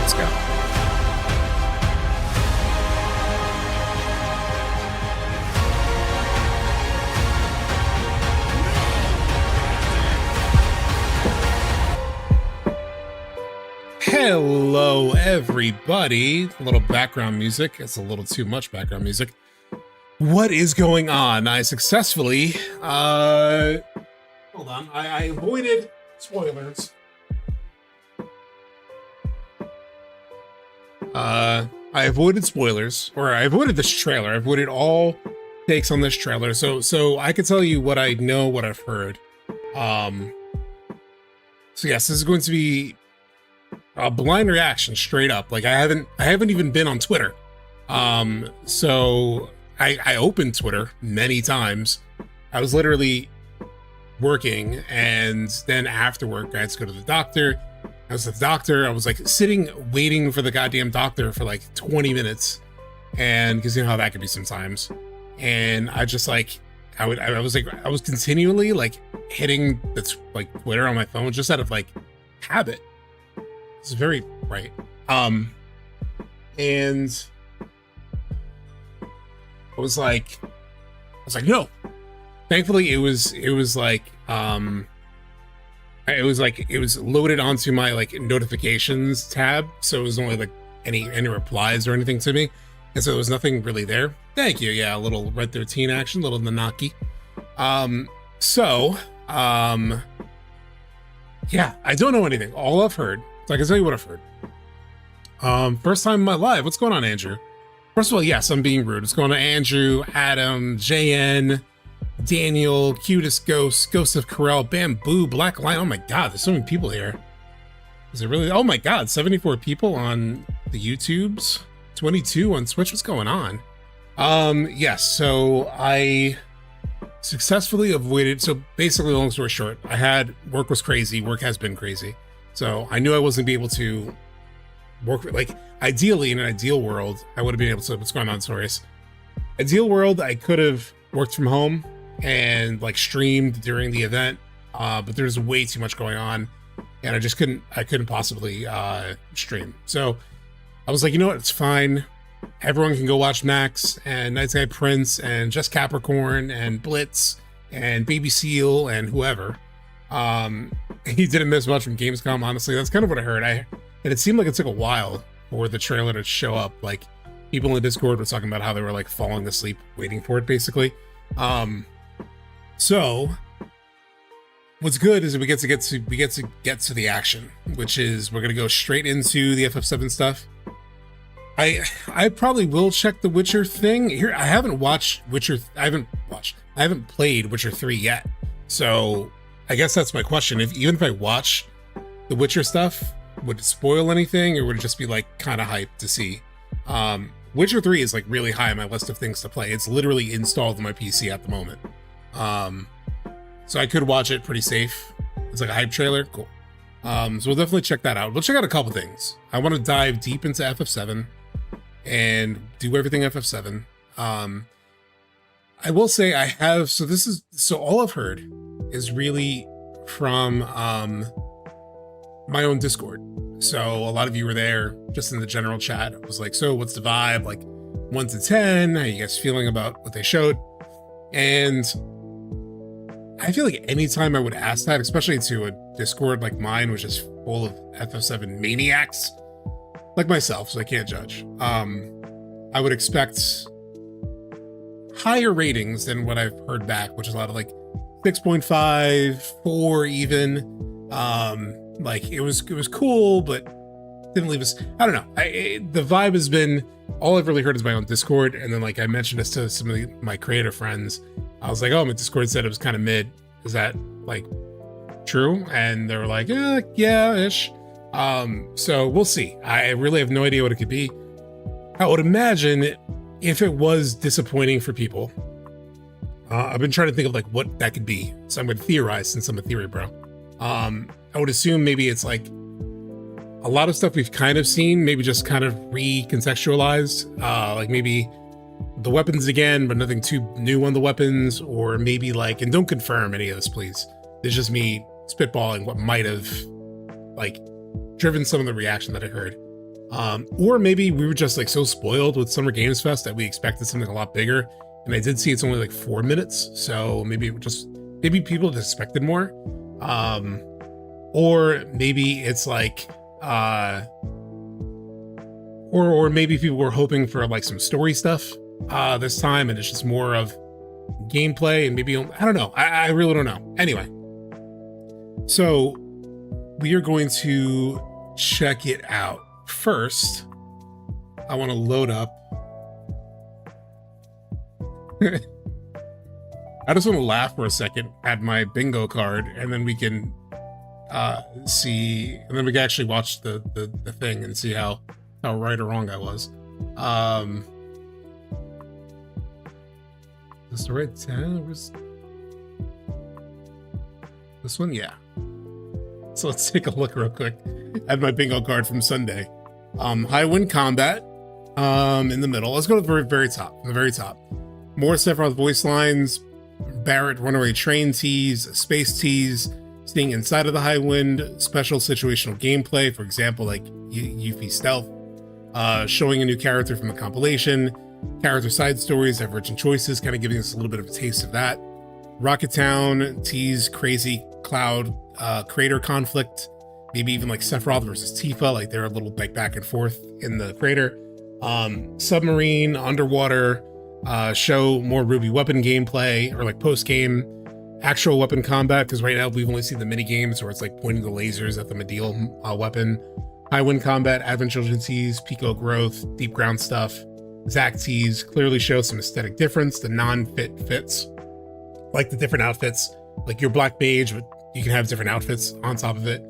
Let's go. Hello, everybody. A little background music. It's a little too much background music. What is going on? I successfully, hold on. I avoided spoilers. I avoided spoilers, or I avoided this trailer. I avoided all takes on this trailer. So I can tell you what I know, what I've heard. So yes, this is going to be a blind reaction, straight up. Like I haven't even been on Twitter. So I opened Twitter many times. I was literally working, and then after work I had to go to the doctor. I was at the doctor. I was like sitting waiting for the goddamn doctor for like 20 minutes, and because you know how that could be sometimes. And I just like I was continually like hitting the like Twitter on my phone just out of like habit. It's very right. And I was like, no. Thankfully, it was loaded onto my like notifications tab, so it was only like any replies or anything to me, and so there was nothing really there. Thank you. Yeah, a little Red 13 action, a little Nanaki. Yeah, I don't know anything. All I've heard, so I can tell you what I've heard. First time in my life. What's going on, Andrew? First of all, yes, I'm being rude. What's going on, Andrew, Adam, JN, Daniel, Cutest Ghost, Ghost of Corel, Bamboo, Black Lion. Oh my god, there's so many people here. Is it really? Oh my god, 74 people on the YouTubes, 22 on Twitch. What's going on? Yes, so I successfully avoided, so basically, long story short, work was crazy. Work has been crazy. So I knew I wasn't gonna be able to work, like, ideally, in an ideal world, I would have been able to, what's going on, Sorius? Ideal world, I could have worked from home and like streamed during the event, but there's way too much going on, and I couldn't possibly stream. So I was like, you know what, it's fine. Everyone can go watch Max and Night Sky Prince and Just Capricorn and Blitz and Baby Seal and whoever. He didn't miss much from Gamescom, honestly. That's kind of what I heard. And it seemed like it took a while for the trailer to show up. Like, people in the Discord were talking about how they were like falling asleep waiting for it, basically. So what's good is that we get to get to the action, which is we're gonna go straight into the FF7 stuff. I probably will check the Witcher thing here. I haven't played Witcher 3 yet, so I guess that's my question. Even if I watch the Witcher stuff, would it spoil anything, or would it just be like kind of hyped to see? Witcher 3 is like really high on my list of things to play. It's literally installed on my PC at the moment. So I could watch it pretty safe. It's like a hype trailer. Cool. So we'll definitely check that out. We'll check out a couple things. I want to dive deep into FF7 and do everything FF7. I will say I have, so all I've heard is really from my own Discord. So a lot of you were there just in the general chat. It was like, so what's the vibe? Like 1 to 10, how you guys feeling about what they showed? And I feel like anytime I would ask that, especially to a Discord like mine, which is full of FF7 maniacs like myself, so I can't judge, I would expect higher ratings than what I've heard back, which is a lot of like 6.5, 4 even. Like it was cool, but didn't leave us. I don't know. The vibe has been, all I've really heard is my own Discord, and then like I mentioned this to some of my creator friends. I was like, oh, my Discord said it was kind of mid. Is that like true? And they were like, yeah-ish. So we'll see. I really have no idea what it could be. I would imagine if it was disappointing for people, I've been trying to think of like what that could be. So I'm going to theorize, since I'm a theory bro. I would assume maybe it's like a lot of stuff we've kind of seen, maybe just kind of recontextualized, like maybe the weapons again, but nothing too new on the weapons, or maybe like, and don't confirm any of this, please. It's just me spitballing what might have like driven some of the reaction that I heard. Or maybe we were just like so spoiled with Summer Games Fest that we expected something a lot bigger. And I did see it's only like 4 minutes, so maybe maybe people just expected more. Or maybe it's like or maybe people were hoping for like some story stuff this time, and it's just more of gameplay, and maybe I don't know. I really don't know. Anyway, so we are going to check it out. First, I want to load up. I just want to laugh for a second at my bingo card, and then we can see, and then we can actually watch the thing and see how right or wrong I was. Is this the right 10? This one? Yeah. So let's take a look real quick at my bingo card from Sunday. High wind combat in the middle. Let's go to the very top. From the very top. More Sephiroth voice lines, Barrett runaway train tease, space tease, staying inside of the high wind, special situational gameplay, for example, like Yuffie stealth, showing a new character from the compilation, character side stories, divergent choices, kind of giving us a little bit of a taste of that. Rocket Town tease, crazy cloud crater conflict, maybe even like Sephiroth versus Tifa, like they're a little like back and forth in the crater. Submarine, underwater, show more Ruby weapon gameplay, or like post game actual weapon combat, because right now we've only seen the mini games where it's like pointing the lasers at the Medial weapon. High wind combat, Advent Children tease, Pico growth, deep ground stuff. Zack tease clearly shows some aesthetic difference. The non-fit fits, like the different outfits, like your black mage, but you can have different outfits on top of it.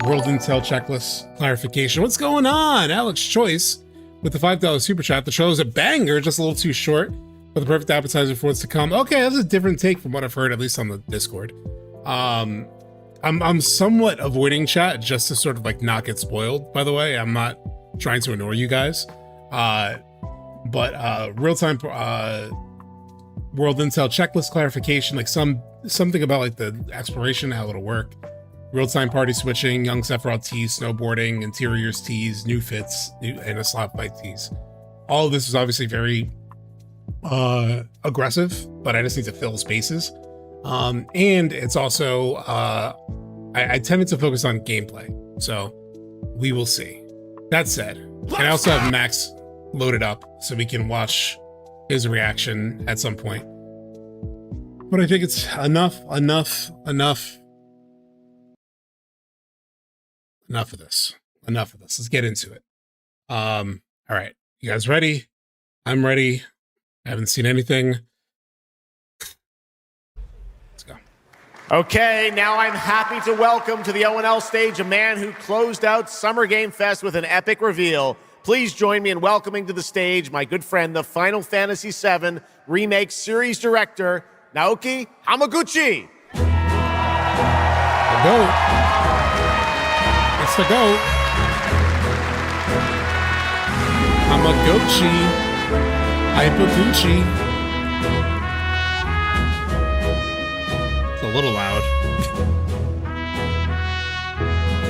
World Intel checklist clarification. What's going on? Alex Choice with the $5 super chat. The show is a banger, just a little too short, but the perfect appetizer for what's to come. Okay, that's a different take from what I've heard, at least on the Discord. I'm somewhat avoiding chat just to sort of like not get spoiled, by the way. I'm not trying to annoy you guys. But real-time World Intel checklist clarification, like something about like the exploration, how it'll work. Real-time party switching, young Sephiroth tease, snowboarding, interiors tease, new fits, and a slot fight tease. All of this is obviously very aggressive, but I just need to fill spaces. And it's also I tended to focus on gameplay, so we will see. That said, and I also have Max loaded up so we can watch his reaction at some point. But I think it's enough of this. Let's get into it. All right, you guys ready? I'm ready. I haven't seen anything. Let's go. Okay, now I'm happy to welcome to the O&L stage a man who closed out Summer Game Fest with an epic reveal. Please join me in welcoming to the stage my good friend, the Final Fantasy VII Remake Series Director, Naoki Hamaguchi. The goat. It's the goat. Hamaguchi. Hypaguchi. It's a little loud.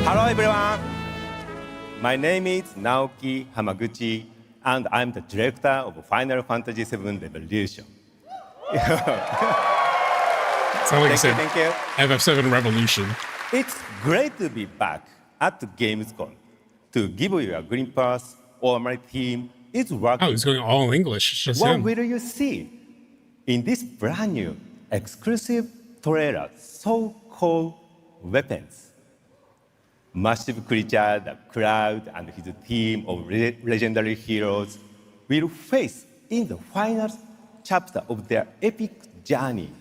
Hello everyone. My name is Naoki Hamaguchi, and I'm the director of Final Fantasy VII Revolution. Sound like you said Thank you. FF7 Revolution. It's great to be back at the Gamescom to give you a glimpse of my team is working. Oh, he's going all English. It's just What him. will you see in this brand new exclusive trailer, so-called Weapons? Massive creature, the Cloud, and his team of legendary heroes will face in the final chapter of their epic journey.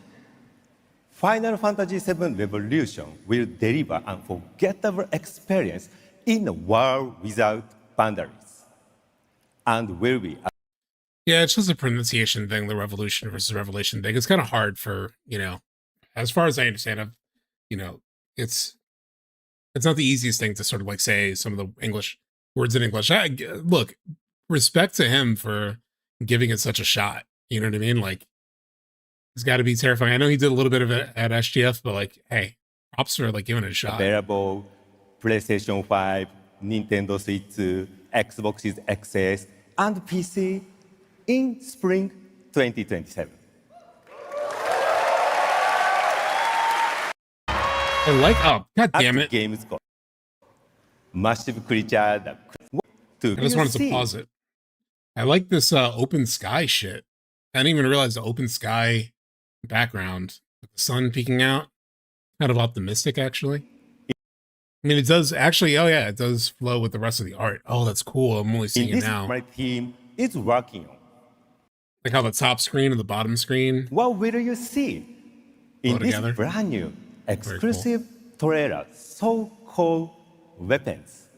Final Fantasy VII Revolution will deliver an unforgettable experience in a world without boundaries, and will be. Yeah, it's just a pronunciation thing, the Revolution versus Revelation thing. It's kind of hard for, as far as I understand it, it's not the easiest thing to sort of like say some of the English words in English. Look, respect to him for giving it such a shot. You know what I mean? Like, it's got to be terrifying. I know he did a little bit of it at SGF, but like, hey, props for like giving it a shot. Available PlayStation 5, Nintendo Switch 2, Xbox XS, and PC in spring 2027. I like, oh, god damn At it. Gamescom, massive creature that I just wanted to pause it. I like this open sky shit. I didn't even realize the open sky background with the sun peeking out. Kind of optimistic, actually. I mean, it does actually, oh yeah, it does flow with the rest of the art. Oh, that's cool. I'm only seeing in it this now. my team is working on. Like how the top screen and the bottom screen. What will you see in this together. brand new exclusive trailer so-called Weapons?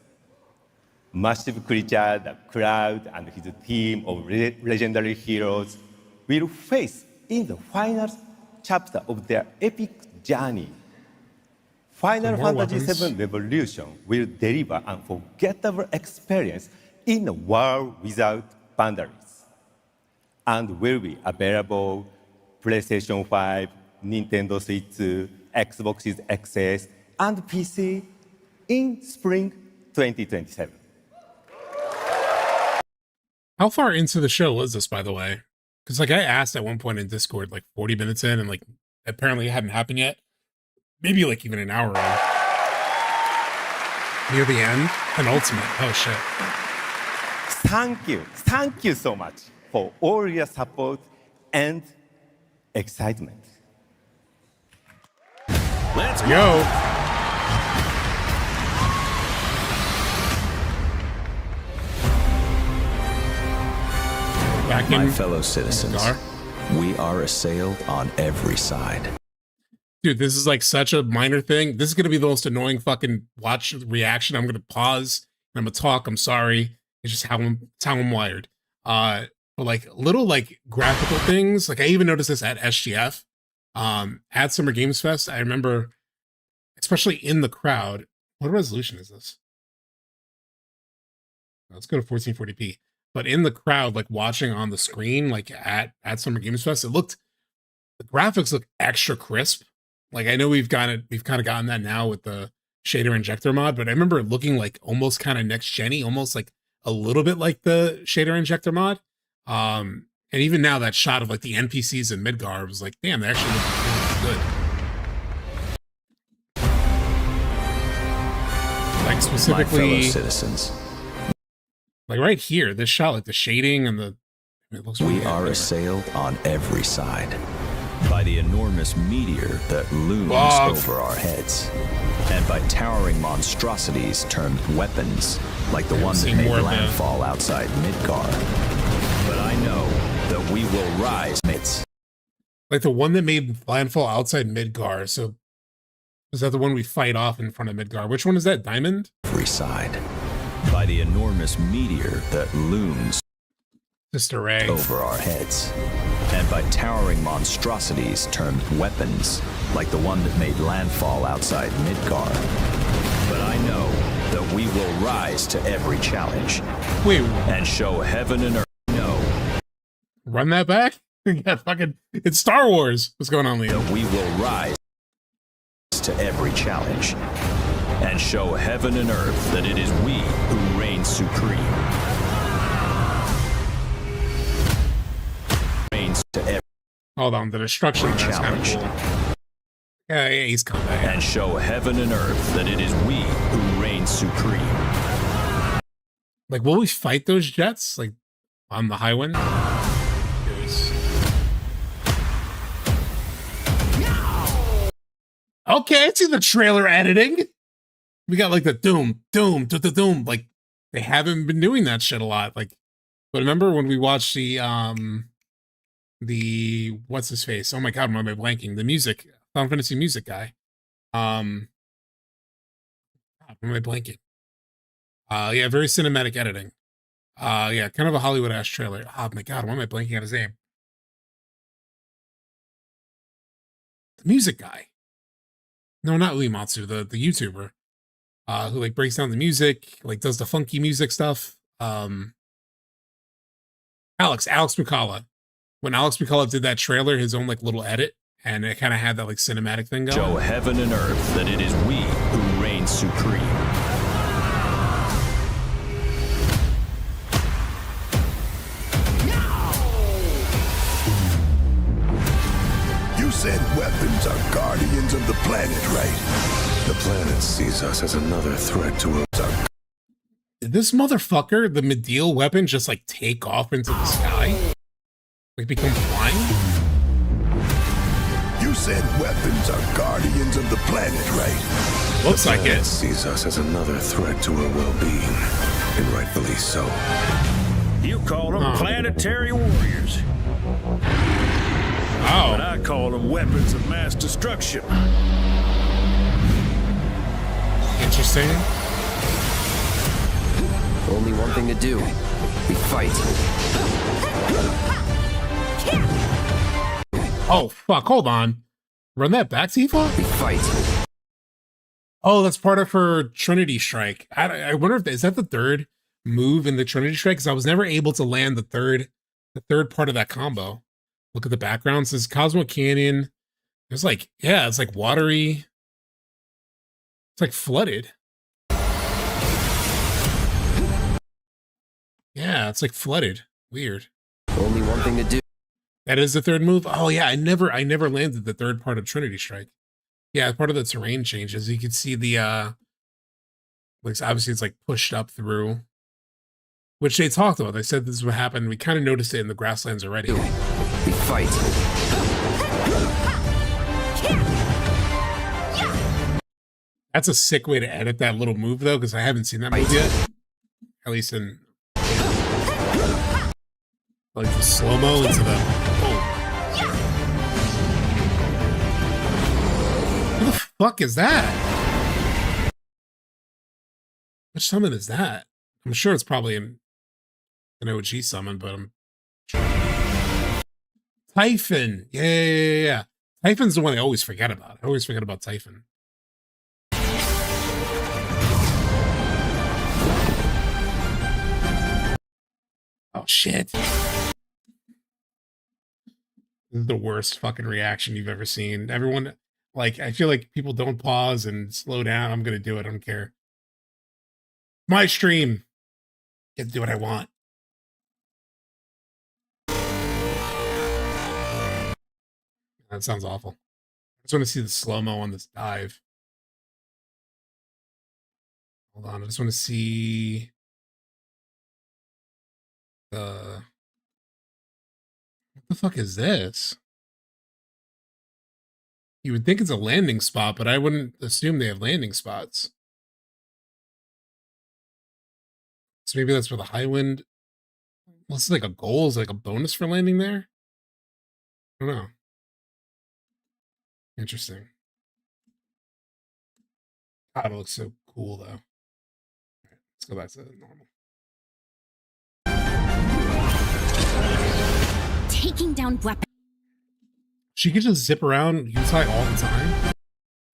Massive creature, the Cloud and his team of legendary heroes will face in the final chapter of their epic journey. Final more Fantasy weapons. VII Revolution will deliver an unforgettable experience in a world without boundaries, and will be available PlayStation 5, Nintendo Switch 2, Xbox XS, and PC in spring 2027. How far into the show was this, by the way? Because like I asked at one point in Discord, like 40 minutes in, and like apparently it hadn't happened yet. Maybe like even an hour in. Near the end? Penultimate. Oh shit. Thank you so much for all your support and excitement. Let's Yo. Back in My fellow citizens, Gar. we are assailed on every side. Dude, this is like such a minor thing. This is gonna be the most annoying fucking watch reaction. I'm gonna pause and I'm gonna talk. I'm sorry. It's just it's how I'm wired. But like little like graphical things. Like I even noticed this at SGF. At Summer Games Fest. I remember, especially in the crowd. What resolution is this? Let's go to 1440p. But in the crowd, like watching on the screen, like at Summer Games Fest, the graphics look extra crisp. Like I know we've kind of gotten that now with the shader injector mod, but I remember it looking like almost kind of next gen-y, almost like a little bit like the shader injector mod. And even now that shot of like the NPCs in Midgar was like, damn, they actually look really good. Like My specifically, fellow citizens, like right here, this shot, like the shading and it looks really we are good. assailed on every side by the enormous meteor that looms Fuck. over our heads, and by towering monstrosities termed weapons, like the one that see made more of that. landfall outside Midgar. But I know that we will rise midst Like the one that made landfall outside Midgar. So is that the one we fight off in front of Midgar? Which one is that? Diamond? every side by the enormous meteor that looms Sister Ray. over our heads, and by towering monstrosities termed weapons, like the one that made landfall outside Midgar. But I know that we will rise to every challenge Wait, and show heaven and earth run that back? Yeah, fucking, it's Star Wars. What's going on, Leo? that we will rise to every challenge and show heaven and earth that it is we who reign supreme. Reigns to every Hold on, the destruction. That's kind of challenge. cool. Yeah, he's coming back. and show heaven and earth that it is we who reign supreme. Like, will we fight those jets? Like, on the Highwind? Curious. Okay, I see the trailer editing. We got like the doom. Like, they haven't been doing that shit a lot. Like, but remember when we watched the what's his face? Oh my god, why am I blanking? The music, Final Fantasy music guy. God, why am I blanking? Yeah, very cinematic editing. Yeah, kind of a Hollywood ass trailer. Oh my god, why am I blanking on his name? The music guy. No, not Uematsu, the YouTuber. Who like breaks down the music, like does the funky music stuff. Alex Mccalla. When Alex Mccalla did that trailer, his own like little edit, and it kind of had that like cinematic thing going. Show heaven and earth that it is we who reign supreme. of the planet, right? The planet sees us as another threat to Earth. Did this motherfucker, the Medial weapon, just like take off into the sky? Like become flying? You said weapons are guardians of the planet, right? Looks like it. Sees us as another threat to our well-being, and rightfully so. You call them planetary warriors. But I call them weapons of mass destruction. Interesting. Only one thing to do. We fight. Oh, fuck. Hold on. Run that back, Tifa? We fight. Oh, that's part of her Trinity Strike. I wonder if is that the third move in the Trinity Strike? Because I was never able to land the third part of that combo. Look at the background. It says Cosmo Canyon. It's like, yeah, it's like watery. It's like flooded. Yeah, it's like flooded. Weird. Only one thing to do. That is the third move. Oh yeah, I never landed the third part of Trinity Strike. Yeah, part of the terrain changes. You can see the like obviously it's like pushed up through, which they talked about. They said this is what happened. We kind of noticed it in the grasslands already. We fight. That's a sick way to edit that little move though, because I haven't seen that move yet. At least in like the slow-mo into the What the fuck is that? Which summon is that? I'm sure it's probably an OG summon, but I'm Typhon. Yeah. Typhon's the one I always forget about. I always forget about Typhon. Oh shit. This is the worst fucking reaction you've ever seen. Everyone, like, I feel like people don't pause and slow down. I'm gonna do it. I don't care. My stream. Get to do what I want. That sounds awful. I just want to see the slow-mo on this dive. Hold on. I just want to see what the fuck is this? You would think it's a landing spot, but I wouldn't assume they have landing spots. So maybe that's for the high wind. Well, this is like a goal, is like a bonus for landing there. I don't know. Interesting. God, it looks so cool though. All right, let's go back to normal. Taking down weapons. She could just zip around Yutai all the time.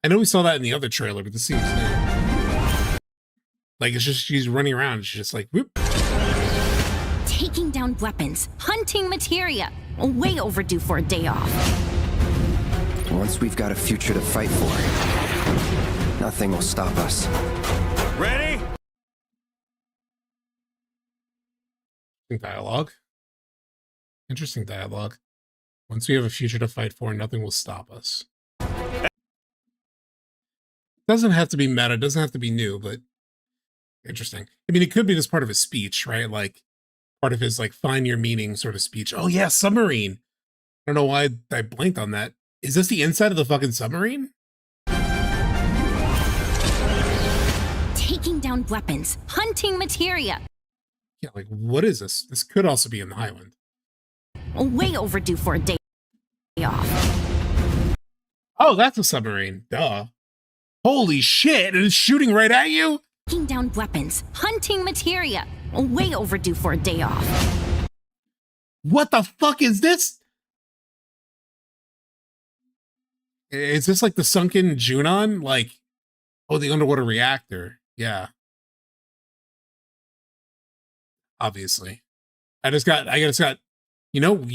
I know we saw that in the other trailer, but this seems new. Like it's just she's running around. She's just like whoop. Taking down weapons. Hunting materia. Way overdue for a day off. Once we've got a future to fight for, nothing will stop us. Ready? Dialogue. Interesting dialogue. Once we have a future to fight for, nothing will stop us. Doesn't have to be meta, doesn't have to be new, but interesting. I mean, it could be just part of his speech, right? Like part of his like find your meaning sort of speech. Oh yeah, submarine. I don't know why I blanked on that. Is this the inside of the fucking submarine? Taking down weapons. Hunting materia. Yeah, like what is this? This could also be in the Highland. Way overdue for a day off. Oh, that's a submarine. Duh. Holy shit, it is shooting right at you? Taking down weapons. Hunting materia. Way overdue for a day off. What the fuck is this? Is this like the sunken Junon? Like, oh, the underwater reactor. Yeah. Obviously. I just got, you know,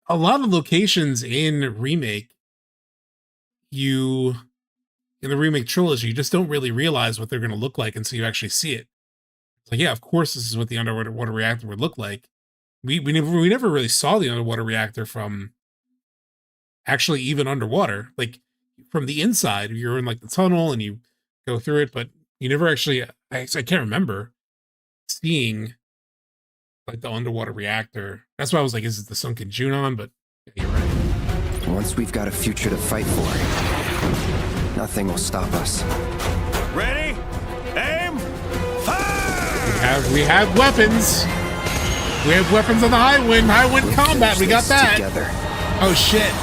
a lot of locations in Remake, in the Remake trilogy, you just don't really realize what they're going to look like until you actually see it. It's like, yeah, of course this is what the underwater reactor would look like. We never really saw the underwater reactor from actually even underwater. Like from the inside, you're in like the tunnel and you go through it, but you never actually, I can't remember seeing like the underwater reactor. That's why I was like, is it the sunken Junon? But yeah, you're right. Once we've got a future to fight for, nothing will stop us. Ready? Aim! Fire! We have weapons. We have weapons on the high wind We'll combat. finish We got this that. together. Oh shit.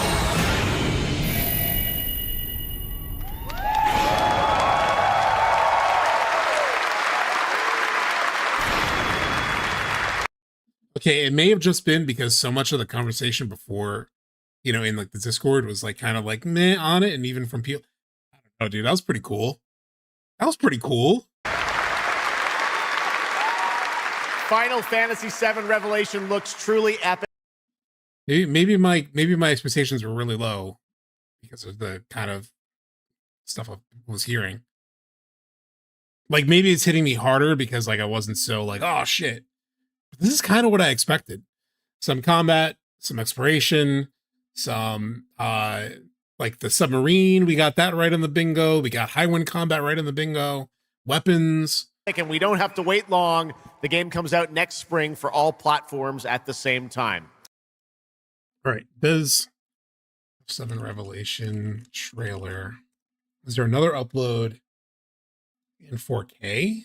Okay, it may have just been because so much of the conversation before, you know, in like the Discord was like kind of like meh on it, and even from people, I don't know, dude, that was pretty cool. That was pretty cool. Final Fantasy VII Revelation looks truly epic. Maybe my expectations were really low because of the kind of stuff I was hearing. Like maybe it's hitting me harder because like I wasn't so like, oh shit. But this is kind of what I expected. Some combat, some exploration, some like the submarine, we got that right on the bingo. We got high wind combat right on the bingo. Weapons. And we don't have to wait long. The game comes out next spring for all platforms at the same time. All right, there's FF7 Revelation trailer. Is there another upload in 4K?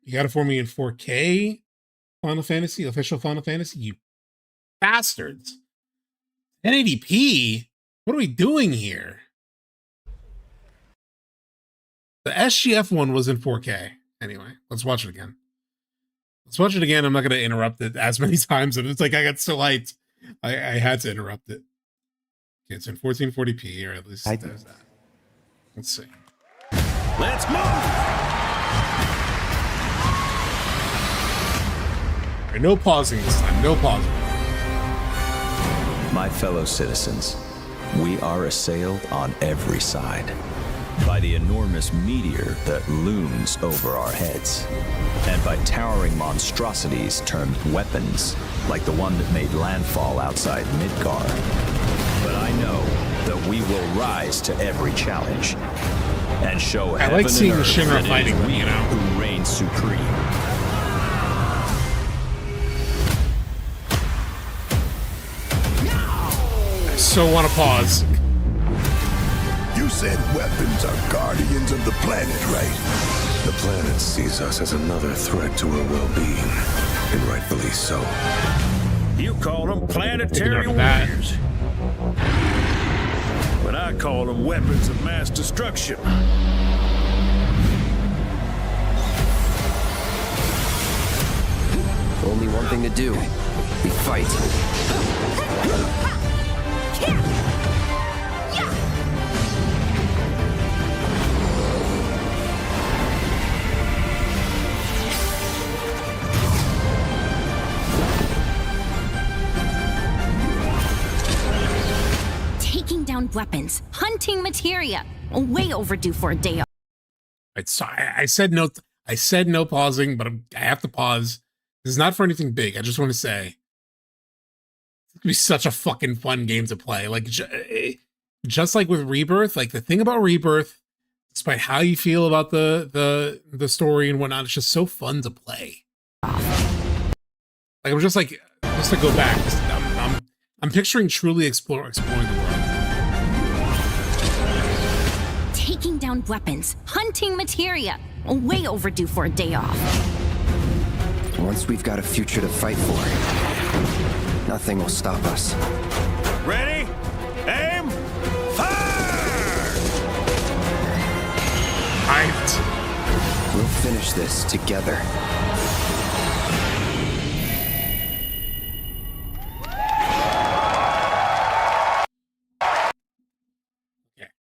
You got it for me in 4K? Final Fantasy, official Final Fantasy, you bastards. 1080p? What are we doing here? The SGF one was in 4K. Anyway, let's watch it again. Let's watch it again. I'm not going to interrupt it as many times. It's like I got so hyped. I had to interrupt it. Okay, it's in 1440p, or at least there's that. Let's see. Let's move! All right, no pausing this time. No pausing. My fellow citizens, we are assailed on every side by the enormous meteor that looms over our heads, and by towering monstrosities termed weapons, like the one that made landfall outside Midgar. But I know that we will rise to every challenge and show I like seeing the earth Shinra that it fighting is them, we you know? who reign supreme. I so want to pause. You said weapons are guardians of the planet, right? The planet sees us as another threat to her well-being, and rightfully so. You call them planetary Taking out warriors. But I call them weapons of mass destruction. Only one thing to do. We fight. Taking down weapons, hunting materia. Way overdue for a day off. Right, so I said no. I said no pausing, but I have to pause. This is not for anything big. I just want to say it's gonna be such a fucking fun game to play. Like just like with Rebirth, like the thing about Rebirth, despite how you feel about the story and whatnot, it's just so fun to play. Like I'm just like just to go back. I'm picturing truly exploring the world. Taking down weapons, hunting materia. Way overdue for a day off. Once we've got a future to fight for, nothing will stop us. Ready? Aim! Fire! Hyped. We'll finish this together.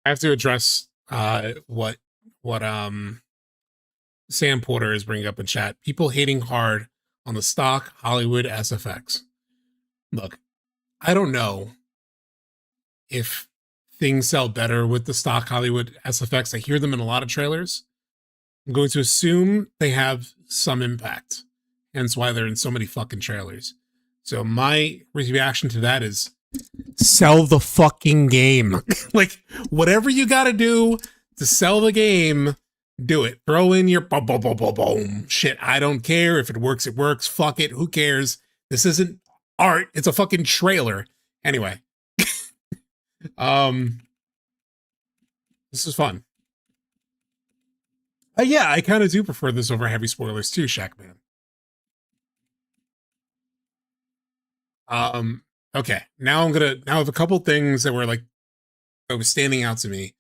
I have to address what Sam Porter is bringing up in chat. People hating hard on the stock Hollywood SFX. Look, I don't know if things sell better with the stock Hollywood SFX. I hear them in a lot of trailers. I'm going to assume they have some impact, hence why they're in so many fucking trailers. So my reaction to that is Sell the fucking game. Like, whatever you gotta do to sell the game, do it. Throw in your boom, boom, boom, boom, boom. Shit, I don't care. If it works, it works. Fuck it. Who cares? This isn't art. It's a fucking trailer. Anyway. This is fun. Yeah, I kind of do prefer this over heavy spoilers too, Shackman. Okay, now I have a couple things that were like, that was standing out to me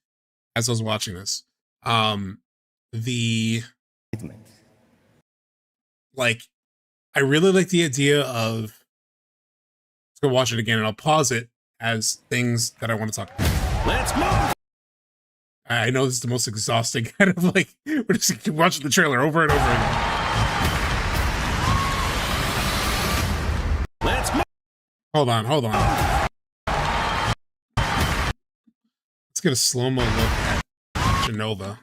as I was watching this. Like, I really like the idea of, let's go watch it again and I'll pause it as things that I want to talk about. Let's move! I know this is the most exhausting kind of like, we're just watching the trailer over and over again. Let's move! Hold on. Let's get a slow-mo look at Genova.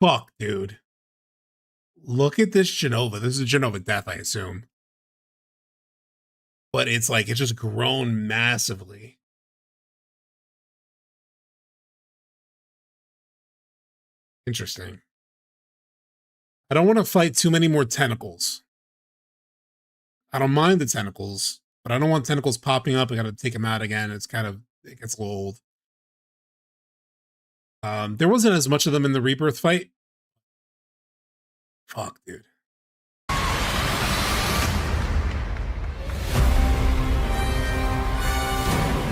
Fuck, dude. Look at this Genova. This is Genova death, I assume. But it's like, it's just grown massively. Interesting. I don't want to fight too many more tentacles. I don't mind the tentacles, but I don't want tentacles popping up. I got to take them out again. It's kind of, it gets a little old. There wasn't as much of them in the rebirth fight. Fuck, dude.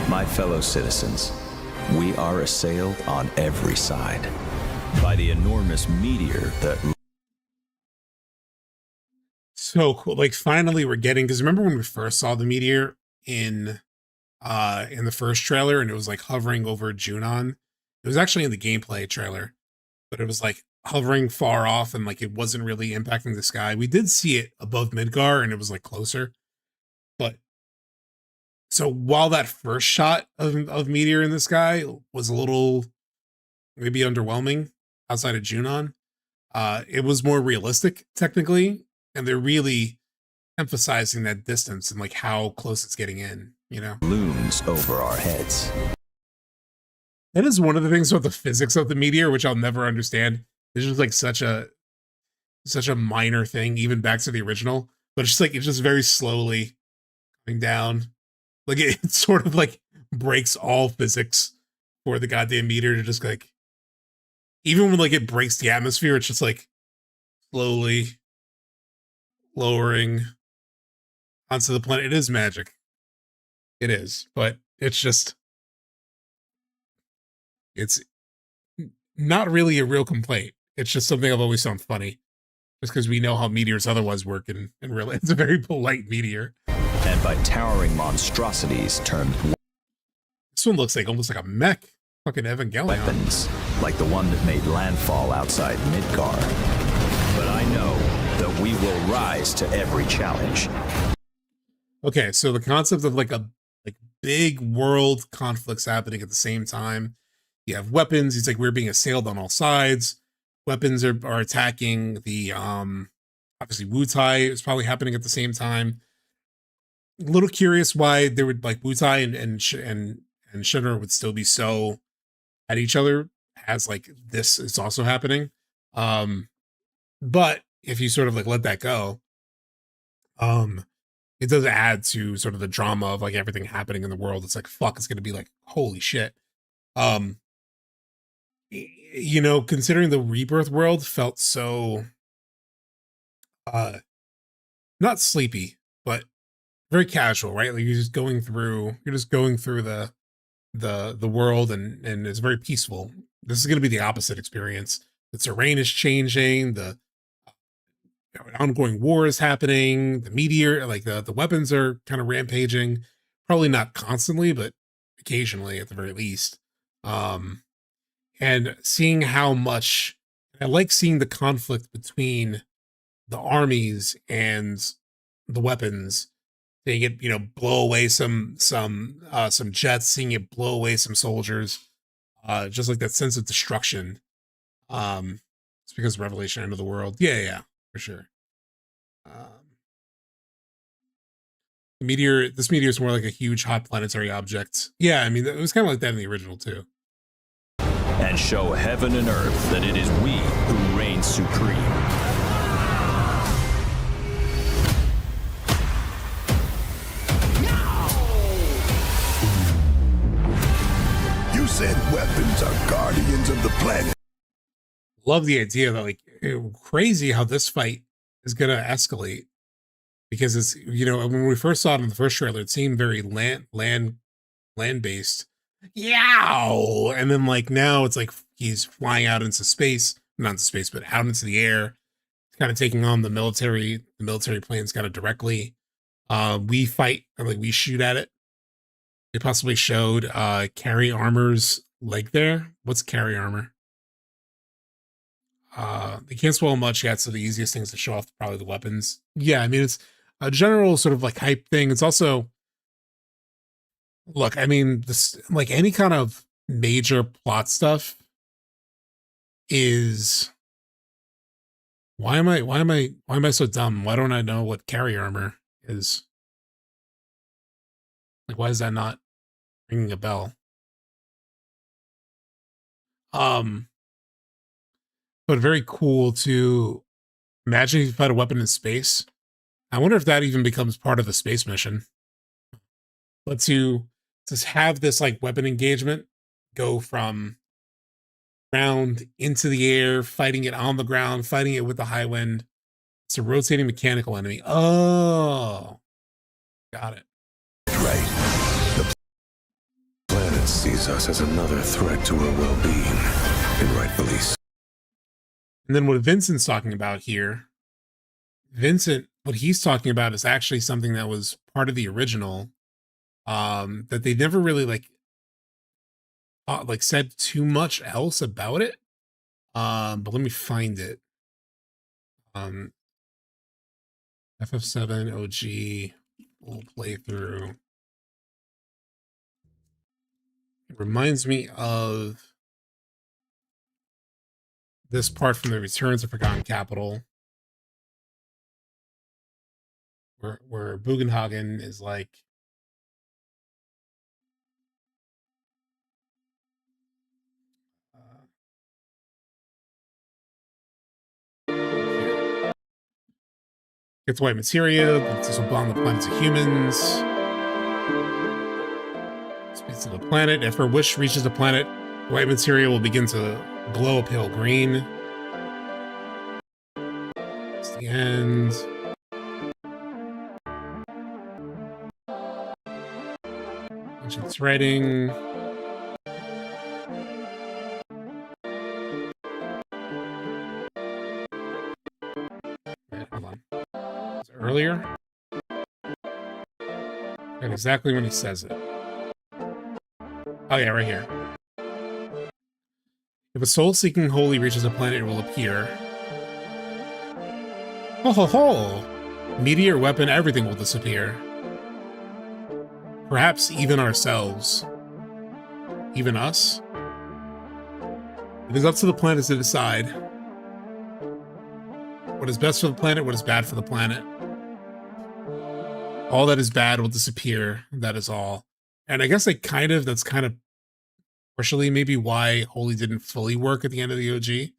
My fellow citizens, we are assailed on every side by the enormous meteor that... So cool. Like, finally we're getting, because remember when we first saw the meteor in the first trailer and it was like hovering over Junon? It was actually in the gameplay trailer, but it was like hovering far off and like it wasn't really impacting the sky. We did see it above Midgar and it was like closer. But so while that first shot of meteor in the sky was a little maybe underwhelming outside of Junon, it was more realistic technically, and they're really emphasizing that distance and like how close it's getting in, you know? Looms over our heads. That is one of the things about the physics of the meteor, which I'll never understand. It's just like such a minor thing, even back to the original. But it's just like, it's just very slowly coming down. Like it sort of like breaks all physics for the goddamn meteor to just like, even when like it breaks the atmosphere, it's just like slowly lowering onto the planet. It is magic. It is, but it's just, it's not really a real complaint. It's just something I've always found funny, just because we know how meteors otherwise work in real. It's a very polite meteor. And by towering monstrosities termed... This one looks like almost like a mech. Fucking Evangelion. Weapons, like the one that made landfall outside Midgar. But I know that we will rise to every challenge. Okay, so the concept of like big world conflicts happening at the same time. You have weapons. It's like we're being assailed on all sides. Weapons are attacking the obviously Wutai is probably happening at the same time. A little curious why there would like Wutai and Shinra would still be so at each other as like this is also happening. But if you sort of like let that go, it does add to sort of the drama of like everything happening in the world. It's like, fuck, it's gonna be like, holy shit. You know, considering the rebirth world felt so not sleepy, but very casual, right? Like you're just going through the world and it's very peaceful. This is gonna be the opposite experience. The terrain is changing, the ongoing war is happening, the meteor, like the weapons are kind of rampaging, probably not constantly, but occasionally at the very least. And seeing how much, I like seeing the conflict between the armies and the weapons. Seeing it, you know, blow away some jets, seeing it blow away some soldiers, just like that sense of destruction. It's because of Revelation End of the World. Yeah, for sure. This meteor is more like a huge hot planetary object. Yeah, I mean, it was kind of like that in the original too. And show heaven and earth that it is we who reign supreme. You said weapons are guardians of the planet. Love the idea that, like, crazy how this fight is gonna escalate, because it's, you know, when we first saw it in the first trailer, it seemed very land based. Yow! And then, like, now it's like he's flying out into space, not into space, but out into the air, kind of taking on the military planes kind of directly. We fight, or like we shoot at it. They possibly showed carry armor's leg there. What's carry armor? They can't spoil much yet, so the easiest things to show off probably the weapons. Yeah, I mean, it's a general sort of like hype thing. It's also, look, I mean, this, like, any kind of major plot stuff is, why am I so dumb? Why don't I know what carry armor is? Like, why is that not ringing a bell? But very cool to imagine if you fight a weapon in space. I wonder if that even becomes part of the space mission. But to just have this like weapon engagement go from ground into the air, fighting it on the ground, fighting it with the high wind. It's a rotating mechanical enemy. Oh, got it. Right. The planet sees us as another threat to her well-being, and rightfully so. And then what Vincent's talking about here, what he's talking about is actually something that was part of the original, that they never really like said too much else about it. But let me find it. FF7 OG full playthrough. It reminds me of this part from the Returns of Forgotten Capital, where Bugenhagen is like, gets white materia, this will bond the planet to humans. Speaks to the planet. If her wish reaches the planet, the white materia will begin to glow a pale green. It's the end. Ancient writing. Wait, hold on. Was it earlier? And exactly when he says it. Oh yeah, right here. If a soul-seeking holy reaches a planet, it will appear. Ho ho ho! Meteor, weapon, everything will disappear. Perhaps even ourselves. Even us? It is up to the planets to decide what is best for the planet, what is bad for the planet. All that is bad will disappear, that is all. And I guess that's kind of partially maybe why Holy didn't fully work at the end of the OG.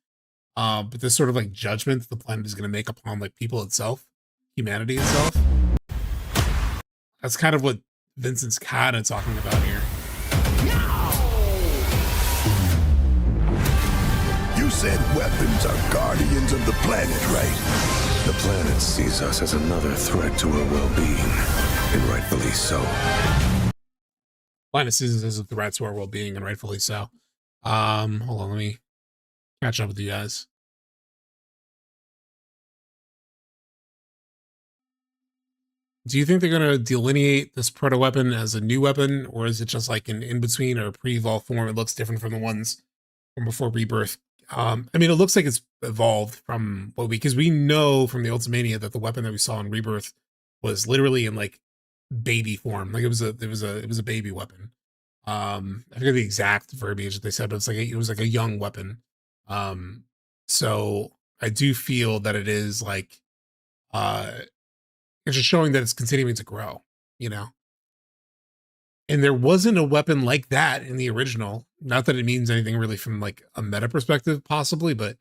But this sort of like judgment the planet is going to make upon like people itself, humanity itself. That's kind of what Vincent's kind of talking about here. You said weapons are guardians of the planet, right? The planet sees us as another threat to her well-being, and rightfully so. Planet sees us as a threat to our well-being, and rightfully so. Hold on, let me catch up with you guys. Do you think they're going to delineate this proto weapon as a new weapon, or is it just like an in-between or a pre-evolved form? It looks different from the ones from before Rebirth. I mean, it looks like it's evolved from what because we know from the Ultimania that the weapon that we saw in Rebirth was literally in like baby form. Like it was a baby weapon. I forget the exact verbiage that they said, but it's like it was like a young weapon. So I do feel that it is like it's just showing that it's continuing to grow. you know. And there wasn't a weapon like that in the original. Not that it means anything really from like a meta perspective, possibly, but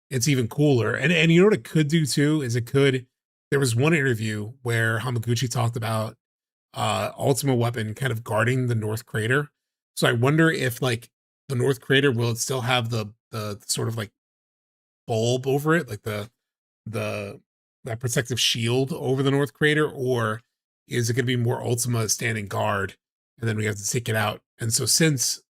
it's even cooler. And you know what it could do too is there was one interview where Hamaguchi talked about Ultima weapon kind of guarding the North Crater. So I wonder if like the North Crater will it still have the sort of like bulb over it, like the that protective shield over the North Crater, or is it going to be more Ultima standing guard and then we have to take it out? And so since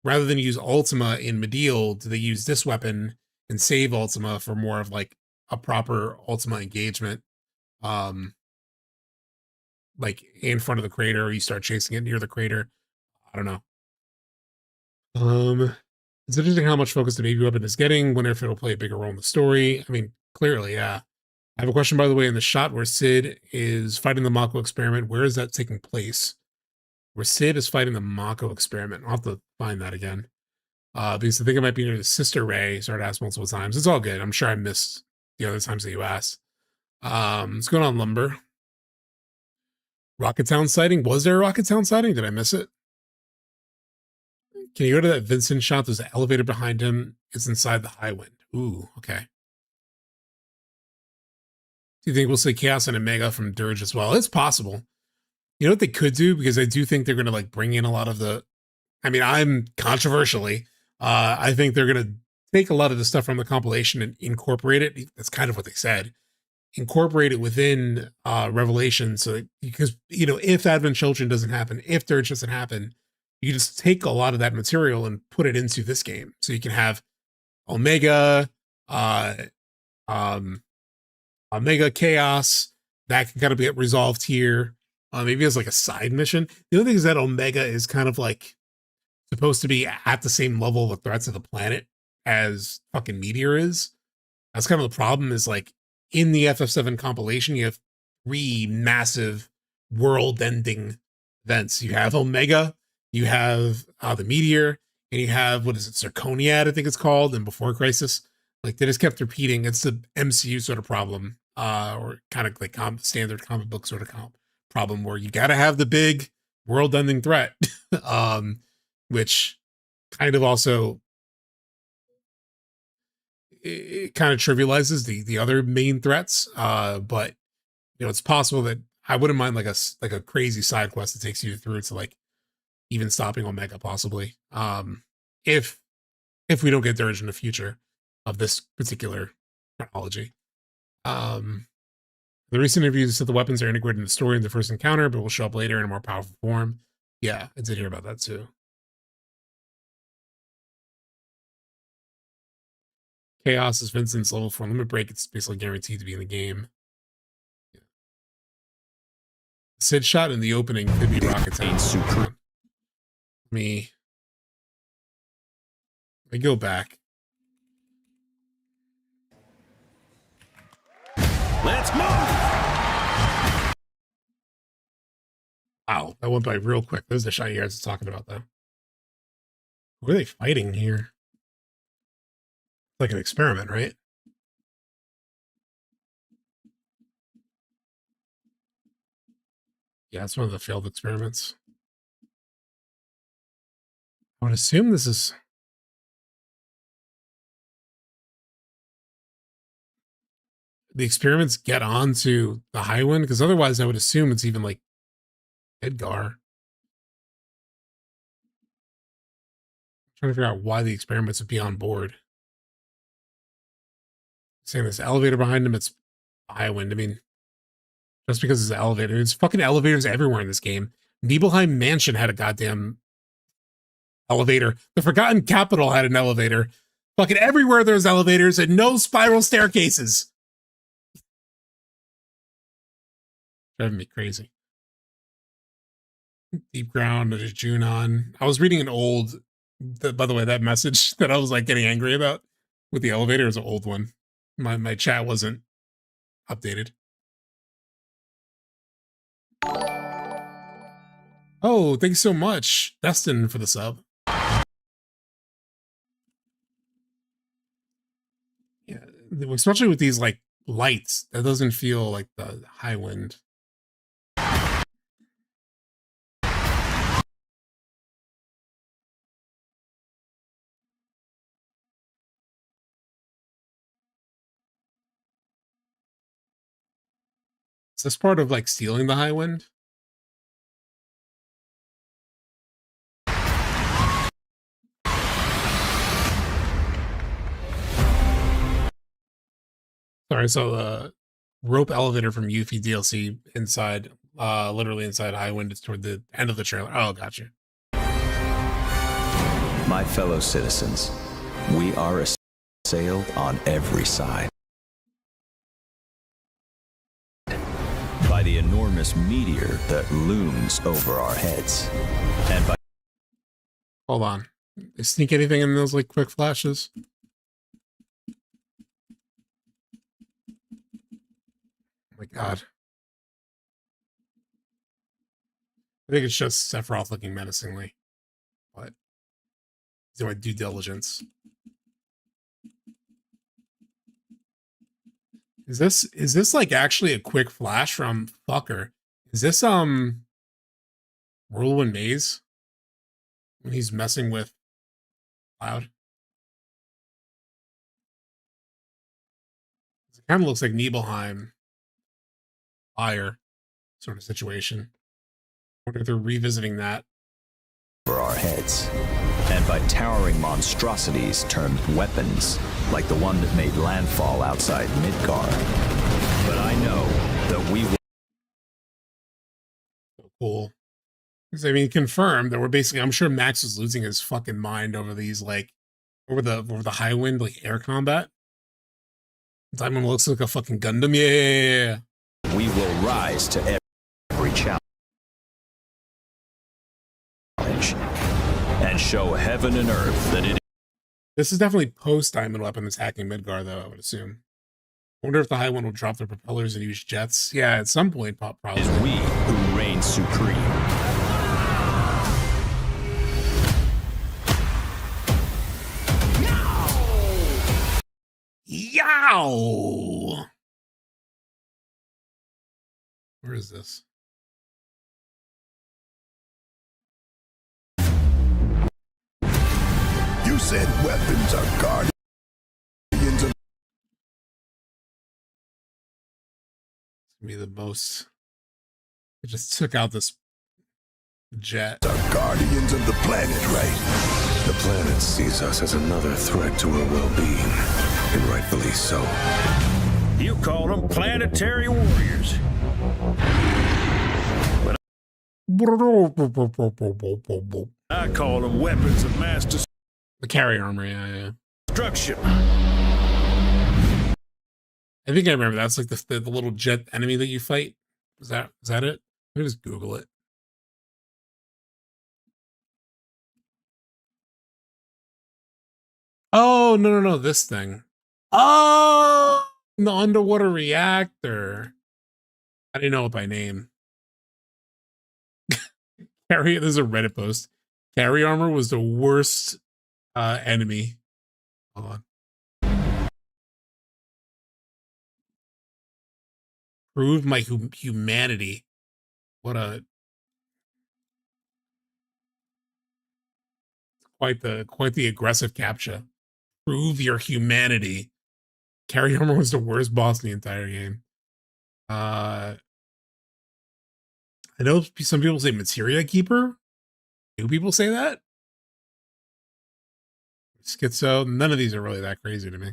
rather than use Ultima in Medial, do they use this weapon and save Ultima for more of like a proper Ultima engagement? Like in front of the crater, or you start chasing it near the crater. I don't know. It's interesting how much focus the baby weapon is getting. Wonder if it'll play a bigger role in the story. I mean, clearly, yeah. I have a question, by the way, in the shot where Sid is fighting the Mako experiment. Where is that taking place? Where Sid is fighting the Mako experiment. I'll have to find that again. Because I think it might be near the sister Ray. Started asked multiple times. It's all good. I'm sure I missed the other times that you asked. What's going on, Lumber? Rocket Town sighting? Was there a Rocket Town sighting? Did I miss it? Can you go to that Vincent shot? There's an elevator behind him. It's inside the high wind. Ooh, okay. Do you think we'll see Chaos and Omega from Dirge as well? It's possible. You know what they could do? Because I do think they're going to like bring in a lot of the, I mean, I'm controversially, I think they're going to take a lot of the stuff from the compilation and incorporate it. That's kind of what they said. Incorporate it within Revelation. So because, you know, if Advent Children doesn't happen, if Dirge doesn't happen, you just take a lot of that material and put it into this game. So you can have Omega, Omega Chaos, that can kind of get resolved here. Maybe as like a side mission. The other thing is that Omega is kind of like supposed to be at the same level of the threats of the planet as fucking Meteor is. That's kind of the problem is like in the FF7 compilation, you have 3 massive world-ending events. You have Omega, you have the Meteor, and you have, what is it, Zirconiad, I think it's called, and Before Crisis. Like, they just kept repeating. It's the MCU sort of problem, or kind of like standard comic book sort of problem, where you got to have the big world-ending threat, which kind of also it kind of trivializes the other main threats. But you know, it's possible that I wouldn't mind like a crazy side quest that takes you through to like even stopping Omega possibly. If we don't get Dirge in the future of this particular chronology. The recent interviews said the weapons are integrated in the story in the first encounter, but will show up later in a more powerful form. Yeah, I did hear about that too. Chaos is Vincent's level 4 limit break. It's basically guaranteed to be in the game. Yeah. Sid shot in the opening could be Rocket Town. Let me go back. Let's move! Wow, that went by real quick. There's the shot you guys are talking about, though. What are they fighting here? Like an experiment, right? Yeah, it's one of the failed experiments. I would assume this is... the experiments get onto the high wind, because otherwise I would assume it's even like Edgar. I'm trying to figure out why the experiments would be on board. Saying this elevator behind him, it's high wind. I mean, just because it's an elevator, there's fucking elevators everywhere in this game. Nibelheim Mansion had a goddamn elevator. The Forgotten Capital had an elevator. Fucking everywhere there's elevators and no spiral staircases. Driving me crazy. Deep Ground, there's Junon. I was reading an old, by the way, that message that I was like getting angry about with the elevator is an old one. My chat wasn't updated. Oh, thanks so much, Destin, for the sub. Yeah, especially with these like lights, that doesn't feel like the high wind. Is this part of like stealing the high wind? Sorry, so the rope elevator from Yuffie DLC inside, literally inside Highwind is toward the end of the trailer. Oh, gotcha. My fellow citizens, we are assailed on every side by the enormous meteor that looms over our heads, and by Hold on. Is sneak anything in those like quick flashes? Oh my god. I think it's just Sephiroth looking menacingly. What? Do my due diligence. Is this like actually a quick flash from fucker? Is this Whirlwind Maze? When he's messing with Cloud? It kind of looks like Nibelheim Fire sort of situation. I wonder if they're revisiting that. over our heads, and by towering monstrosities termed weapons, like the one that made landfall outside Midgar. But I know that we will. So cool. Because I mean, confirmed that we're basically. I'm sure Max was losing his fucking mind over these like over the high wind like air combat. Diamond looks like a fucking Gundam. Yeah. We will rise to every challenge and show heaven and earth that it This is definitely post Diamond Weapon that's hacking Midgar, though, I would assume. I wonder if the high one will drop their propellers and use jets. Yeah, at some point, probably. is we who reign supreme. Yow! Where is this? You said weapons are guardians of Be the most. I just took out this jet. are guardians of the planet, right? The planet sees us as another threat to her well-being, and rightfully so. You call them planetary warriors. I call them weapons of mass The carry armor, yeah. destruction. I think I remember that's like the little jet enemy that you fight. Is that it? Let me just Google it. Oh no, this thing. Oh, the underwater reactor. I didn't know it by name. Carry. There's a Reddit post. Carry armor was the worst enemy. Hold on. Prove my humanity. What a quite the aggressive captcha. Prove your humanity. Carry armor was the worst boss in the entire game. I know some people say materia keeper. Do people say that? Schizo. None of these are really that crazy to me.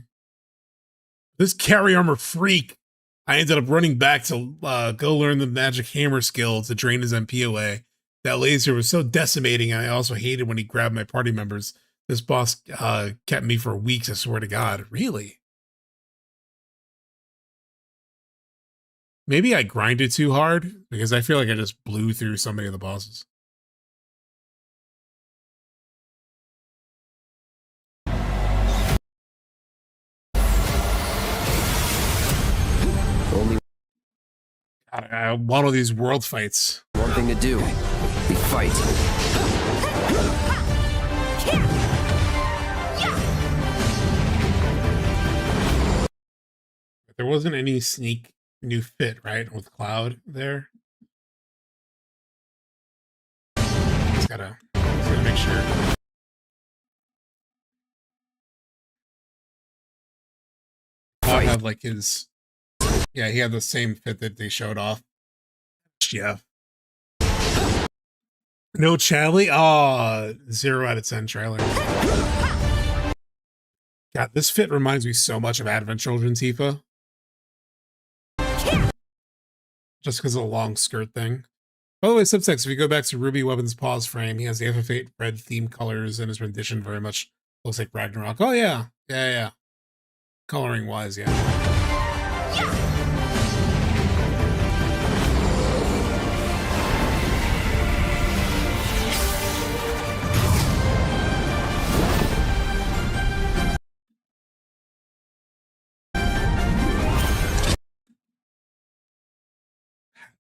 This carry armor freak. I ended up running back to go learn the magic hammer skill to drain his MP away. That laser was so decimating. I also hated when he grabbed my party members. This boss kept me for weeks, I swear to God. Really? Maybe I grinded too hard because I feel like I just blew through so many of the bosses. Only I want all these world fights. one thing to do. We fight. There wasn't any sneak new fit, right? With Cloud there. Just gotta make sure. Cloud had like his Yeah, he had the same fit that they showed off. Yeah. No Chadley? Oh, 0 out of 10 trailer. God, this fit reminds me so much of Advent Children Tifa. Just because of the long skirt thing. By the way, SubTXT, if you go back to Ruby Weapons pause frame, he has the FF8 red theme colors, and his rendition very much looks like Ragnarok. Oh, yeah. Yeah. Coloring wise, yeah.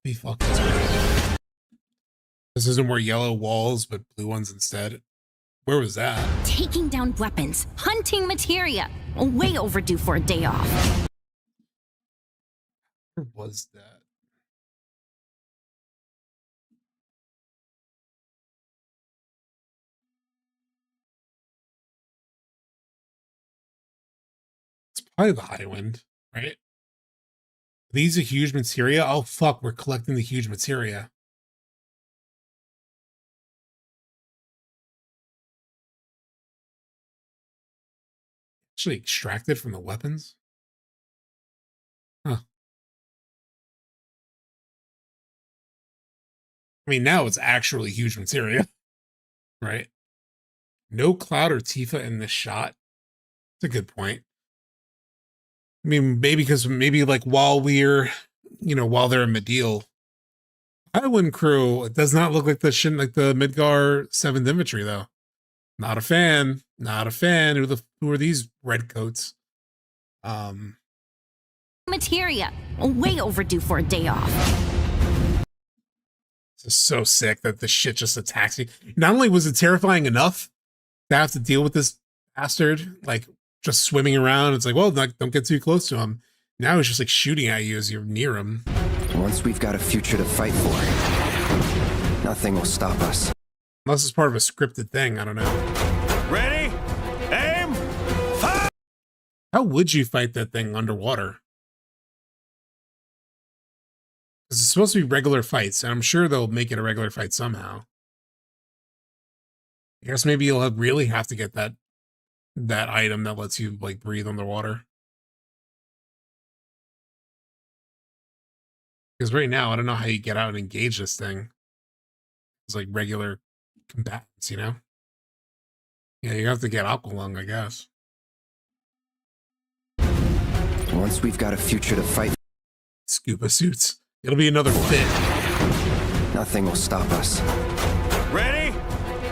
Be fucking. This isn't more yellow walls, but blue ones instead. Where was that? Taking down weapons, hunting materia. Way overdue for a day off. Where was that? It's probably the high wind, right? These are huge materia. Oh fuck, we're collecting the huge materia. Actually extracted from the weapons? Huh. I mean, now it's actually huge materia, right? No Cloud or Tifa in this shot. That's a good point. I mean, maybe because like while we're, while they're in Mediel, Highwind crew, it does not look like the shit like the Midgar 7th Infantry though. Not a fan. Not a fan. Who are these red coats? Materia. Way overdue for a day off. This is so sick that this shit just attacks you. Not only was it terrifying enough to have to deal with this bastard, like just swimming around. It's like, well, don't get too close to him. Now he's just like shooting at you as you're near him. Once we've got a future to fight for, nothing will stop us. Unless it's part of a scripted thing, I don't know. Ready? Aim! Fire! How would you fight that thing underwater? Because it's supposed to be regular fights, and I'm sure they'll make it a regular fight somehow. I guess maybe you'll really have to get that item that lets you like breathe underwater. Because right now, I don't know how you get out and engage this thing. It's like regular combatants, Yeah, you have to get Aqualung, I guess. Once we've got a future to fight, Scuba suits. It'll be another fit. nothing will stop us. Ready?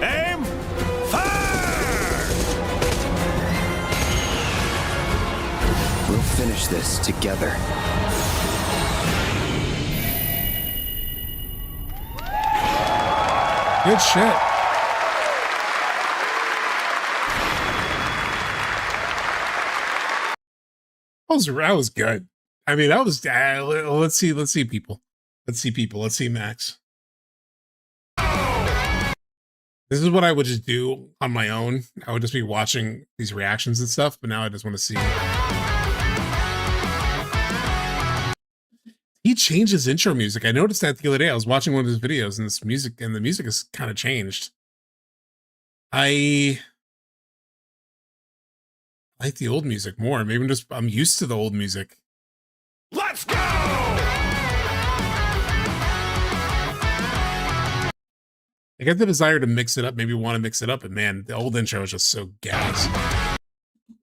Aim! Fire! We'll finish this together. Good shit. That was good. I mean, that was. Let's see people. Let's see Max. This is what I would just do on my own. I would just be watching these reactions and stuff, but now I just want to see. He changed his intro music. I noticed that the other day. I was watching one of his videos, and the music has kind of changed. I like the old music more. Maybe I'm used to the old music. Let's go! I get the desire to mix it up, maybe want to mix it up, but man, the old intro is just so gas.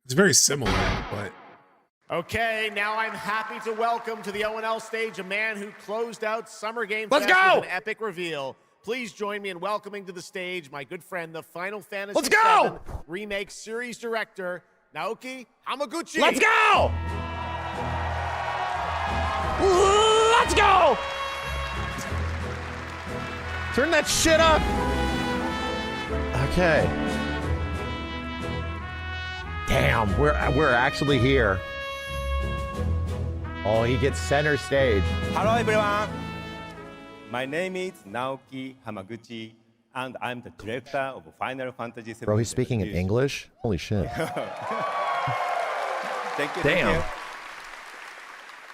It's very similar, but... Okay, now I'm happy to welcome to the O&L stage a man who closed out Summer Game Let's Fest go! with an epic reveal. Please join me in welcoming to the stage my good friend, the Final Fantasy Let's go! VII Remake Series Director, Naoki Hamaguchi. Let's go! Let's go! Turn that shit up. Okay. Damn, we're actually here. Oh, he gets center stage. Hello everyone. My name is Naoki Hamaguchi, and I'm the director of Final Fantasy VII. Bro, he's speaking in English? Holy shit. Thank you. Damn. Thank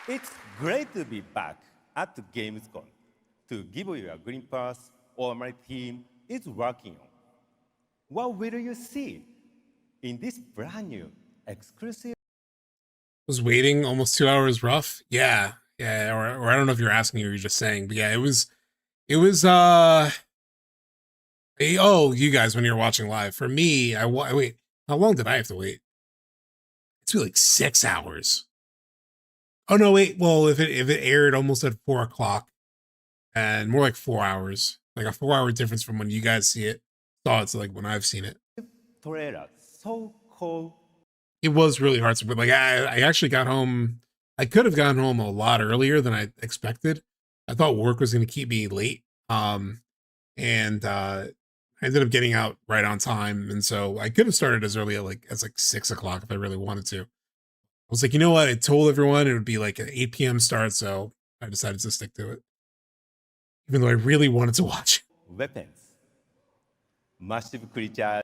you. It's great to be back at the Gamescom to give you a glimpse what my team is working on. What will you see in this brand new exclusive? Was waiting almost 2 hours rough? Yeah. Yeah, or I don't know if you're asking or you're just saying, but yeah, it was oh, you guys when you're watching live. For me, I wait. How long did I have to wait? It's really like 6 hours. Oh no, wait. Well, if it aired almost at 4 o'clock, and more like 4 hours, like a 4-hour difference from when you guys saw it to like when I've seen it. Trailer, so cool. It was really hard to, but like I actually got home. I could have gotten home a lot earlier than I expected. I thought work was going to keep me late. And I ended up getting out right on time, and so I could have started as early as 6 o'clock if I really wanted to. I was like, you know what? I told everyone it would be like an 8 p.m. start, so I decided to stick to it, even though I really wanted to watch. Weapons, massive creatures.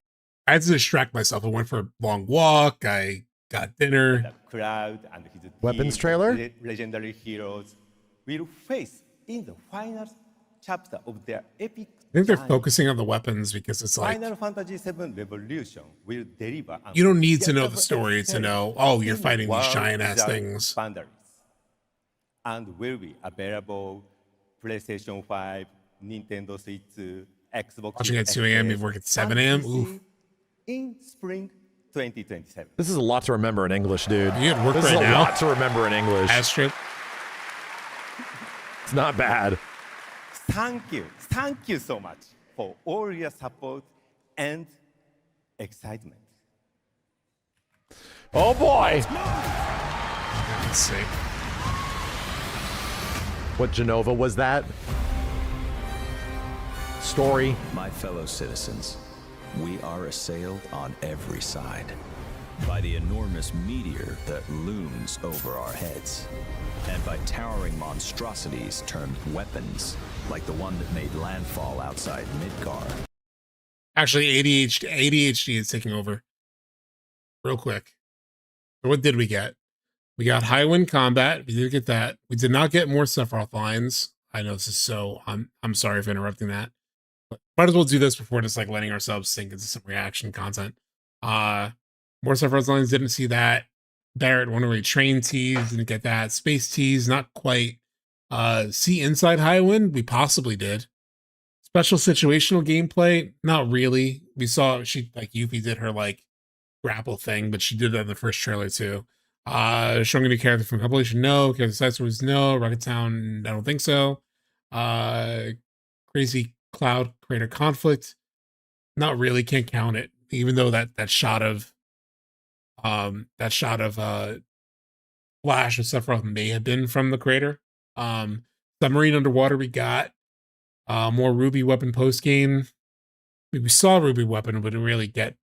I had to distract myself. I went for a long walk. I got dinner. The crowd and his Weapons team, trailer? legendary heroes will face in the final chapter of their epic. I think they're journey. focusing on the weapons because it's like Final Fantasy VII Revolution will deliver. you don't need to know the story to know, oh, you're fighting these giant ass things. Boundaries, and will be available PlayStation 5, Nintendo Switch, Xbox. Watching at 2 a.m., you work at 7 a.m. Oof. In spring 2027. This is a lot to remember in English, dude. You at work This right is a now? lot to remember in English. Astrid. It's not bad. Thank you so much for all your support and excitement. Oh boy! Let's see. What Genova was that? Story. My fellow citizens, we are assailed on every side by the enormous meteor that looms over our heads, and by towering monstrosities termed weapons, like the one that made landfall outside Midgar. Actually, ADHD is taking over. Real quick. So what did we get? We got high wind combat. We did get that. We did not get more Sephiroth lines. I know this is so. I'm sorry for interrupting that. But might as well do this before just like letting ourselves sink into some reaction content. More Sephiroth lines, didn't see that. Barrett Runaway Train tease, didn't get that. Space tease, not quite. See inside Highwind, we possibly did. Special situational gameplay, not really. We saw she like Yuffie did her like grapple thing, but she did that in the first trailer too. Showing a new character from compilation, no. Character Side Stories, no. Rocket Town, I don't think so. Crazy Cloud Creator Conflict, not really, can't count it. Even though that shot of Flash of Sephiroth may have been from the creator. Submarine Underwater we got. More Ruby Weapon post game. We saw Ruby Weapon, but didn't really get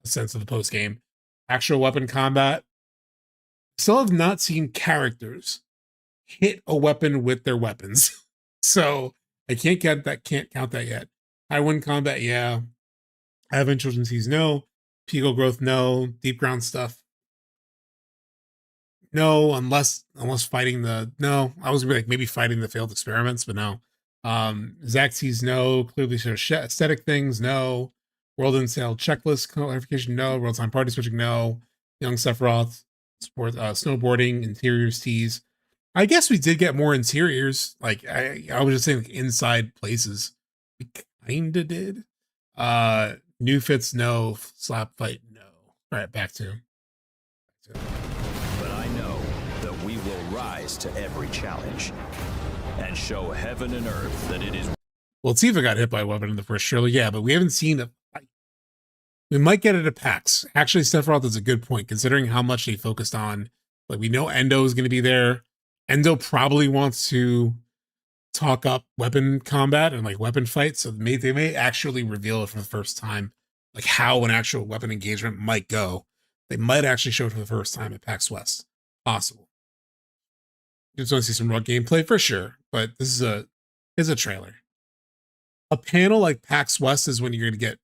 a sense of the post game. Actual weapon combat. Still have not seen characters hit a weapon with their weapons. So I can't count that yet. High wind combat, yeah. Advent Children's Seas, no. Pico growth, no. Deep ground stuff, no. Unless fighting the, no. I was gonna be like maybe fighting the failed experiments, but no. Zaxxy's, no. Clearly shows aesthetic things, no. World and Sail checklist clarification, no. World time party switching, no. Young Sephiroth, sport, snowboarding, interiors tease. I guess we did get more interiors. Like I was just saying, like, inside places. We kinda did. New fits, no. Slap fight, no. All right, back to. But I know that we will rise to every challenge and show heaven and earth that it is. Well, Tifa got hit by a weapon in the first trailer, yeah, but we haven't seen a fight. We might get it at PAX. Actually, Sephiroth is a good point, considering how much they focused on. Like, we know Endo is going to be there. Endo probably wants to talk up weapon combat and like weapon fights, so they may actually reveal it for the first time, like how an actual weapon engagement might go. They might actually show it for the first time at PAX West. Possible. You just want to see some raw gameplay for sure, but this is a trailer. A panel like PAX West is when you're going to get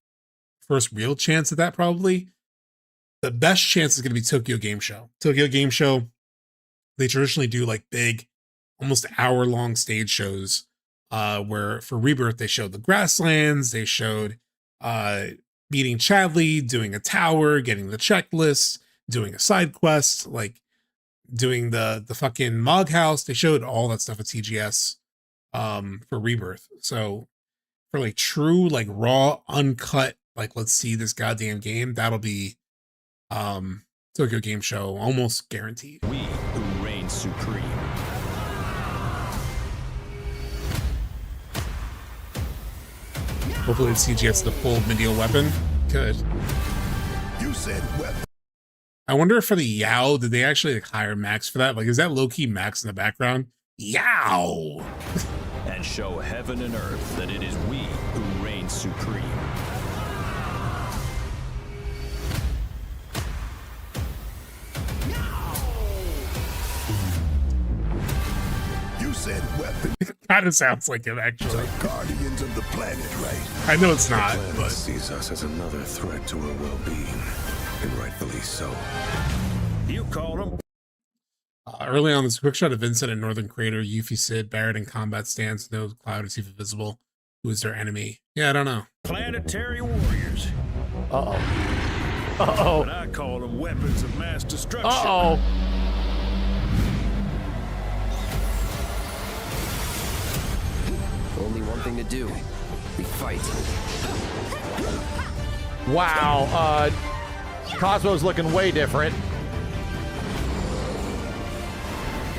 first real chance at that, probably. The best chance is going to be Tokyo Game Show. Tokyo Game Show, they traditionally do like big, almost hour-long stage shows, where for Rebirth they showed the grasslands, they showed meeting Chadley, doing a tower, getting the checklist, doing a side quest, like doing the fucking Mog House. They showed all that stuff at TGS for Rebirth. So for like true, like raw, uncut, like let's see this goddamn game, that'll be Tokyo Game Show almost guaranteed. We who reign supreme. Hopefully CG gets the full medieval weapon. Good. You said weapon. I wonder if for the Yao, did they actually like hire Max for that? Like, is that low-key Max in the background? Yao! And show heaven and earth that it is we who reign supreme. You said weapon. Kind of sounds like it, actually. Guardians of the planet, right? I know it's The not, planet but sees us as another threat to her well-being, and rightfully so. You called them. early on, there's a quick shot of Vincent in Northern Crater, Yuffie, Sid, Barrett in combat stance, no Cloud is even visible. Who is their enemy? Yeah, I don't know. Planetary warriors. Uh-oh. Uh-oh. But I call them weapons of mass destruction. Uh-oh. Only one thing to do. We fight. Wow. Cosmo's looking way different.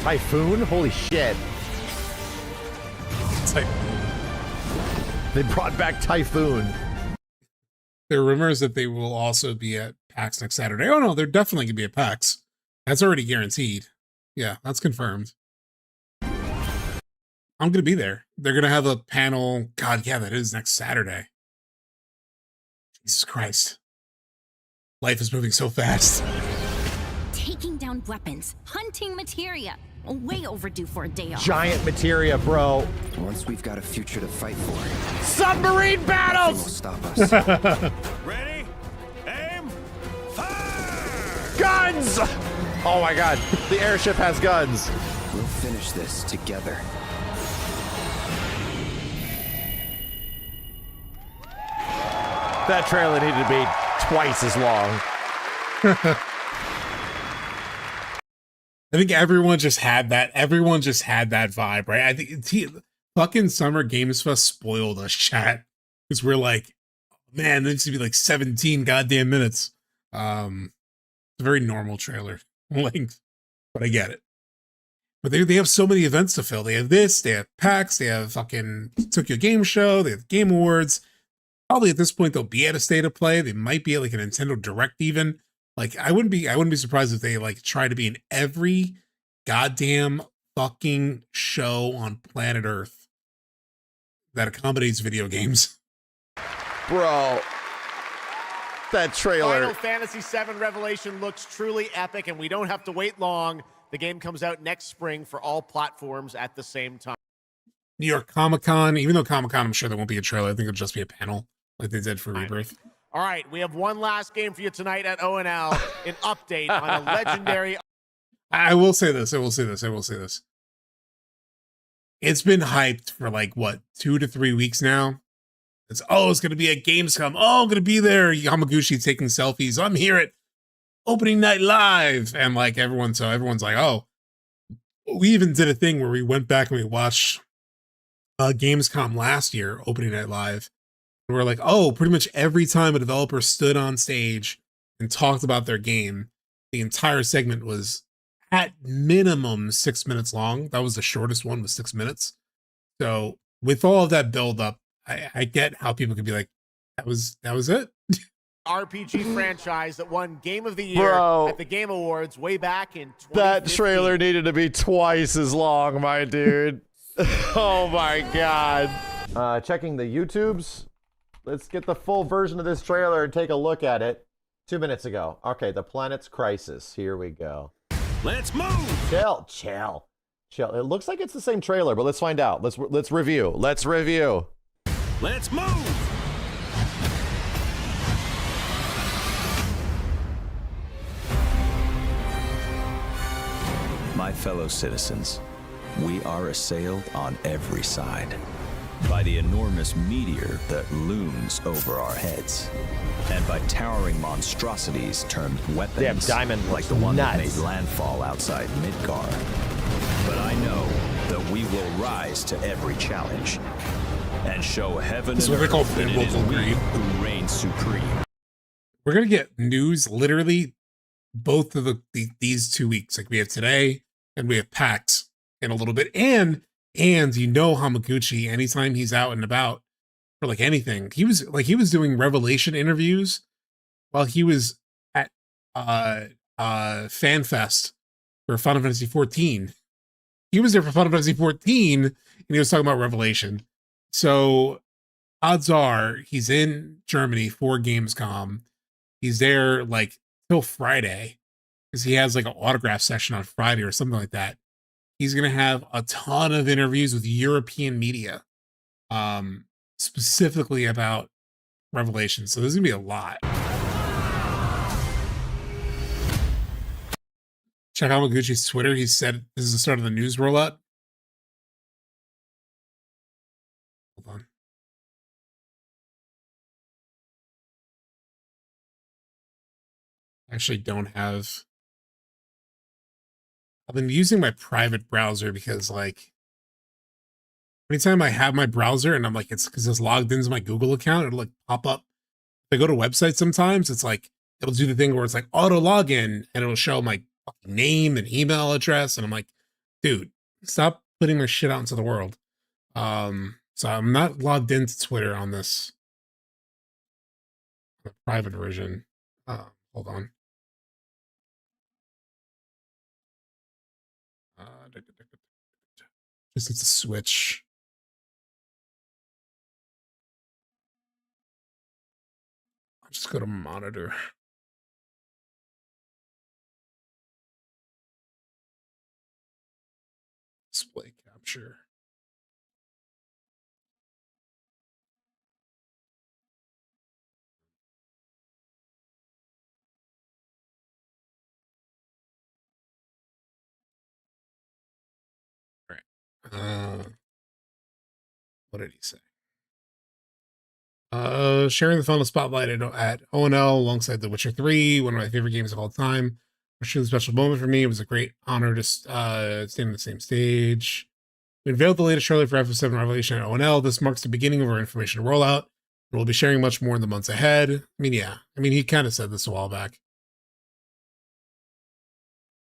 Typhoon? Holy shit. They brought back Typhoon. There are rumors that they will also be at PAX next Saturday. Oh no, they're definitely gonna be at PAX. That's already guaranteed. Yeah, that's confirmed. I'm gonna be there. They're gonna have a panel. God, yeah, that is next Saturday. Jesus Christ. Life is moving so fast. Taking down weapons, hunting materia. Way overdue for a day off. Giant materia, bro. Once we've got a future to fight for, Submarine nothing will battles! stop us. Ready? Aim! Fire! Guns! Oh my god, the airship has guns. We'll finish this together. That trailer needed to be twice as long. I think everyone just had that. Everyone just had that vibe, right? I think fucking Summer Games Fest spoiled us, chat, because we're like, man, there needs to be like 17 goddamn minutes. It's a very normal trailer length, but I get it. But they have so many events to fill. They have this, they have PAX, they have fucking Tokyo Game Show, they have Game Awards. Probably at this point they'll be at a State of Play. They might be at like a Nintendo Direct even. Like I wouldn't be surprised if they like try to be in every goddamn fucking show on planet Earth that accommodates video games. Bro. That trailer. Final Fantasy VII Revelation looks truly epic, and we don't have to wait long. The game comes out next spring for all platforms at the same time. New York Comic-Con, even though Comic-Con, I'm sure there won't be a trailer. I think it'll just be a panel like they did for Rebirth. All right, we have one last game for you tonight at ONL, an update on a legendary... I will say this. It's been hyped for like, what, 2 to 3 weeks now? It's going to be at Gamescom. Oh, I'm going to be there. Yamaguchi taking selfies. I'm here at Opening Night Live. And like everyone's like, oh. We even did a thing where we went back and we watched Gamescom last year, Opening Night Live. And we're like, oh, pretty much every time a developer stood on stage and talked about their game, the entire segment was at minimum 6 minutes long. That was the shortest one, was 6 minutes. So with all of that build up, I get how people could be like, that was it. RPG franchise that won Game of the Year at the Game Awards way back in 2015. That trailer needed to be twice as long, my dude. Oh my god. Checking the YouTubes. Let's get the full version of this trailer and take a look at it. 2 minutes ago. Okay, The Planet's Crisis. Here we go. Let's move! Chill. It looks like it's the same trailer, but let's find out. Let's review. Let's move! My fellow citizens, we are assailed on every side by the enormous meteor that looms over our heads, and by towering monstrosities termed weapons, diamond like the one that nuts. made landfall outside Midgar. But I know that we will rise to every challenge and show heaven This is and what they call earth that it is biblical we greed. who reign supreme. We're gonna get news literally both of these 2 weeks. Like we have today and we have PAX in a little bit. And you know Hamaguchi, anytime he's out and about for like anything, he was doing Revelation interviews while he was at FanFest for Final Fantasy 14. He was there for Final Fantasy 14 and he was talking about Revelation. So odds are he's in Germany for Gamescom. He's there like till Friday because he has like an autograph session on Friday or something like that. He's going to have a ton of interviews with European media, specifically about Revelation. So there's going to be a lot. Check out Hamaguchi's Twitter. He said this is the start of the news rollout. Hold on. I actually don't have. I've been using my private browser because like anytime I have my browser and I'm like, it's because it's logged into my Google account, it'll like pop up. If I go to websites sometimes, it's like, it'll do the thing where it's like auto login and it'll show my fucking name and email address. And I'm like, dude, stop putting my shit out into the world. So I'm not logged into Twitter on this the private version. Hold on. Just need to switch. I'll just go to monitor. Display capture. What did he say? Sharing the final spotlight at O&L alongside The Witcher 3, one of my favorite games of all time. A truly special moment for me. It was a great honor to stand on the same stage. We unveiled the latest trailer for FF7 Revelation at O&L. This marks the beginning of our information rollout, and we'll be sharing much more in the months ahead. I mean, yeah. I mean, he kind of said this a while back.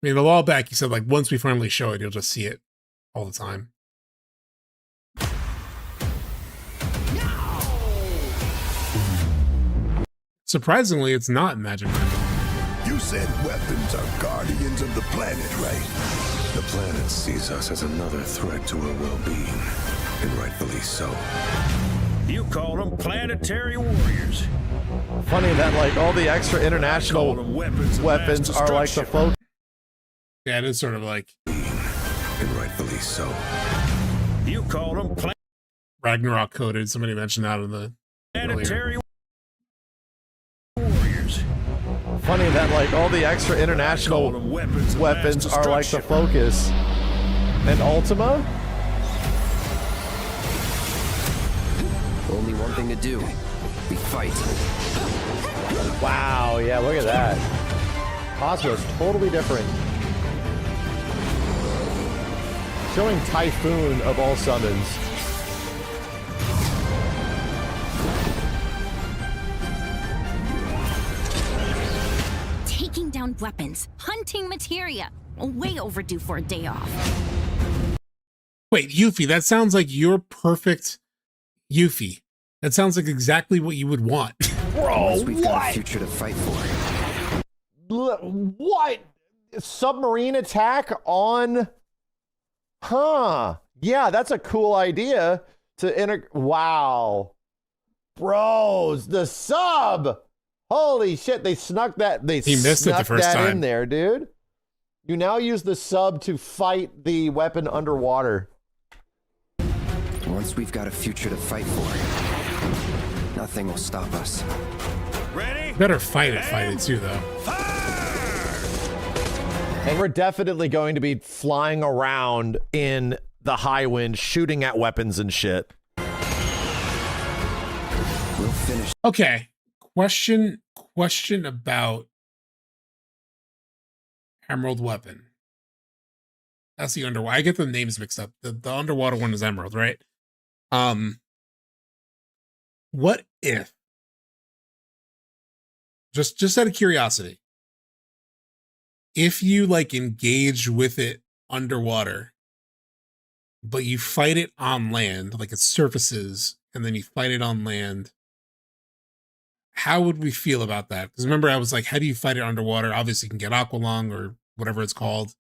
I mean, a while back, he said, like, once we finally show it, you'll just see it all the time. Surprisingly, it's not Magic Band. You said weapons are guardians of the planet, right? The planet sees us as another threat to our well-being, and rightfully so. You call them planetary warriors. Funny that like all the extra international weapons are like the folk. Yeah, it is sort of like. And rightfully so. You call them Ragnarok coded. Somebody mentioned that in the planetary earlier. warriors. Funny that like all the extra international weapons are like the focus. And Ultima? Only one thing to do. We fight. Wow, yeah, look at that. Cosmo's totally different. Showing Typhoon of all summons. Taking down weapons, hunting materia. Way overdue for a day off. Wait, Yuffie, that sounds like your perfect Yuffie. That sounds like exactly what you would want. Bro, we've got a future to fight for. What? Submarine attack on... Huh. Yeah, that's a cool idea to Wow. Bros, the sub! Holy shit, they snuck that. He missed it the first time in there, dude. You now use the sub to fight the weapon underwater. Once we've got a future to fight for, nothing will stop us. Ready? Better fight it too, though. Fire! And we're definitely going to be flying around in the high wind, shooting at weapons and shit. We'll finish. Okay. Question about Emerald Weapon. That's the underwater. I get the names mixed up. The underwater one is Emerald, right? What if, just out of curiosity, if you like engage with it underwater, but you fight it on land, like it surfaces, and then you fight it on land, how would we feel about that? Because remember, I was like, how do you fight it underwater? Obviously, you can get Aqualung or whatever it's called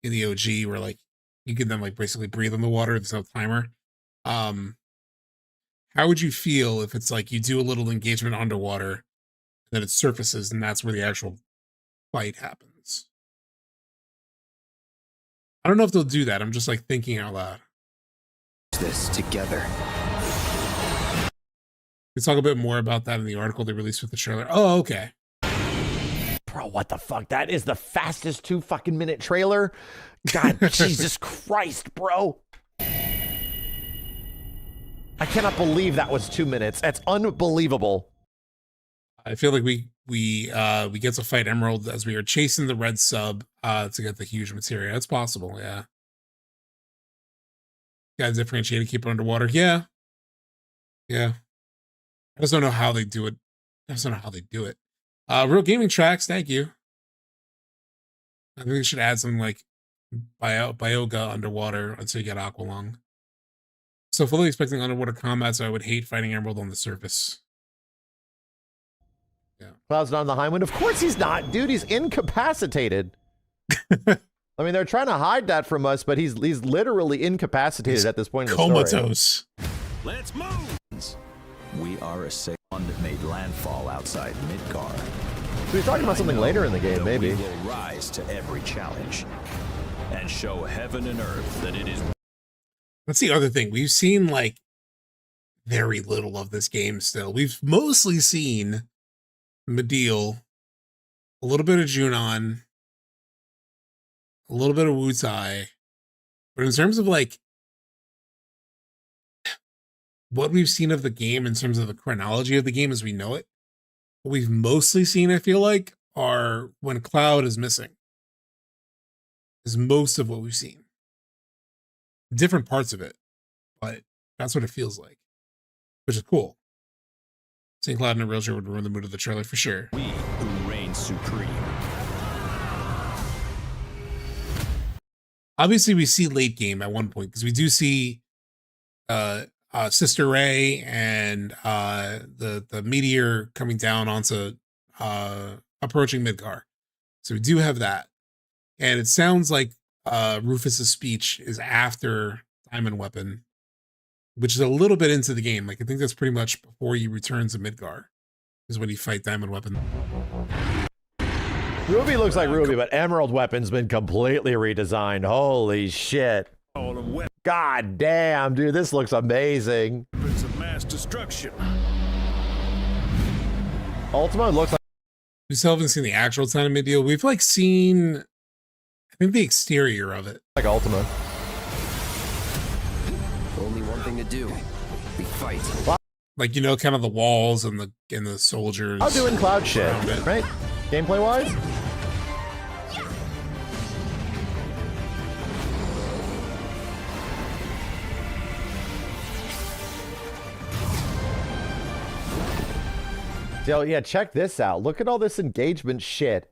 in the OG, where like you can then like basically breathe in the water. There's no timer. How would you feel if it's like you do a little engagement underwater, and then it surfaces, and that's where the actual fight happens? I don't know if they'll do that. I'm just like thinking out loud. This together. We talk a bit more about that in the article they released with the trailer. Oh, okay. Bro, what the fuck? That is the fastest 2 fucking minute trailer. God, Jesus Christ, bro. I cannot believe that was 2 minutes. That's unbelievable. I feel like we get to fight Emerald as we are chasing the red sub to get the huge materia. It's possible, yeah. Gotta differentiate and keep it underwater. Yeah. Yeah. I just don't know how they do it. Real Gaming Tracks, thank you. I think they should add something like Bioga underwater until you get Aqualung. So fully expecting underwater combat, so I would hate fighting Emerald on the surface. Yeah. Cloud's not on the high wind. Of course he's not, dude. He's incapacitated. I mean, they're trying to hide that from us, but he's literally incapacitated at this point in the story. Comatose. Let's move. We are a safe one that made landfall outside Midgar. So he's talking about something later in the game, maybe. We will rise to every challenge and show heaven and earth that it is. That's the other thing. We've seen like very little of this game still. We've mostly seen Medeal, a little bit of Junon, a little bit of Wutai. But in terms of like what we've seen of the game in terms of the chronology of the game as we know it, what we've mostly seen, I feel like, are when Cloud is missing. Is most of what we've seen. Different parts of it, but that's what it feels like, which is cool. Seeing Cloud in a real trailer would ruin the mood of the trailer for sure. We who reign supreme. Obviously, we see late game at one point because we do see Sister Ray and the meteor coming down onto approaching Midgar. So we do have that, and it sounds like Rufus's speech is after Diamond Weapon, which is a little bit into the game. Like I think that's pretty much before you return to Midgar is when you fight Diamond Weapon. Ruby looks like Ruby, but Emerald Weapon's been completely redesigned. Holy shit. God damn, dude, this looks amazing. Weapons of mass destruction. Ultima looks like... We still haven't seen the actual Time Medeal. We've like seen, I think, the exterior of it. Like Ultima. Only one thing to do. We fight. Like, you know, kind of the walls and the soldiers. I'm doing Cloud shit, right? Gameplay wise? Yo, yeah, check this out. Look at all this engagement shit.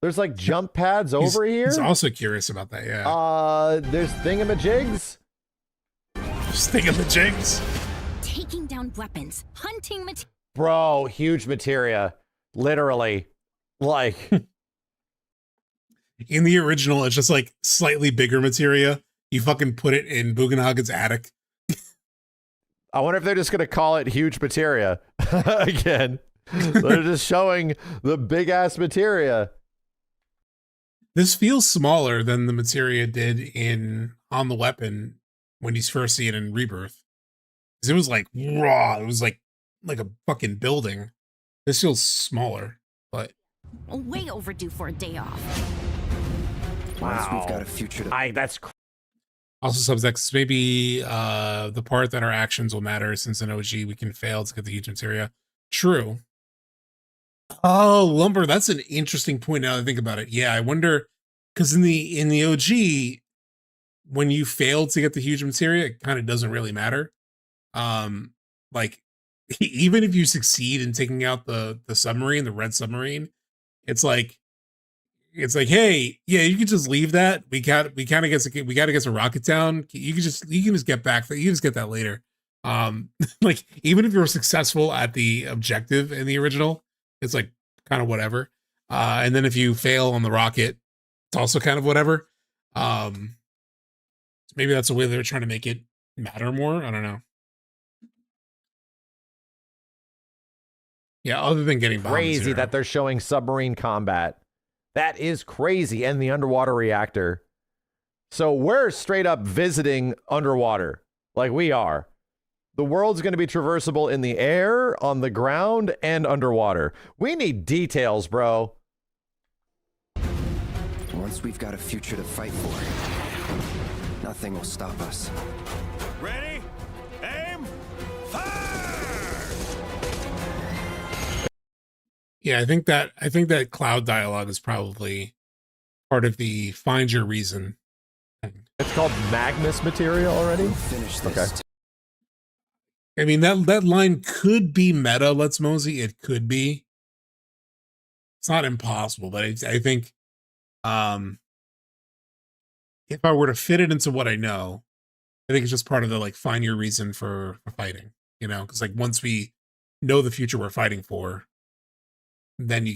There's like jump pads over here. He's also curious about that, yeah. There's thingamajigs. Thingamajigs. Taking down weapons, hunting material. Bro, huge materia. Literally. Like. In the original, it's just like slightly bigger materia. You fucking put it in Bugenhagen's attic. I wonder if they're just going to call it huge materia again. They're just showing the big ass materia. This feels smaller than the materia did on the weapon when you first see it in Rebirth. Because it was like raw. It was like a fucking building. This feels smaller, but Way overdue for a day off. Once we've got a future to That's Also, SubTXT, maybe the part that our actions will matter, since in OG we can fail to get the huge materia. True. Oh, Lumber, that's an interesting point now that I think about it. Yeah, I wonder, because in the OG, when you fail to get the huge materia, it kind of doesn't really matter. Like even if you succeed in taking out the submarine, the red submarine, it's like hey, yeah, you can just leave that. We gotta get a rocket down. You can just get back. You can just get that later. Like even if you're successful at the objective in the original, it's like kind of whatever. And then if you fail on the rocket, it's also kind of whatever. Maybe that's the way they're trying to make it matter more. I don't know. Yeah, other than getting bombs crazy here. that they're showing submarine combat. That is crazy. And the underwater reactor. So we're straight up visiting underwater. Like we are. The world's going to be traversable in the air, on the ground, and underwater. We need details, bro. Once we've got a future to fight for, nothing will stop us. Ready? Aim! Fire! Yeah, I think that cloud dialogue is probably part of the find your reason thing. It's called Magnus material already? We'll finish this. Okay. I mean, that line could be meta, Let's Mosey. It could be. It's not impossible, but I think if I were to fit it into what I know, I think it's just part of the like find your reason for fighting, you know, because like once we know the future we're fighting for, then we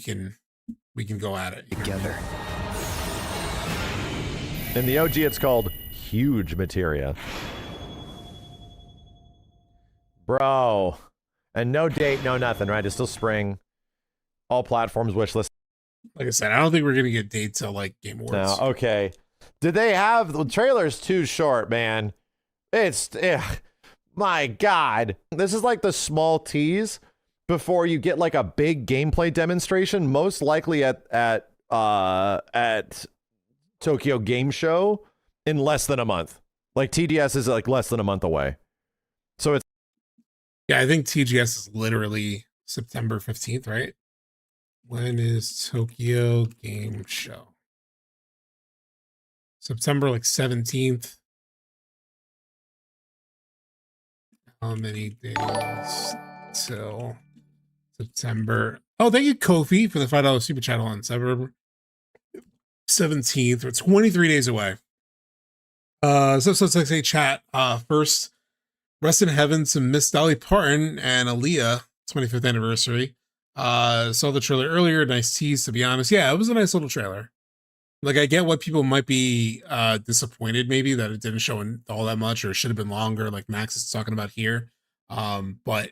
can go at it Together. In the OG, it's called Huge Materia. Bro. And no date, no nothing, right? It's still spring. All platforms wishlist. Like I said, I don't think we're gonna get dates till like Game Awards. No, okay. Did they have the trailer's too short, man? It's my God. This is like the small tease before you get like a big gameplay demonstration, most likely at Tokyo Game Show in less than a month. Like TDS is like less than a month away. So it's Yeah, I think TGS is literally September 15th, right? When is Tokyo Game Show? September like 17th. How many days till September? Oh, thank you, Kofi, for the $5 super chat on September 17th. Or 23 days away. So let's like say chat. First, rest in heaven to Miss Dolly Parton and Aaliyah 25th anniversary. Saw the trailer earlier. Nice tease, to be honest. Yeah, it was a nice little trailer. Like, I get what people might be disappointed maybe that it didn't show all that much or should have been longer, like Max is talking about here. But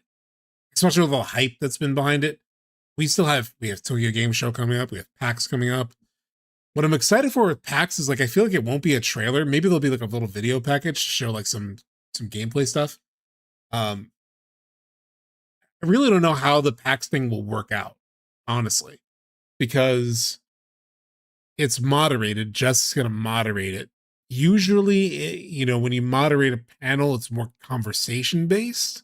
especially with all the hype that's been behind it, we have Tokyo Game Show coming up. We have PAX coming up. What I'm excited for with PAX is like, I feel like it won't be a trailer. Maybe there'll be like a little video package to show like some gameplay stuff. I really don't know how the PAX thing will work out, honestly, because it's moderated. Jess is going to moderate it. Usually, when you moderate a panel, it's more conversation based.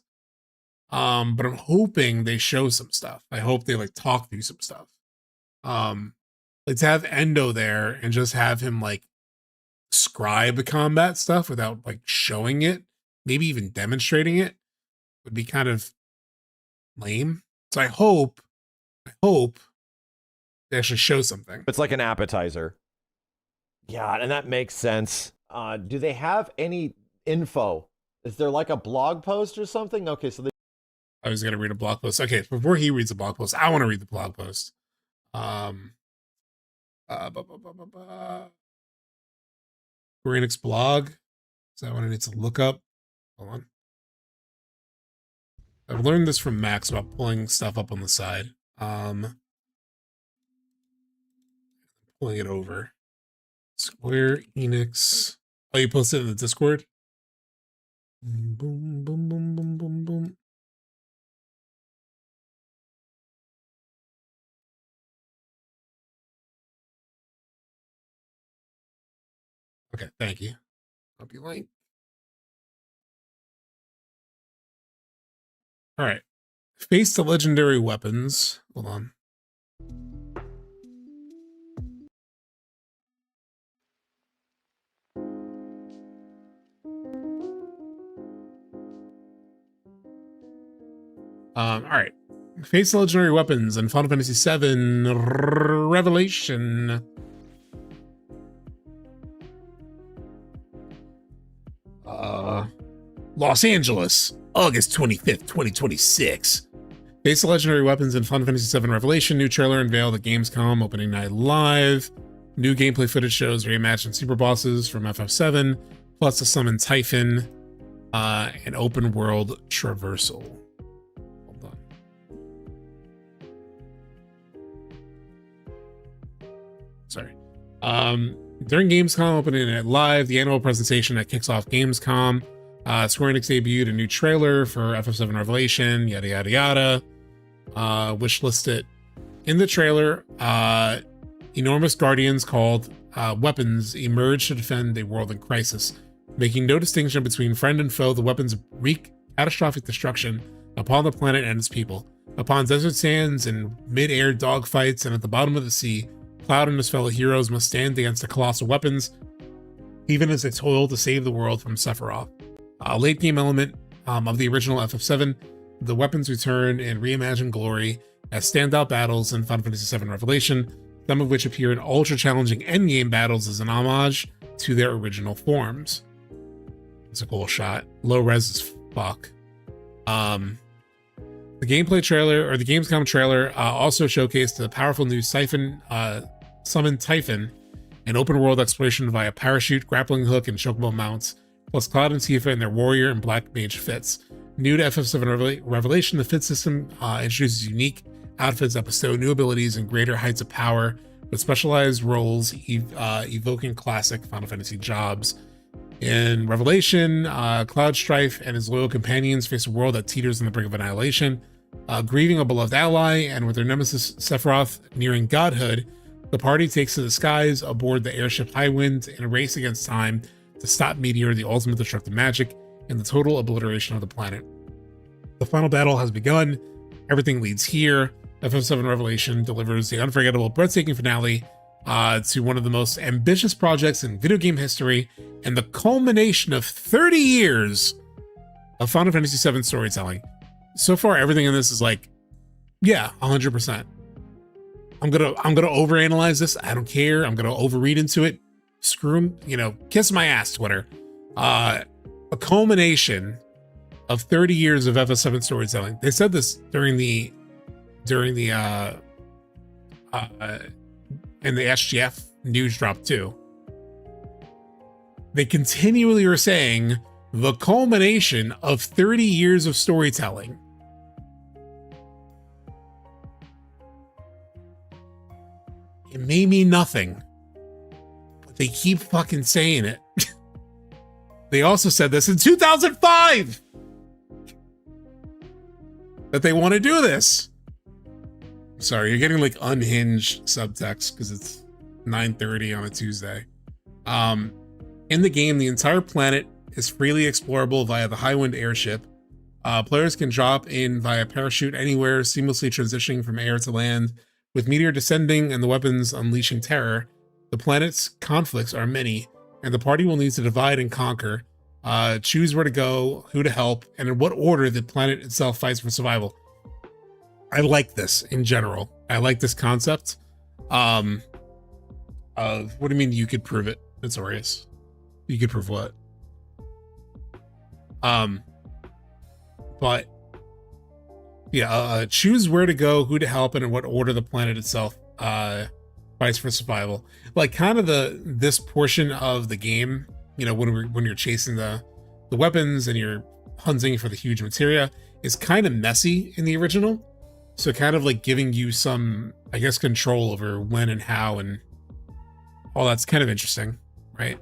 But I'm hoping they show some stuff. I hope they like talk through some stuff. Let's have Endo there and just have him like describe the combat stuff without like showing it, maybe even demonstrating it would be kind of lame. So I hope they actually show something. It's like an appetizer. Yeah, and that makes sense. Do they have any info? Is there like a blog post or something? Okay, so I was gonna read a blog post. Okay, before he reads the blog post, I want to read the blog post. Square Enix blog. Is that what I need to look up? Hold on. I've learned this from Max about pulling stuff up on the side. Pulling it over. Square Enix. Oh, you posted it in the Discord? Boom, boom, boom, boom, boom, boom. Okay, thank you. I'll be late. All right. Face the legendary weapons. Hold on. All right. Face the legendary weapons in Final Fantasy VII Revelation. Los Angeles, August 25th, 2026. Face the legendary weapons in Final Fantasy VII Revelation. New trailer unveiled at Gamescom Opening Night Live. New gameplay footage shows reimagined super bosses from FF7, plus a summon Typhon, and open world traversal. Hold on. Sorry. During Gamescom Opening Night Live, the annual presentation that kicks off Gamescom, Square Enix debuted a new trailer for FF7 Revelation, yada yada yada. Wish listed in the trailer. Enormous guardians called weapons emerge to defend a world in crisis, making no distinction between friend and foe. The weapons wreak catastrophic destruction upon the planet and its people. Upon desert sands and mid-air dogfights, and at the bottom of the sea, Cloud and his fellow heroes must stand against the colossal weapons, even as they toil to save the world from Sephiroth. A late game element of the original FF7, the weapons return in reimagined glory as standout battles in Final Fantasy VII Revelation, some of which appear in ultra-challenging endgame battles as an homage to their original forms. It's a cool shot. Low res as fuck. The gameplay trailer, or the Gamescom trailer, also showcased the powerful new summon Typhon, an open world exploration via parachute, grappling hook, and chocobo mounts, plus Cloud and Tifa in their warrior and black mage fits. New to FF7 Revelation, the fit system introduces unique outfits that bestow new abilities and greater heights of power, with specialized roles evoking classic Final Fantasy jobs. In Revelation, Cloud Strife and his loyal companions face a world that teeters on the brink of annihilation. Grieving a beloved ally, and with their nemesis Sephiroth nearing godhood, the party takes to the skies aboard the airship Highwind in a race against time to stop Meteor, the ultimate destructive magic, and the total obliteration of the planet. The final battle has begun. Everything leads here. FF7 Revelation delivers the unforgettable, breathtaking finale to one of the most ambitious projects in video game history, and the culmination of 30 years of Final Fantasy VII storytelling. So far, everything in this is like, yeah, 100%. I'm gonna overanalyze this. I don't care. I'm gonna overread into it. Screw 'em, kiss my ass, Twitter. A culmination of 30 years of FF7 storytelling. They said this during the SGF news drop too. They continually are saying the culmination of 30 years of storytelling. It may mean nothing, but they keep fucking saying it. They also said this in 2005 that they want to do this. Sorry, you're getting like unhinged subtext because it's 9:30 on a Tuesday. In the game, the entire planet is freely explorable via the Highwind airship. Players can drop in via parachute anywhere, seamlessly transitioning from air to land. With Meteor descending and the weapons unleashing terror, the planet's conflicts are many, and the party will need to divide and conquer, choose where to go, who to help, and in what order the planet itself fights for survival. I like this in general. I like this concept. What do you mean you could prove it, Notorious? You could prove what? But yeah, choose where to go, who to help, and in what order the planet itself fights for survival. Like kind of this portion of the game, when you're chasing the weapons and you're hunting for the huge materia, is kind of messy in the original. So kind of like giving you some, I guess, control over when and how and all that's kind of interesting, right?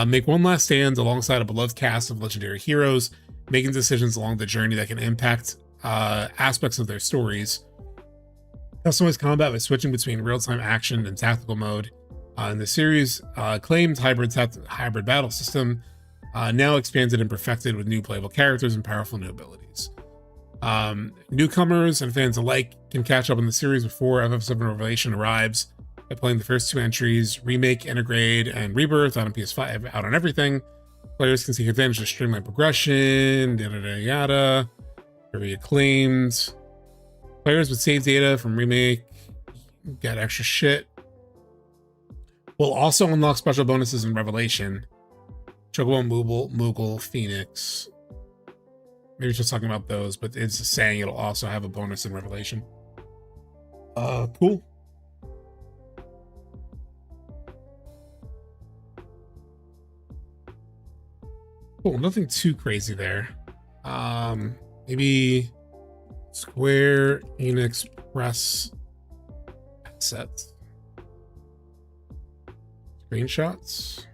Make one last stand alongside a beloved cast of legendary heroes, making decisions along the journey that can impact aspects of their stories. Customize combat by switching between real-time action and tactical mode. In the series, claimed hybrid battle system, now expanded and perfected with new playable characters and powerful new abilities. Newcomers and fans alike can catch up on the series before FF7 Revelation arrives by playing the first 2 entries, Remake, Integrate, and Rebirth on PS5, out on everything. Players can take advantage of streamlined progression, yada, very acclaimed. Players with save data from Remake get extra shit. Will also unlock special bonuses in Revelation. Chocobo, Moogle, Phoenix. Maybe just talking about those, but it's saying it'll also have a bonus in Revelation. Cool. Cool, nothing too crazy there. Maybe Square Enix Press assets. Screenshots.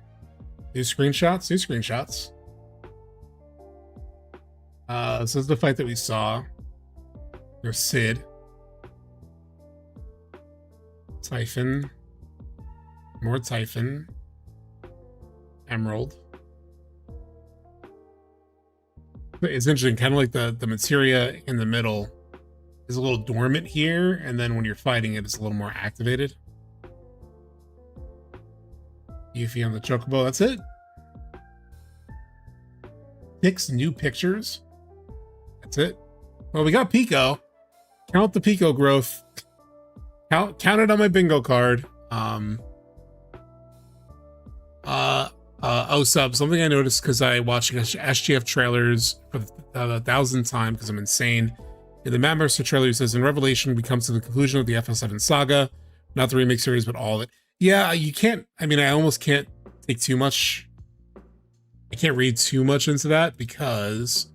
New screenshots. This is the fight that we saw. There's Sid. Typhon. More Typhon. Emerald. It's interesting, kind of like the materia in the middle is a little dormant here, and then when you're fighting it, it's a little more activated. Yuffie on the Chocobo, that's it. 6 new pictures. That's it. Well, we got Pico. Count the Pico growth. Count it on my bingo card. Something I noticed because I watching SGF trailers for the 1,000th time because I'm insane. In the Map Mercer trailer, he says, in Revelation, we come to the conclusion of the FF7 saga, not the remake series, but all of it. Yeah, you can't, I mean, I almost can't take too much. I can't read too much into that because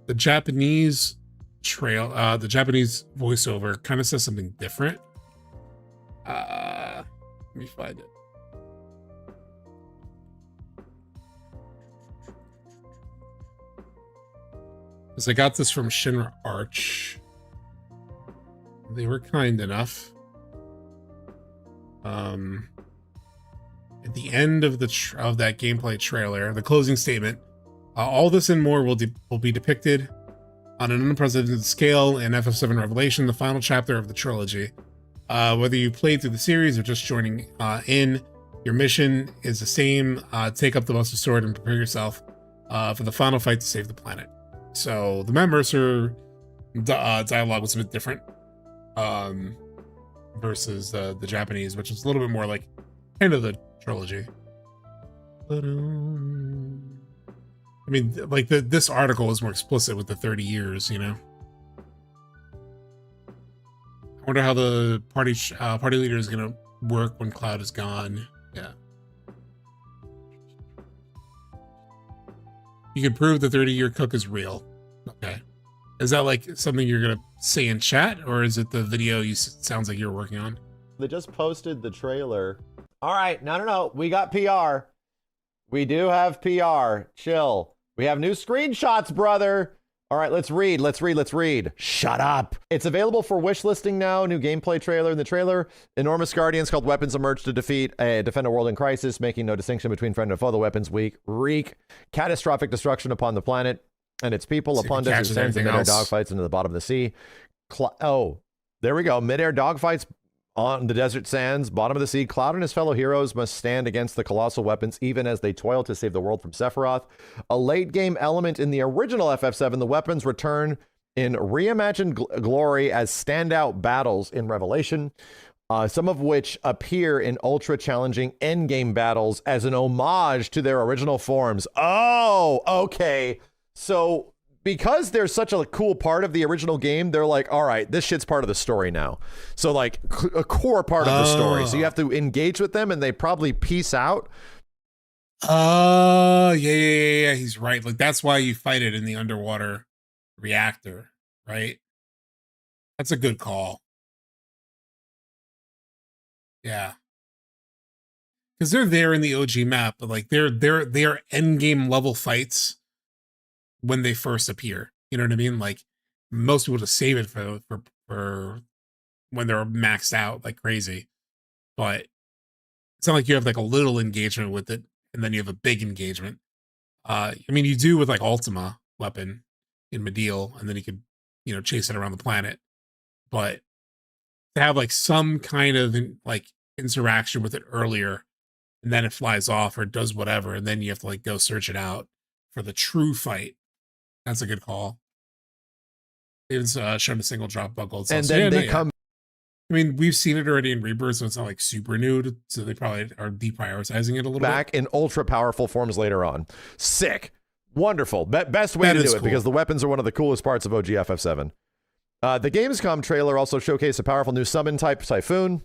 the Japanese the Japanese voiceover kind of says something different. Let me find it. Because I got this from Shinra Arch. They were kind enough. At the end of that gameplay trailer, the closing statement, all this and more will be depicted on an unprecedented scale in FF7 Revelation, the final chapter of the trilogy. Whether you played through the series or just joining in, your mission is the same. Take up the Buster Sword and prepare yourself for the final fight to save the planet. So the Matt Mercer dialogue was a bit different versus the Japanese, which is a little bit more like kind of the trilogy. I mean, like this article is more explicit with the 30 years, you know. I wonder how the party leader is gonna work when Cloud is gone. Yeah. You can prove the 30-year cook is real. Okay. Is that like something you're gonna say in chat, or is it the video sounds like you're working on? They just posted the trailer. All right, no. We got PR. We do have PR. Chill. We have new screenshots, brother. All right, let's read. Shut up. It's available for wish listing now. New gameplay trailer. In the trailer, enormous guardians called weapons emerge to defend a world in crisis, making no distinction between friend and foe. The weapons wreak catastrophic destruction upon the planet and its people. Upon desert sands and mid-air dogfights into the bottom of the sea. There we go. Mid-air dogfights on the desert sands, bottom of the sea. Cloud and his fellow heroes must stand against the colossal weapons even as they toil to save the world from Sephiroth. A late game element in the original FF7, the weapons return in reimagined glory as standout battles in Revelation, some of which appear in ultra challenging endgame battles as an homage to their original forms. Oh, okay. So because they're such a cool part of the original game, they're like, all right, this shit's part of the story now. So like a core part of the story. So you have to engage with them and they probably peace out. Yeah, he's right. Like that's why you fight it in the underwater reactor, right? That's a good call. Yeah. Because they're there in the OG map, but like they are end game level fights when they first appear. You know what I mean? Like most people just save it for when they're maxed out like crazy. But it's not like you have like a little engagement with it and then you have a big engagement. I mean, you do with like Ultima weapon in Medial, and then you could, you know, chase it around the planet. But to have like some kind of like interaction with it earlier, and then it flies off or does whatever, and then you have to like go search it out for the true fight. That's a good call. It's shown a single drop buckle. And then they come. I mean, we've seen it already in Rebirth, so it's not like super new, so they probably are deprioritizing it a little back bit. In ultra powerful forms later on. Sick. Wonderful. Best way to do it, because the weapons are one of the coolest parts of OG FF7. The Gamescom trailer also showcased a powerful new summon type, Typhoon,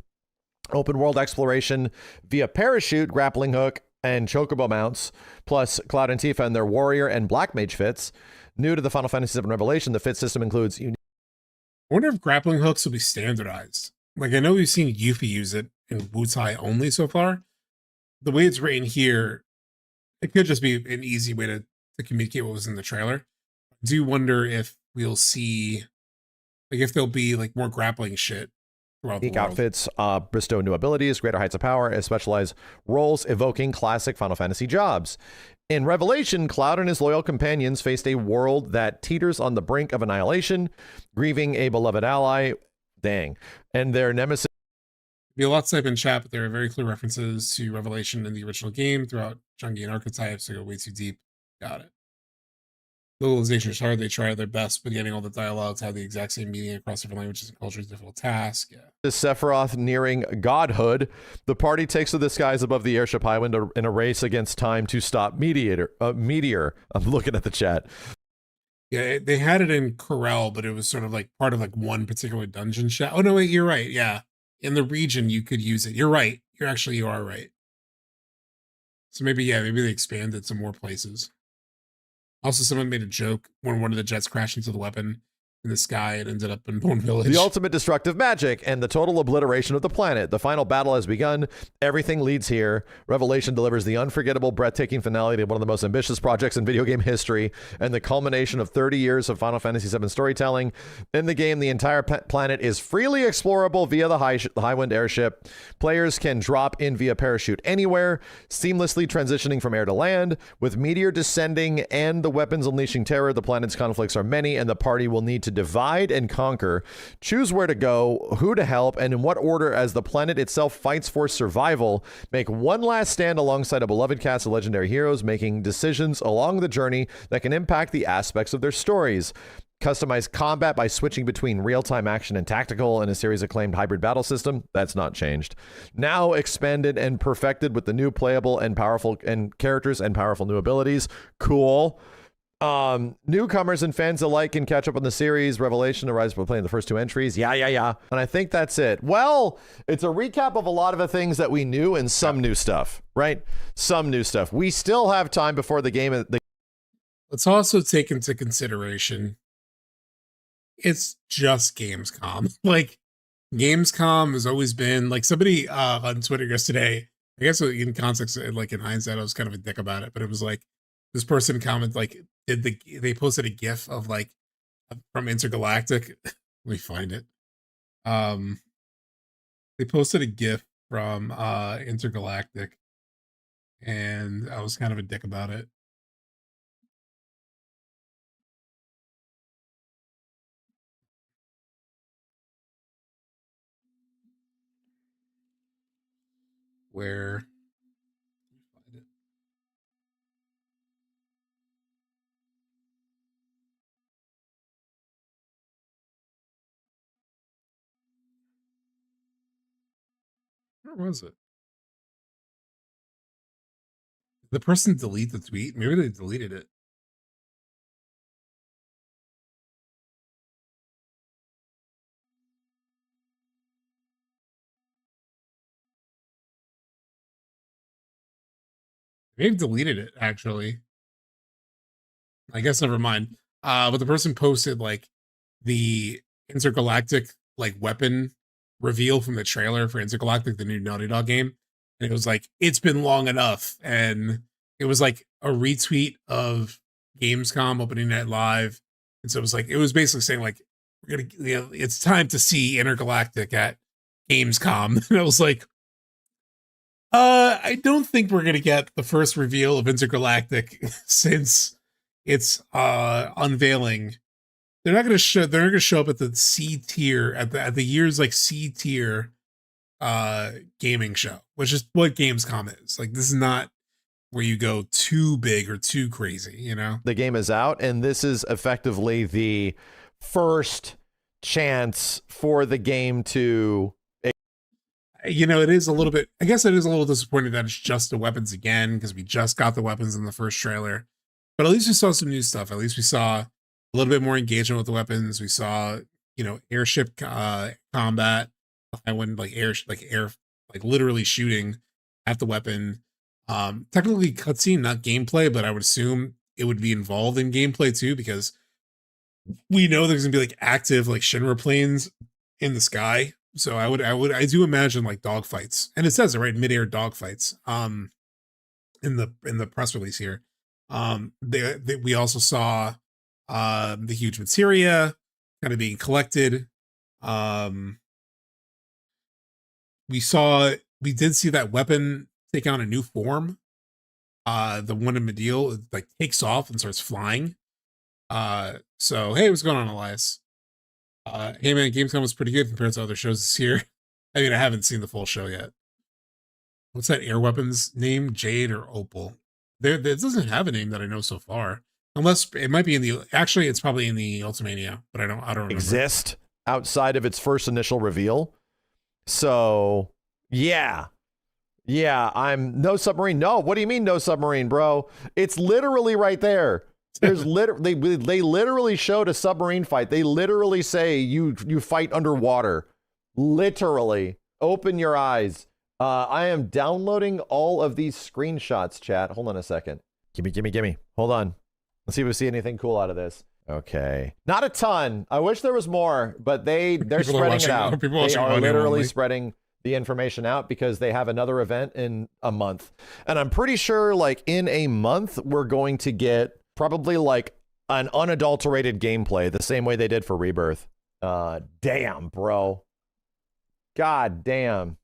open world exploration via parachute, grappling hook, and chocobo mounts, plus Cloud and Tifa and their warrior and black mage fits. New to the Final Fantasy VII Revelation, the fit system includes unique. I wonder if grappling hooks will be standardized. Like, I know we've seen Yuffie use it in Wutai only so far. The way it's written here, it could just be an easy way to communicate what was in the trailer. I do wonder if we'll see, like, if there'll be like more grappling shit throughout the world. Outfits bestow new abilities, greater heights of power, and specialized roles evoking classic Final Fantasy jobs. In Revelation, Cloud and his loyal companions faced a world that teeters on the brink of annihilation, grieving a beloved ally, and their nemesis. Be a lot to type in chat, but there are very clear references to Revelation in the original game throughout Jungian archetypes, so go way too deep. Got it. Localization is hard. They try their best, but getting all the dialogue to have the exact same meaning across different languages and cultures is a difficult task. Yeah. Sephiroth nearing godhood, the party takes to the skies above the airship Highwind in a race against time to stop Meteor. I'm looking at the chat. Yeah, they had it in Corel, but it was sort of like part of like one particular dungeon chat. Oh no, wait, you're right. Yeah, in the region you could use it. You're right. You are right. So maybe they expanded to more places. Also, someone made a joke when one of the jets crashed into the weapon in the sky and ended up in Bone Village. The ultimate destructive magic and the total obliteration of the planet. The final battle has begun. Everything leads here. Revelation delivers the unforgettable, breathtaking finale to one of the most ambitious projects in video game history and the culmination of 30 years of Final Fantasy VII storytelling. In the game, the entire planet is freely explorable via the Highwind airship. Players can drop in via parachute anywhere, seamlessly transitioning from air to land. With Meteor descending and the weapons unleashing terror, the planet's conflicts are many, and the party will need to divide and conquer, choose where to go, who to help, and in what order as the planet itself fights for survival. Make one last stand alongside a beloved cast of legendary heroes, making decisions along the journey that can impact the aspects of their stories. Customize combat by switching between real-time action and tactical in a series acclaimed hybrid battle system. That's not changed. Now expanded and perfected with the new playable and powerful and characters and powerful new abilities. Cool. Newcomers and fans alike can catch up on the series. Revelation arrives by playing the first two entries. Yeah. And I think that's it. Well, it's a recap of a lot of the things that we knew and some new stuff, right? Some new stuff. We still have time before the game. Let's also take into consideration, it's just Gamescom. Like, Gamescom has always been, like, somebody on Twitter yesterday, I guess in context, like in hindsight, I was kind of a dick about it, but it was like, this person commented, like, they posted a GIF of like from Intergalactic. Let me find it. They posted a GIF from Intergalactic, and I was kind of a dick about it. Where was it? Did the person delete the tweet? Maybe they deleted it. They've deleted it, actually. I guess never mind. But the person posted like the Intergalactic like weapon reveal from the trailer for Intergalactic, the new Naughty Dog game. And it was like, it's been long enough. And it was like a retweet of Gamescom Opening Night Live. And so it was basically saying like, we're gonna, it's time to see Intergalactic at Gamescom. And I was like, I don't think we're gonna get the first reveal of Intergalactic since its unveiling. They're not gonna show up at the C tier at the year's like C tier gaming show, which is what Gamescom is. Like, this is not where you go too big or too crazy, you know? The game is out, and this is effectively the first chance for the game to. You know, it is a little bit, I guess it is a little disappointing that it's just the weapons again, because we just got the weapons in the first trailer. But at least we saw some new stuff. At least we saw a little bit more engagement with the weapons. We saw, you know, airship combat. I went like air, like literally shooting at the weapon. Technically cutscene, not gameplay, but I would assume it would be involved in gameplay too, because we know there's gonna be like active like Shinra planes in the sky. So I do imagine like dogfights, and it says it right, midair dogfights. In the press release here, we also saw the huge materia kind of being collected. We did see that weapon take on a new form. The one in Medial like takes off and starts flying. So hey, what's going on, Elias? Hey man, Gamescom was pretty good compared to other shows this year. I mean, I haven't seen the full show yet. What's that air weapons name? Jade or Opal? It doesn't have a name that I know so far. Unless it might be in the, actually it's probably in the Ultimania, but I don't remember. Exist outside of its first initial reveal. So yeah. I'm no submarine. No, what do you mean no submarine, bro? It's literally right there. There's literally they literally showed a submarine fight. They literally say you fight underwater. Literally. Open your eyes. I am downloading all of these screenshots, chat. Hold on a second. Gimme. Hold on. Let's see if we see anything cool out of this. Okay. Not a ton. I wish there was more, but they're spreading it out. They are literally spreading the information out because they have another event in a month. And I'm pretty sure like in a month, we're going to get probably like an unadulterated gameplay the same way they did for Rebirth. Damn, bro. God damn.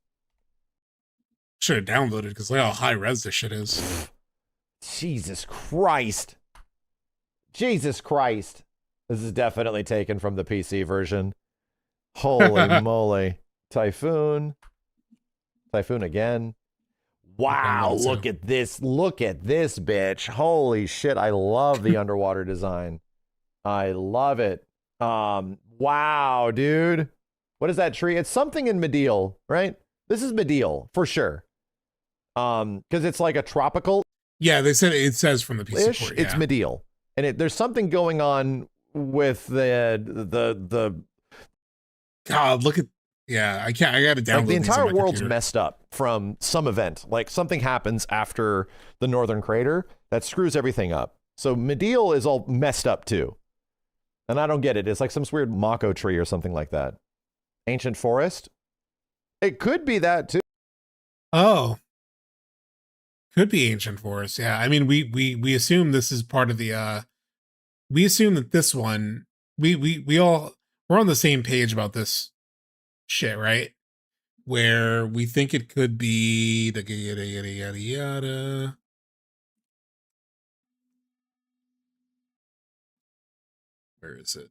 Should have downloaded because look how high res this shit is. Jesus Christ. This is definitely taken from the PC version. Holy moly. Typhoon again. Wow, look at this. Look at this, bitch. Holy shit, I love the underwater design. I love it. Wow, dude. What is that tree? It's something in Medial, right? This is Medial, for sure. Because it's like a tropical. Yeah, they said it says from the PC port, yeah. It's Medial. And there's something going on with the God, look at, yeah, I gotta download like the entire world's computer. messed up from some event. Like something happens after the Northern Crater that screws everything up. So Medial is all messed up too. And I don't get it. It's like some weird Mako tree or something like that. Ancient forest? It could be that too. Oh. Could be ancient forest. Yeah. I mean, we assume this is part of the we assume that this one we're on the same page about this shit, right? Where we think it could be the yada yada. Where is it?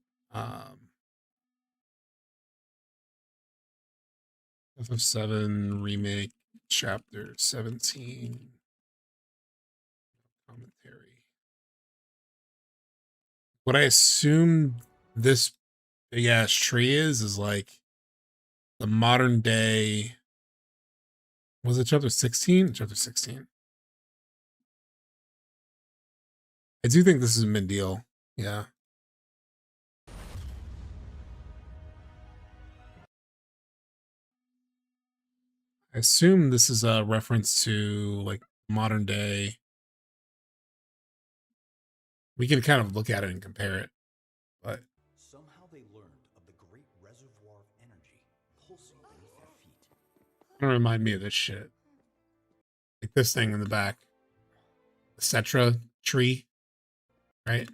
FF7 remake chapter 17 commentary. What I assume this big ass tree is like the modern day. Was it chapter 16? Chapter 16. I do think this is Mendiel. Yeah. I assume this is a reference to like modern day. We can kind of look at it and compare it, but somehow they learned of the great reservoir of energy pulsing beneath their feet. Don't remind me of this shit. Like this thing in the back. The Cetra tree, right?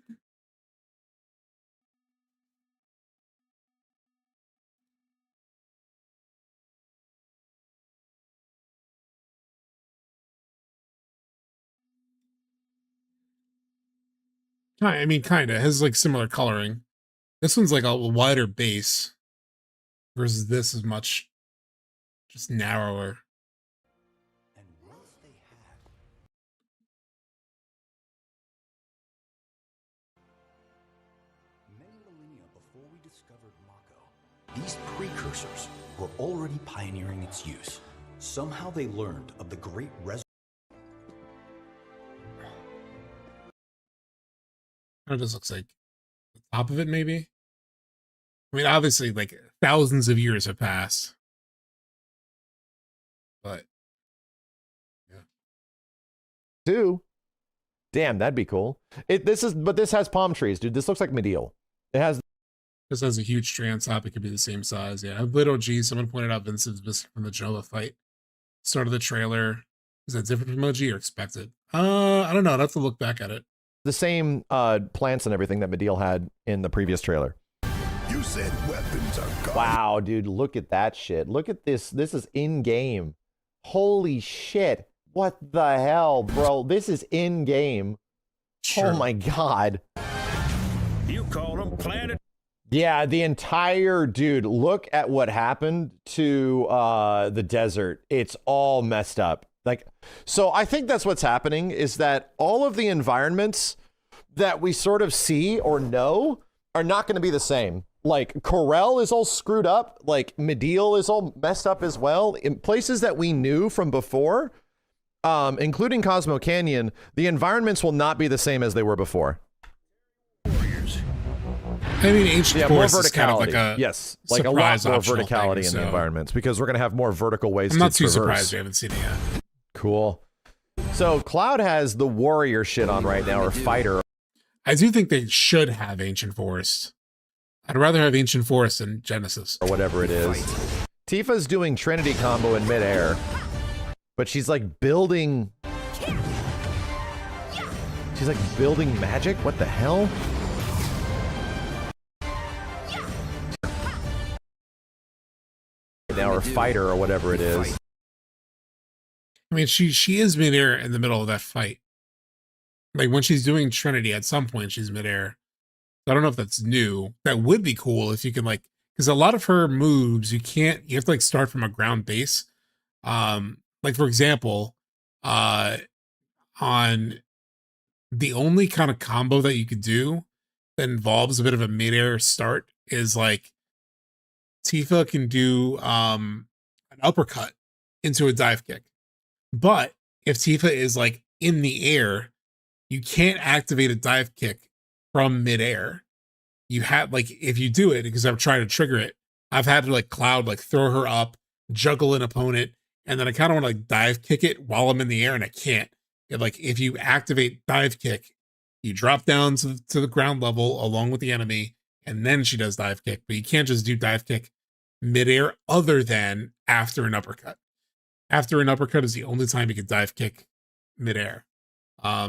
I mean, kind of. It has like similar coloring. This one's like a wider base versus this is much just narrower. And once they had many millennia before we discovered Mako, these precursors were already pioneering its use. Somehow they learned of the great It just looks like the top of it, maybe. I mean, obviously, like thousands of years have passed, but yeah. Two. Damn, that'd be cool. But this has palm trees, dude. This looks like Medial. It has. This has a huge tree on top. It could be the same size. Yeah, Little G. Someone pointed out Vincent's missing from the Genova fight. Start of the trailer. Is that different from OG or expected? I don't know. I'd have to look back at it. The same plants and everything that Medial had in the previous trailer. You said weapons are gone. Wow, dude, look at that shit. Look at this. This is in-game. Holy shit. What the hell, bro? This is in-game. Sure. Oh my god. You call them planet. Yeah, the entire dude, look at what happened to the desert. It's all messed up. Like, so I think that's what's happening is that all of the environments that we sort of see or know are not going to be the same. Like Corel is all screwed up. Like Medial is all messed up as well. In places that we knew from before, including Cosmo Canyon, the environments will not be the same as they were before. I mean, Ancient Forest more is kind of like verticality. a yes, like a lot more optional verticality thing, in so the environments because we're gonna have more vertical ways. I'm to not too traverse. surprised we haven't seen it yet. Cool. So Cloud has the warrior shit on right now, or fighter. I do think they should have Ancient Forest. I'd rather have Ancient Forest than Genesis. Or whatever it is. Tifa's doing Trinity combo in midair, but she's like building. She's like building magic? What the hell? Now, or fighter, or whatever it is. I mean, she is midair in the middle of that fight. Like when she's doing Trinity, at some point she's midair. I don't know if that's new. That would be cool if you can like, because a lot of her moves you have to like start from a ground base. Like for example, on the only kind of combo that you could do that involves a bit of a midair start is like Tifa can do an uppercut into a dive kick. But if Tifa is like in the air, you can't activate a dive kick from midair. You have like, if you do it, because I'm trying to trigger it, I've had to like Cloud, like throw her up, juggle an opponent, and then I kind of want to like dive kick it while I'm in the air and I can't. Like if you activate dive kick, you drop down to the ground level along with the enemy, and then she does dive kick. But you can't just do dive kick midair other than after an uppercut. After an uppercut is the only time you can dive kick midair.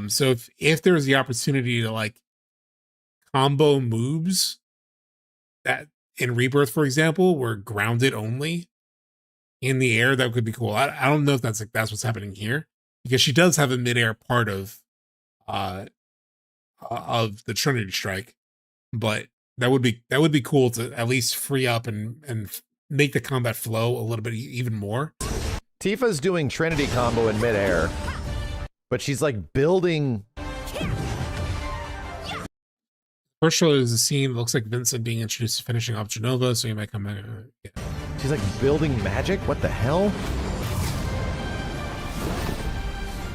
So if there's the opportunity to like combo moves that in Rebirth, for example, were grounded only in the air, that could be cool. I don't know if that's what's happening here, because she does have a midair part of the Trinity Strike, but that would be cool to at least free up and make the combat flow a little bit even more. Tifa's doing Trinity combo in midair, but she's like building. First trailer is a scene that looks like Vincent being introduced to finishing off Genova, so he might come back. Yeah. She's like building magic? What the hell?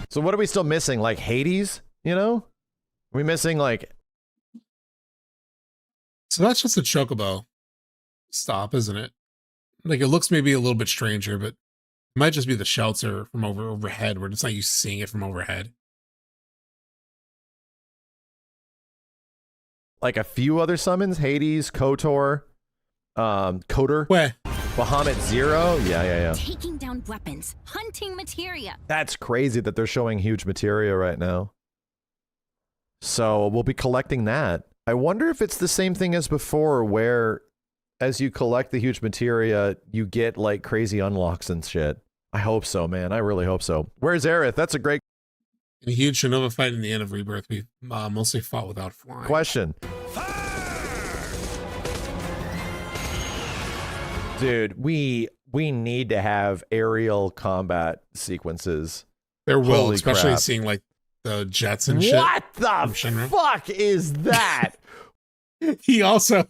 So what are we still missing? Like Hades, you know? Are we missing like... So that's just a chocobo stop, isn't it? Like it looks maybe a little bit stranger, but it might just be the shelter from overhead. We're just not used to seeing it from overhead. Like a few other summons, Hades, KOTOR, Kotor, Where? Bahamut Zero. Yeah. Taking down weapons, hunting materia. That's crazy that they're showing huge materia right now. So we'll be collecting that. I wonder if it's the same thing as before, where as you collect the huge materia, you get like crazy unlocks and shit. I hope so, man. I really hope so. Where's Aerith? That's a great In a huge Shunova fight in the end of Rebirth, we mostly fought without flying. Question. Dude, we need to have aerial combat sequences. There will, Holy especially crap. seeing like the jets and shit. What the fuck is that? He also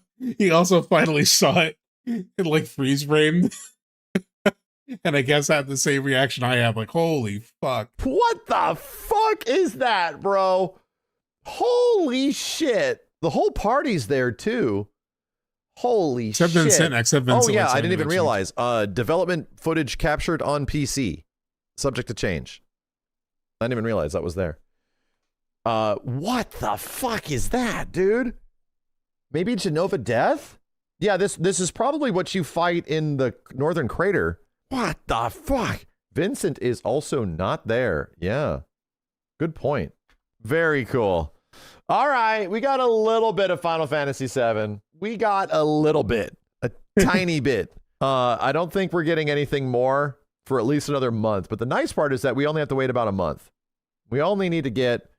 finally saw it in like freeze frame. And I guess had the same reaction I have, like, holy fuck. What the fuck is that, bro? Holy shit. The whole party's there too. Holy Except shit. Vincent, except Vincent. Oh yeah, I didn't even realize. Development footage captured on PC. Subject to change. I didn't even realize that was there. What the fuck is that, dude? Maybe Genova Death? Yeah, this is probably what you fight in the Northern Crater. What the fuck? Vincent is also not there. Yeah. Good point. Very cool. All right, we got a little bit of Final Fantasy VII. We got a little bit. A tiny bit. I don't think we're getting anything more for at least another month. But the nice part is that we only have to wait about a month. We only need to get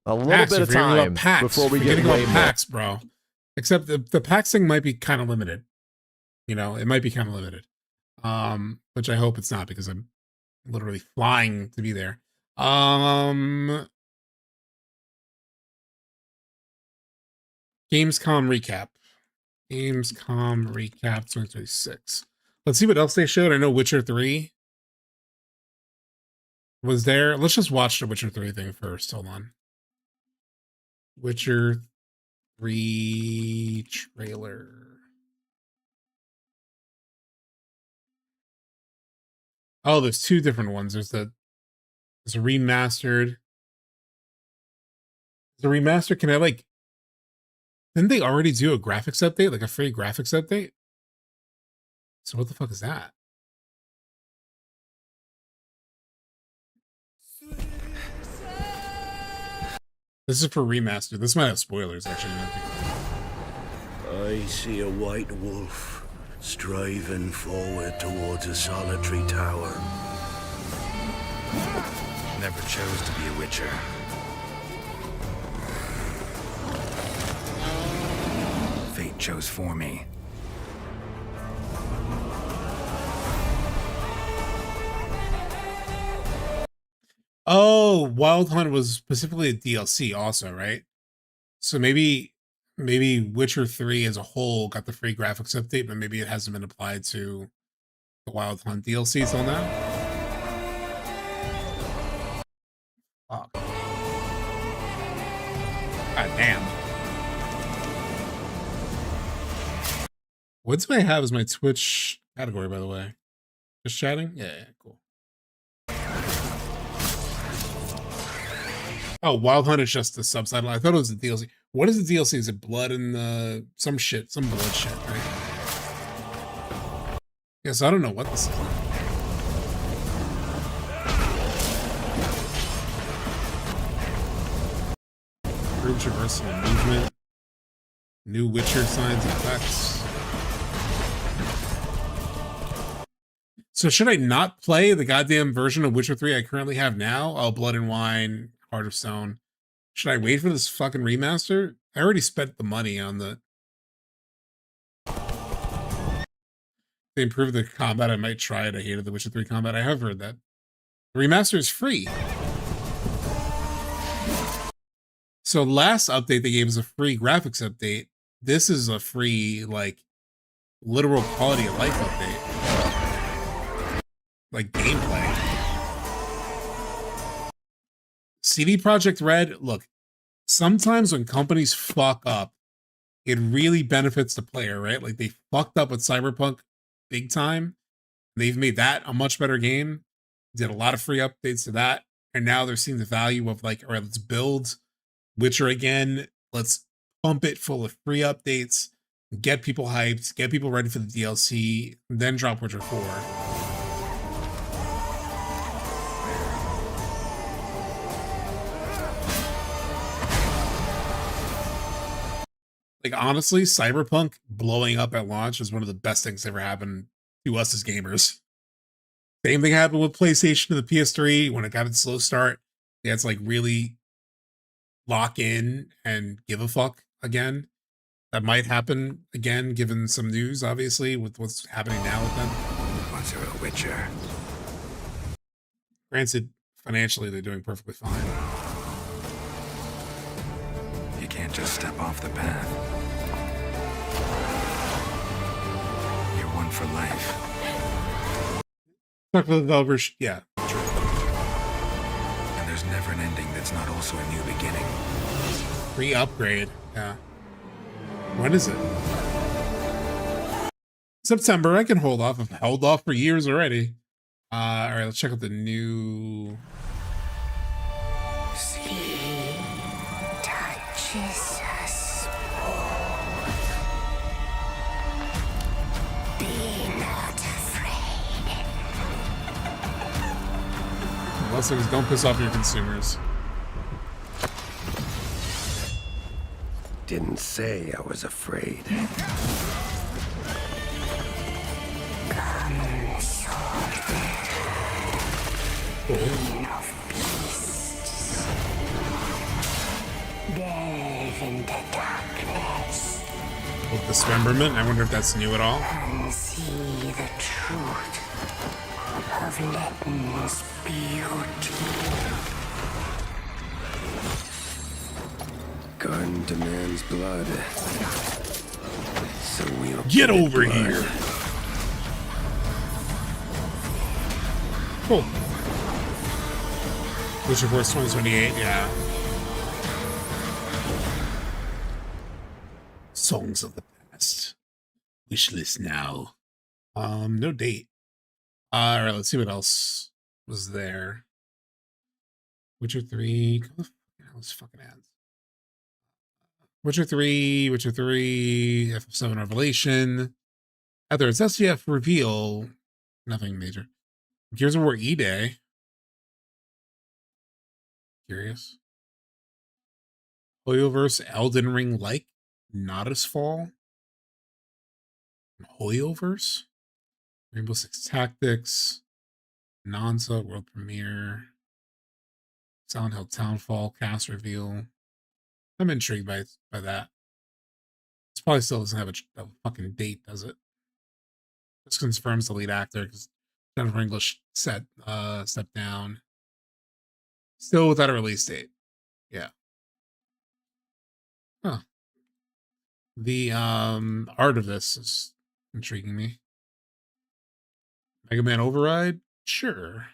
a little bit of time before we get way packs, bro. Except the packs thing might be kind of limited. You know, it might be kind of limited. Which I hope it's not because I'm literally flying to be there. Gamescom recap. Gamescom recap 2026. Let's see what else they showed. I know Witcher 3 was there. Let's just watch the Witcher 3 thing first. Hold on. Witcher 3 trailer. Oh, there's two different ones. There's a remastered. The remaster, can I like, didn't they already do a graphics update? Like a free graphics update? So what the fuck is that? This is for remaster. This might have spoilers, actually. I see a white wolf striving forward towards a solitary tower. Never chose to be a witcher. Fate chose for me. Oh, Wild Hunt was specifically a DLC also, right? So maybe Witcher 3 as a whole got the free graphics update, but maybe it hasn't been applied to the Wild Hunt DLC till now. Fuck. God damn. What do I have as my Twitch category, by the way? Just chatting? Yeah, cool. Oh, Wild Hunt is just the subtitle. I thought it was the DLC. What is the DLC? Is it blood and some shit, some blood shit, right? Yes, I don't know what this is. Improved traversal movement. New Witcher signs and effects. So should I not play the goddamn version of Witcher 3 I currently have now? Oh, Blood and Wine, Heart of Stone. Should I wait for this fucking remaster? I already spent the money on the... They improved the combat. I might try it. I hated the Witcher 3 combat. I have heard that. The remaster is free. So last update they gave us a free graphics update. This is a free, like, literal quality of life update. Like gameplay. CD Projekt Red, look, sometimes when companies fuck up, it really benefits the player, right? Like they fucked up with Cyberpunk big time. They've made that a much better game. Did a lot of free updates to that. And now they're seeing the value of like, all right, let's build Witcher again. Let's pump it full of free updates, get people hyped, get people ready for the DLC, then drop Witcher 4. Like, honestly, Cyberpunk blowing up at launch is one of the best things that ever happened to us as gamers. Same thing happened with PlayStation and the PS3 when it got its slow start. Yeah, it's like really lock in and give a fuck again. That might happen again, given some news, obviously, with what's happening now with them. Once you're a Witcher. Granted, financially, they're doing perfectly fine. You can't just step off the path. You're one for life. Talk to the developers, yeah. True. And there's never an ending that's not also a new beginning. Free upgrade, yeah. When is it? September. I can hold off. I've held off for years already. All right, let's check out the new. She touches us more. Be not afraid. Last thing is, don't piss off your consumers. Didn't say I was afraid. Come, sword. Queen of beasts. Delve into darkness. With dismemberment, I wonder if that's new at all. And see the truth of Letton's beauty. Garden demands blood. So we'll get over here. Cool. Witcher Force 2028, yeah. Songs of the past. Wishlist now. No date. All right, let's see what else was there. Witcher 3. What the hell is fucking ads? Witcher 3, FF7 Revelation. After its SGF reveal, nothing major. Gears of War E-Day. Curious. Hoyoverse Elden Ring like, not as fall. Hoyoverse. Rainbow Six Tactics. Nanza World Premiere. Silent Hill Townfall cast reveal. I'm intrigued by that. This probably still doesn't have a fucking date, does it? This confirms the lead actor because Jennifer English stepped down. Still without a release date. Yeah. Huh. The art of this is intriguing me. Mega Man Override? Sure.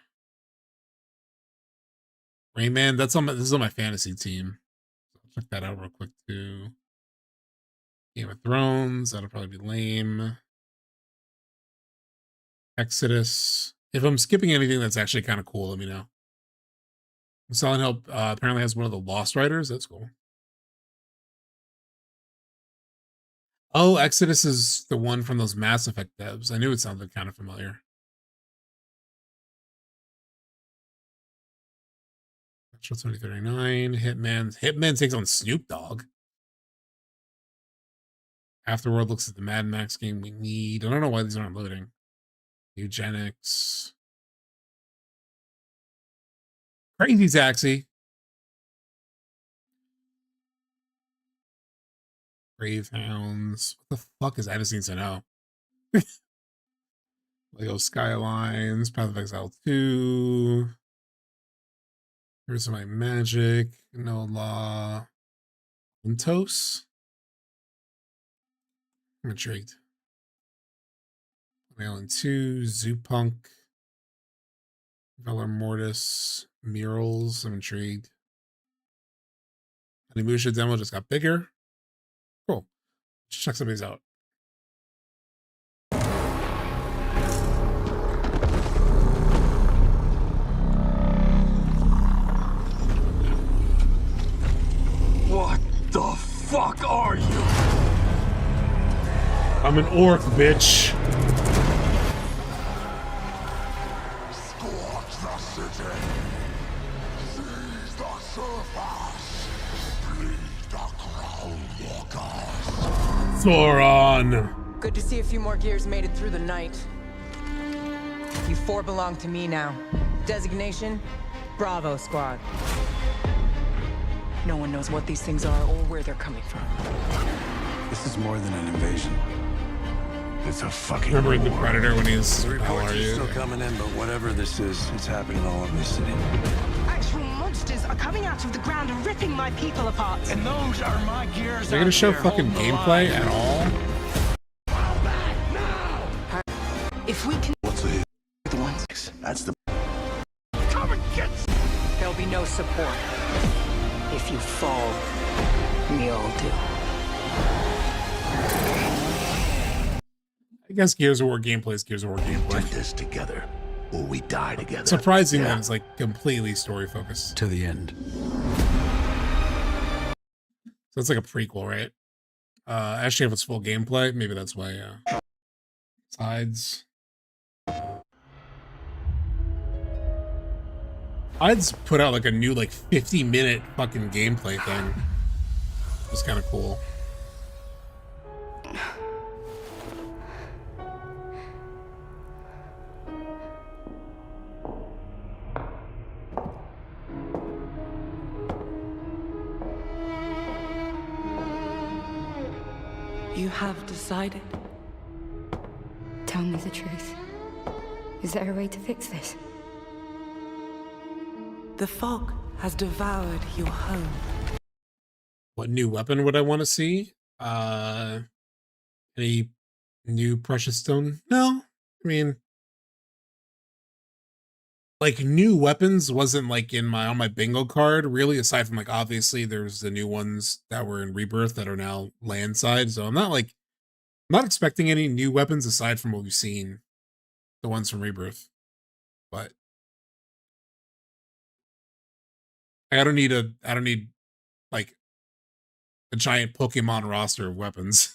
Rayman, this is on my fantasy team. Check that out real quick too. Game of Thrones, that'll probably be lame. Exodus. If I'm skipping anything that's actually kind of cool, let me know. Silent Hill apparently has one of the Lost Riders. That's cool. Oh, Exodus is the one from those Mass Effect devs. I knew it sounded kind of familiar. Metro 2039, Hitman takes on Snoop Dogg. Afterworld looks at the Mad Max game we need. I don't know why these aren't loading. Eugenics. Crazy Taxi. Brave Hounds. What the fuck is Edison to know? Lego Skylines. Path of Exile 2. Here's my magic. No law. Untos. I'm intrigued. Island 2. Zoo Punk. Valor Mortis. Murals. I'm intrigued. Animusha demo just got bigger. Cool. Let's check some of these out. What the fuck are you? I'm an orc, bitch. Scorch the city. Seize the surface. Bleed the crown walkers. Thoron. Good to see a few more gears made it through the night. You four belong to me now. Designation, Bravo, squad. No one knows what these things are or where they're coming from. This is more than an invasion. It's a fucking Remember in The war. Predator when he's how Reports are are you? still coming in, but whatever this is, it's happening all over the city. Actual monsters are coming out of the ground and ripping my people apart. And those are my gears. They're gonna show fucking gameplay at all? If we can... What's the hit? The ones. That's the... Come and get... There'll be no support. If you fall, we all do. I guess Gears of War gameplay is Gears of War gameplay. Do this together, or we die together. Surprising that it's like completely story focused. To the end. So it's like a prequel, right? Actually, if it's full gameplay, maybe that's why. Sides. I'd put out like a new like 50-minute fucking gameplay thing. It was kind of cool. You have decided? Tell me the truth. Is there a way to fix this? The fog has devoured your home. What new weapon would I want to see? Any new precious stone? No. I mean, like new weapons wasn't like in my on my bingo card really, aside from like obviously there's the new ones that were in Rebirth that are now land side. So I'm not expecting any new weapons aside from what we've seen, the ones from Rebirth. But I don't need like a giant Pokemon roster of weapons.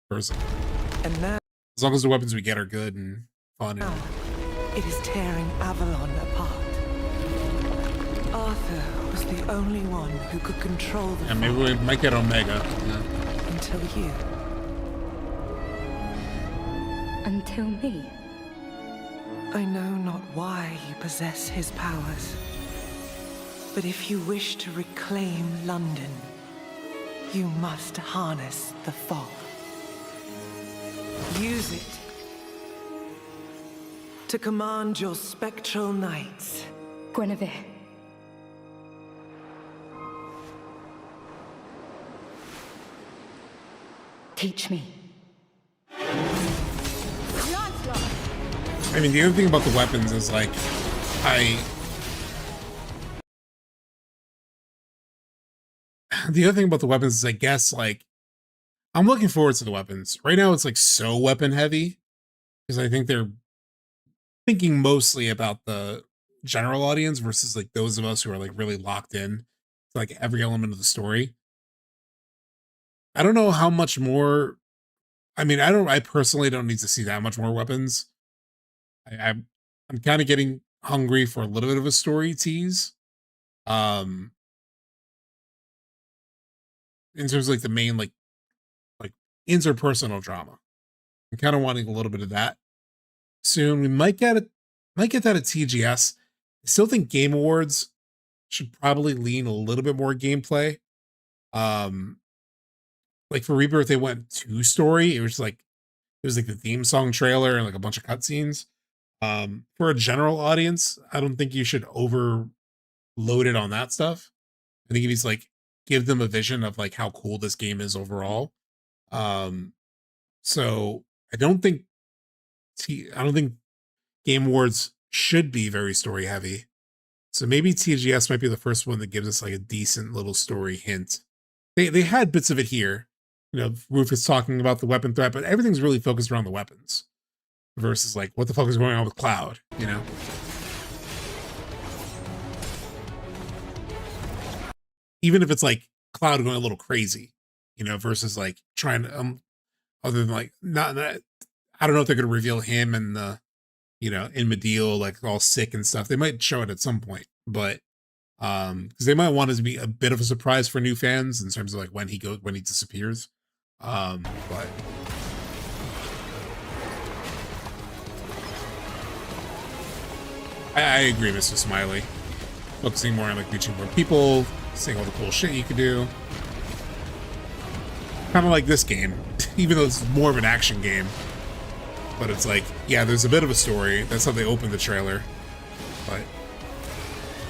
Personally. And now, as long as the weapons we get are good and fun. And it is tearing Avalon apart. Arthur was the only one who could control the maybe we might get Omega. Yeah. Until you. Until me? I know not why you possess his powers. But if you wish to reclaim London, you must harness the fog. Use it to command your spectral knights. Guinevere. Teach me. I mean, the other thing about the weapons is like, the other thing about the weapons is I guess like, I'm looking forward to the weapons. Right now it's like so weapon heavy because I think they're thinking mostly about the general audience versus like those of us who are like really locked in to like every element of the story. I don't know how much more. I mean, I personally don't need to see that much more weapons. I'm kind of getting hungry for a little bit of a story tease. In terms of like the main like interpersonal drama. I'm kind of wanting a little bit of that soon. We might get that at TGS. I still think Game Awards should probably lean a little bit more gameplay. Like for Rebirth, they went to story. It was like the theme song trailer and like a bunch of cutscenes. For a general audience, I don't think you should overload it on that stuff. I think you need to like give them a vision of like how cool this game is overall. So I don't think Game Awards should be very story heavy. So maybe TGS might be the first one that gives us like a decent little story hint. They had bits of it here. You know, Rufus talking about the weapon threat, but everything's really focused around the weapons versus like what the fuck is going on with Cloud, you know? Even if it's like Cloud going a little crazy, you know, versus like trying to other than like not I don't know if they're gonna reveal him and the, you know, in Medeal like all sick and stuff. They might show it at some point, but because they might want it to be a bit of a surprise for new fans in terms of like when he disappears. But I agree, Mr. Smiley. focusing more on like reaching more people, seeing all the cool shit you could do. Kind of like this game, even though it's more of an action game. But it's like, yeah, there's a bit of a story. That's how they opened the trailer. But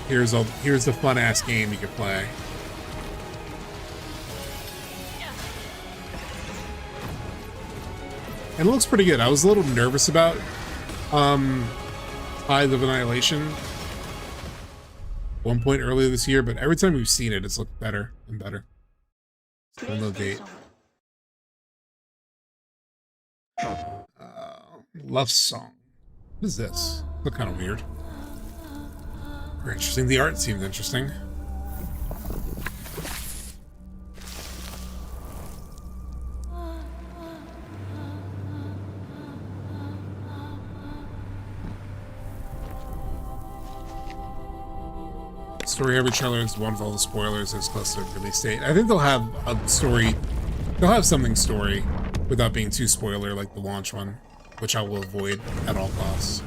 here's the fun ass game you can play. And it looks pretty good. I was a little nervous about Tides of Annihilation one point earlier this year, but every time we've seen it, it's looked better and better. Still no date. Love Song. What is this? Look kind of weird. Very interesting. The art seemed interesting. Story every trailer is one with all the spoilers as close to release date. I think they'll have a story. They'll have something story without being too spoiler like the launch one, which I will avoid at all costs.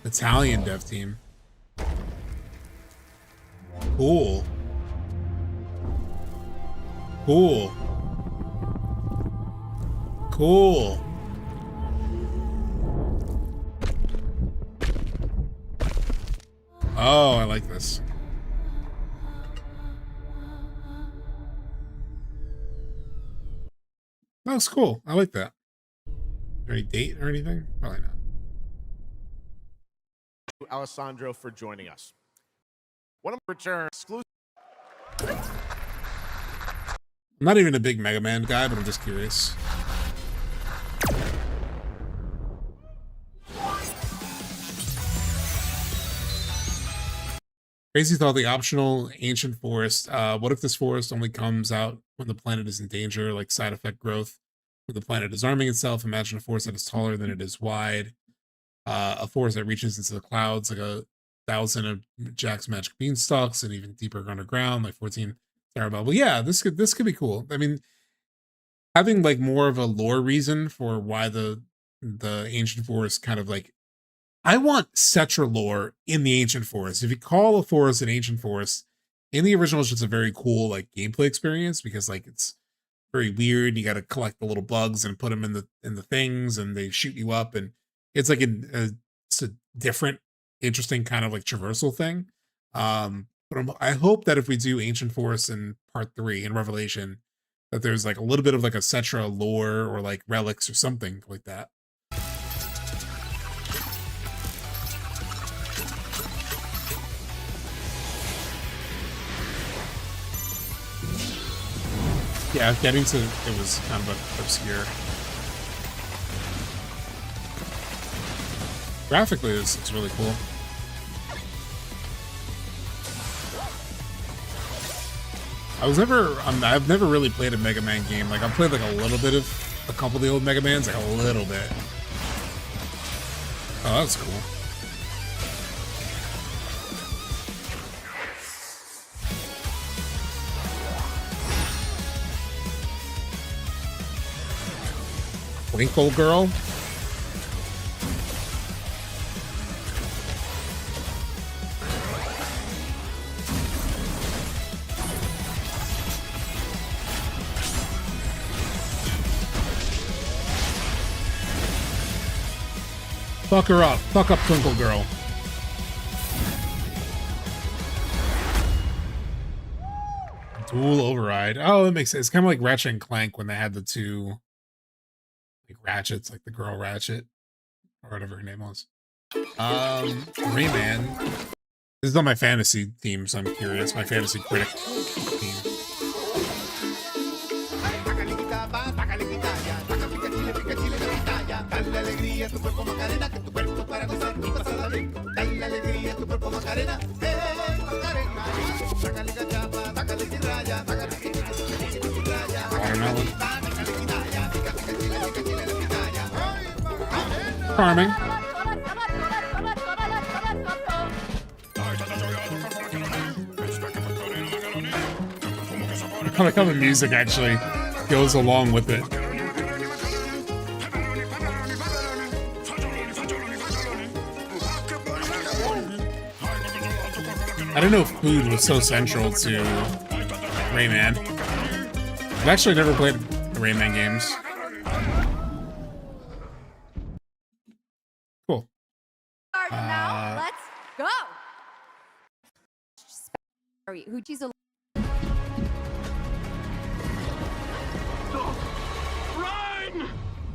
Italian dev team. Cool. Cool. Cool. Oh, I like this. That was cool. I like that. Any date or anything? Probably not. Alessandro for joining us. One of my return exclusive. I'm not even a big Mega Man guy, but I'm just curious. Crazy thought the optional ancient forest. What if this forest only comes out when the planet is in danger, like side effect growth? When the planet is arming itself, imagine a forest that is taller than it is wide. A forest that reaches into the clouds, like 1,000 of Jack's magic beanstalks, and even deeper underground, like 14 Terabell. Well, yeah, this could be cool. I mean, having like more of a lore reason for why the ancient forest kind of like, I want Cetra lore in the ancient forest. If you call a forest an ancient forest, in the original, it's just a very cool like gameplay experience because like it's very weird. You got to collect the little bugs and put them in the things, and they shoot you up, and it's like it's a different, interesting kind of like traversal thing. But I hope that if we do ancient forests in part 3 in Revelation, that there's like a little bit of like a Cetra lore or like relics or something like that. Yeah, getting to it was kind of obscure. Graphically, this looks really cool. I've never really played a Mega Man game. Like I've played like a little bit of a couple of the old Mega Mans, like a little bit. Oh, that's cool. Twinkle Girl. Fuck her up. Fuck up Twinkle Girl. Dual override. Oh, that makes sense. It's kind of like Ratchet and Clank when they had the two like ratchets, like the girl Ratchet or whatever her name was. Rayman. This is on my fantasy theme, so I'm curious. My fantasy critic theme. Watermelon. Charming. I like how the music actually goes along with it. I didn't know food was so central to Rayman. I've actually never played Rayman games. Cool. Now, let's go. Who choose a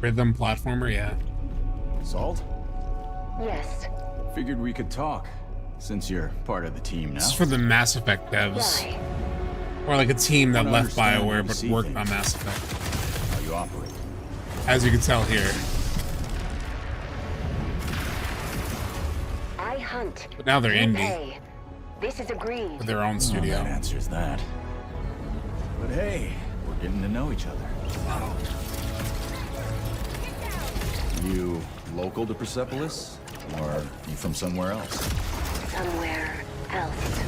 Rhythm platformer, yeah. Salt? Yes. Figured we could talk, since you're part of the team now. This is for the Mass Effect devs. Or like a team that left BioWare but worked on Mass Effect. How you operate. As you can tell here. I hunt. But now they're You indie. pay. This is agreed. With their own studio. That answers that. But hey, we're getting to know each other. You local to Persepolis? Or you from somewhere else? Somewhere else.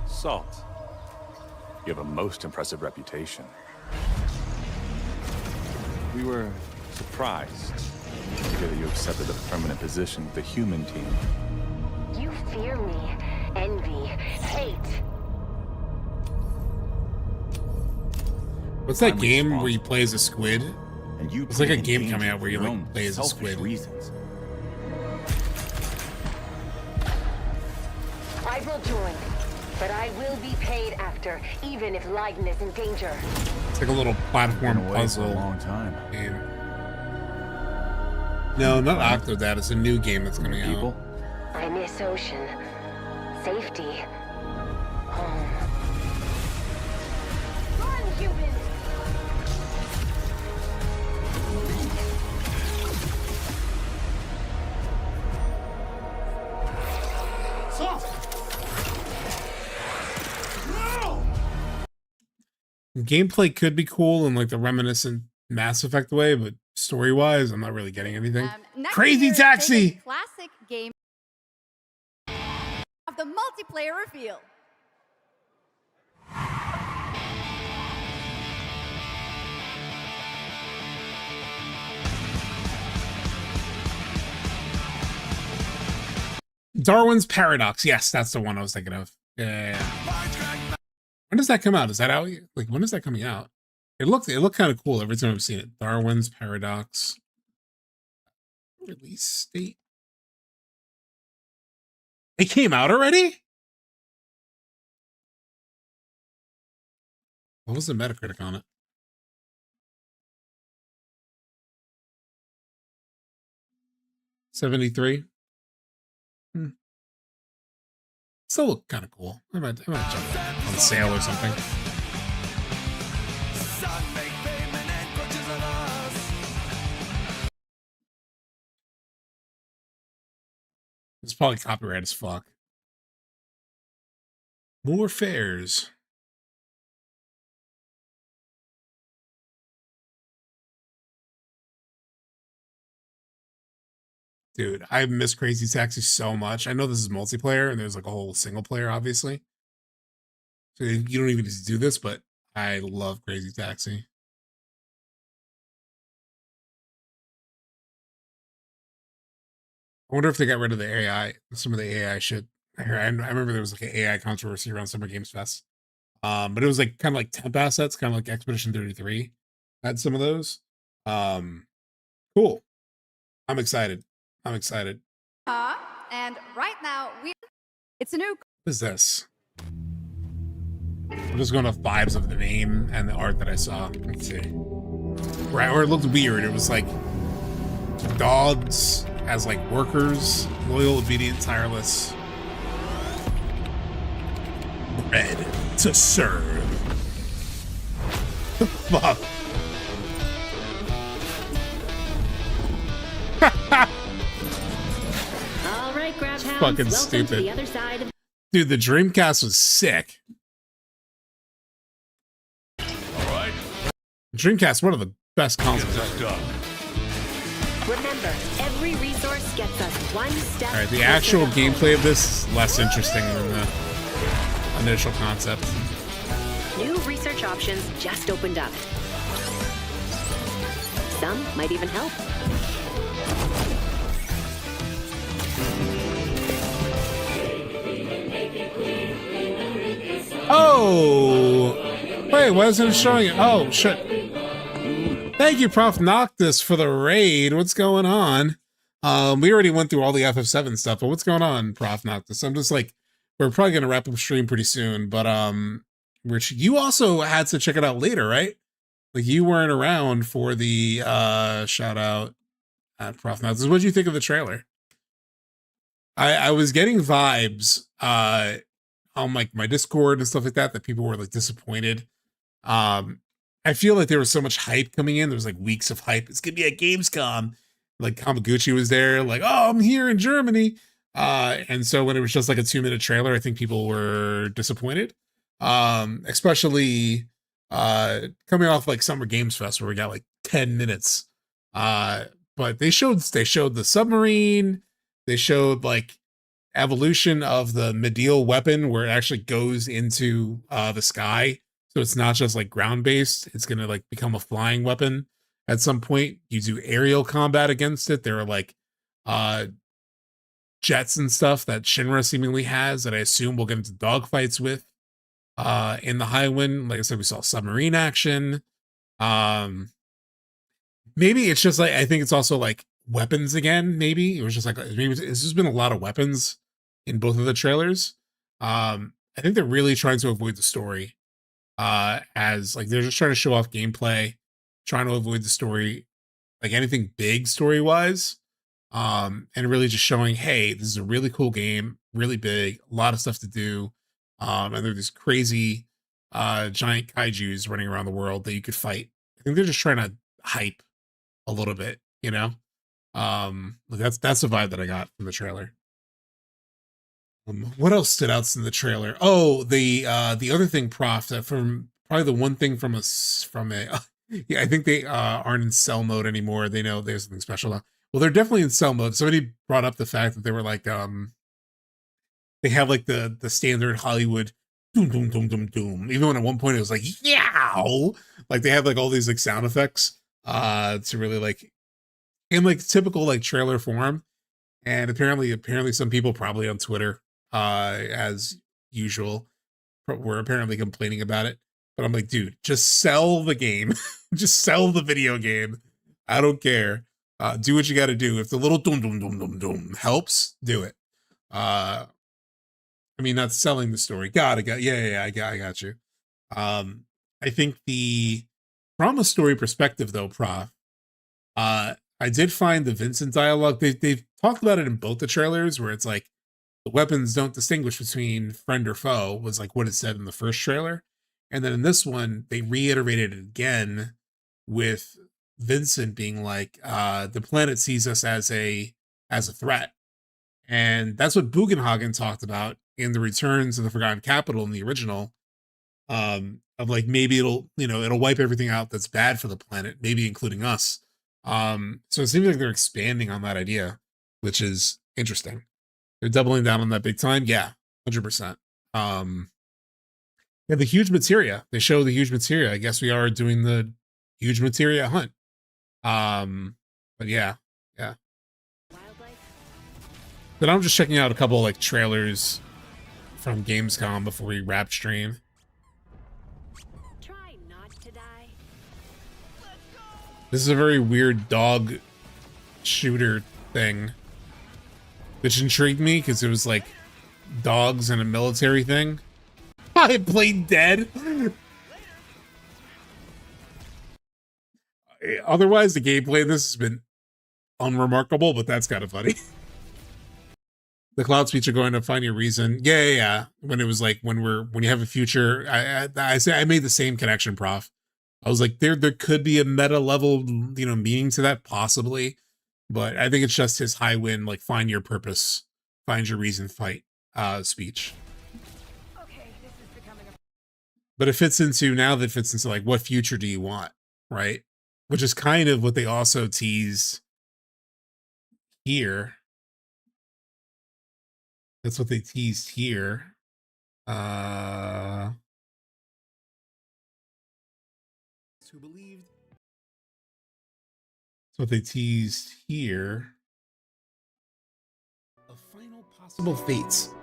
Salt. You have a most impressive reputation. We were surprised to hear that you accepted a permanent position with the human team. You fear me, envy, hate. What's that game where you play as a squid? And you It's like a game coming out where you like play as a squid. Reasons. I will join, but I will be paid after, even if Leiden is in danger. It's like a little platform puzzle. For a long time. Game. No, not Octodad. It's a new game that's coming out. I miss ocean, safety, home. Run, human! Gameplay could be cool in like the reminiscent Mass Effect way, but story-wise, I'm not really getting anything. Crazy Taxi! Classic game of the multiplayer reveal. Darwin's Paradox. Yes, that's the one I was thinking of. Yeah. When does that come out? Is that out? Like, when is that coming out? It looked kind of cool every time I've seen it. Darwin's Paradox. Release date. It came out already? What was the Metacritic on it? 73. Still look kind of cool. I might jump on sale or something. It's probably copyright as fuck. More fairs. Dude, I miss Crazy Taxi so much. I know this is multiplayer and there's like a whole single player, obviously. So you don't even need to do this, but I love Crazy Taxi. I wonder if they got rid of the AI, some of the AI shit. I remember there was like an AI controversy around Summer Games Fest. But it was like kind of like temp assets, kind of like Expedition 33 had some of those. Cool. I'm excited. And right now, it's a new... What is this? I'm just going off vibes of the name and the art that I saw. Let's see. Right, or it looked weird. It was like dogs as like workers, loyal, obedient, tireless. Bred to serve. Fuck. All right, grab hounds. Fucking Welcome stupid. To the other side of Dude, the Dreamcast was sick. Alright. Dreamcast, one of the best consoles ever. Remember, every resource gets us one step. Alright, the actual gameplay of this is less interesting than the initial concept. New research options just opened up. Some might even help. Oh, wait, why isn't it showing it? Oh, shit. Thank you, Prof Noctis, for the raid. What's going on? We already went through all the FF7 stuff, but what's going on, Prof Noctis? I'm just like, we're probably gonna wrap up stream pretty soon, but Rich, you also had to check it out later, right? Like you weren't around for the shout out at Prof Noctis. What did you think of the trailer? I was getting vibes on like my Discord and stuff like that people were like disappointed. I feel like there was so much hype coming in. There was like weeks of hype. It's gonna be at Gamescom. Like Kamaguchi was there, like, oh, I'm here in Germany. And so when it was just like a 2-minute trailer, I think people were disappointed. Especially coming off like Summer Games Fest where we got like 10 minutes. But they showed the submarine, they showed like evolution of the medial weapon where it actually goes into the sky. So it's not just like ground based, it's gonna like become a flying weapon at some point. You do aerial combat against it. There are like jets and stuff that Shinra seemingly has that I assume we'll get into dogfights with in the Highwind. Like I said, we saw submarine action. Maybe it's just like, I think it's also like weapons again. Maybe it was just like, maybe it's just been a lot of weapons in both of the trailers. I think they're really trying to avoid the story. As like they're just trying to show off gameplay, trying to avoid the story, like anything big story wise, and really just showing, hey, this is a really cool game, really big, a lot of stuff to do, and there are these crazy giant kaijus running around the world that you could fight. I think they're just trying to hype a little bit, you know. That's the vibe that I got from the trailer. What else stood out in the trailer? Oh, the other thing, Prof, that from probably the one thing from a yeah, I think they aren't in cell mode anymore. They know there's something special now. Well, they're definitely in cell mode. Somebody brought up the fact that they were like they have like the standard Hollywood doom doom doom doom doom. Even when at one point it was like yow, like they have like all these like sound effects to really like in like typical like trailer form. And apparently some people probably on Twitter as usual were apparently complaining about it, but I'm like, dude, just sell the game. Just sell the video game. I don't care. Do what you got to do. If the little dum dum dum dum dum helps, do it. I mean, not selling the story. Yeah, I got you. I think from a story perspective though, Prof, I did find the Vincent dialogue. They've talked about it in both the trailers where it's like the weapons don't distinguish between friend or foe was like what it said in the first trailer. And then in this one, they reiterated it again with Vincent being like, the planet sees us as a threat. And that's what Bugenhagen talked about in the Returns of the Forgotten Capital in the original. Of like maybe it'll wipe everything out that's bad for the planet, maybe including us. So it seems like they're expanding on that idea, which is interesting. They're doubling down on that big time. Yeah, 100%. Yeah, the huge materia. They show the huge materia. I guess we are doing the huge materia hunt. But yeah. But I'm just checking out a couple like trailers from Gamescom before we wrap stream. Try not to die. This is a very weird dog shooter thing, which intrigued me because it was like dogs and a military thing. I played dead. Otherwise, the gameplay in this has been unremarkable, but that's kind of funny. The cloud speech are going to find your reason. Yeah. When it was like when you have a future, I made the same connection, Prof. I was like, there could be a meta level, meaning to that possibly, but I think it's just his Highwind, like find your purpose, find your reason, fight speech. But it fits into like what future do you want, right? Which is kind of what they also tease here. That's what they teased here. Who believed what they teased here. A final possible fates,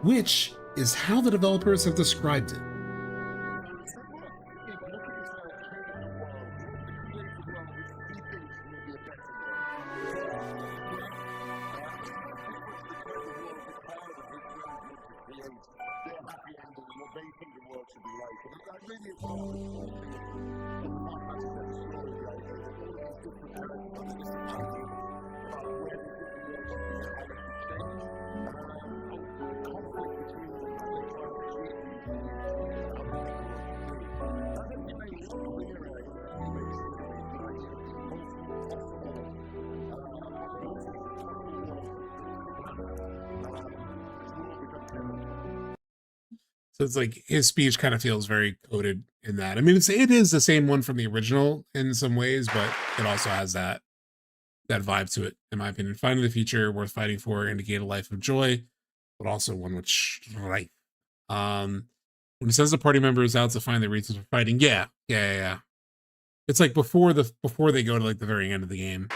which is how the developers have described it. So it's like his speech kind of feels very coded in that. I mean, it is the same one from the original in some ways, but it also has that vibe to it, in my opinion. Finding the future worth fighting for, indicate a life of joy, but also one which life. When it says the party member is out to find the reasons for fighting, yeah. It's like before they go to like the very end of the game.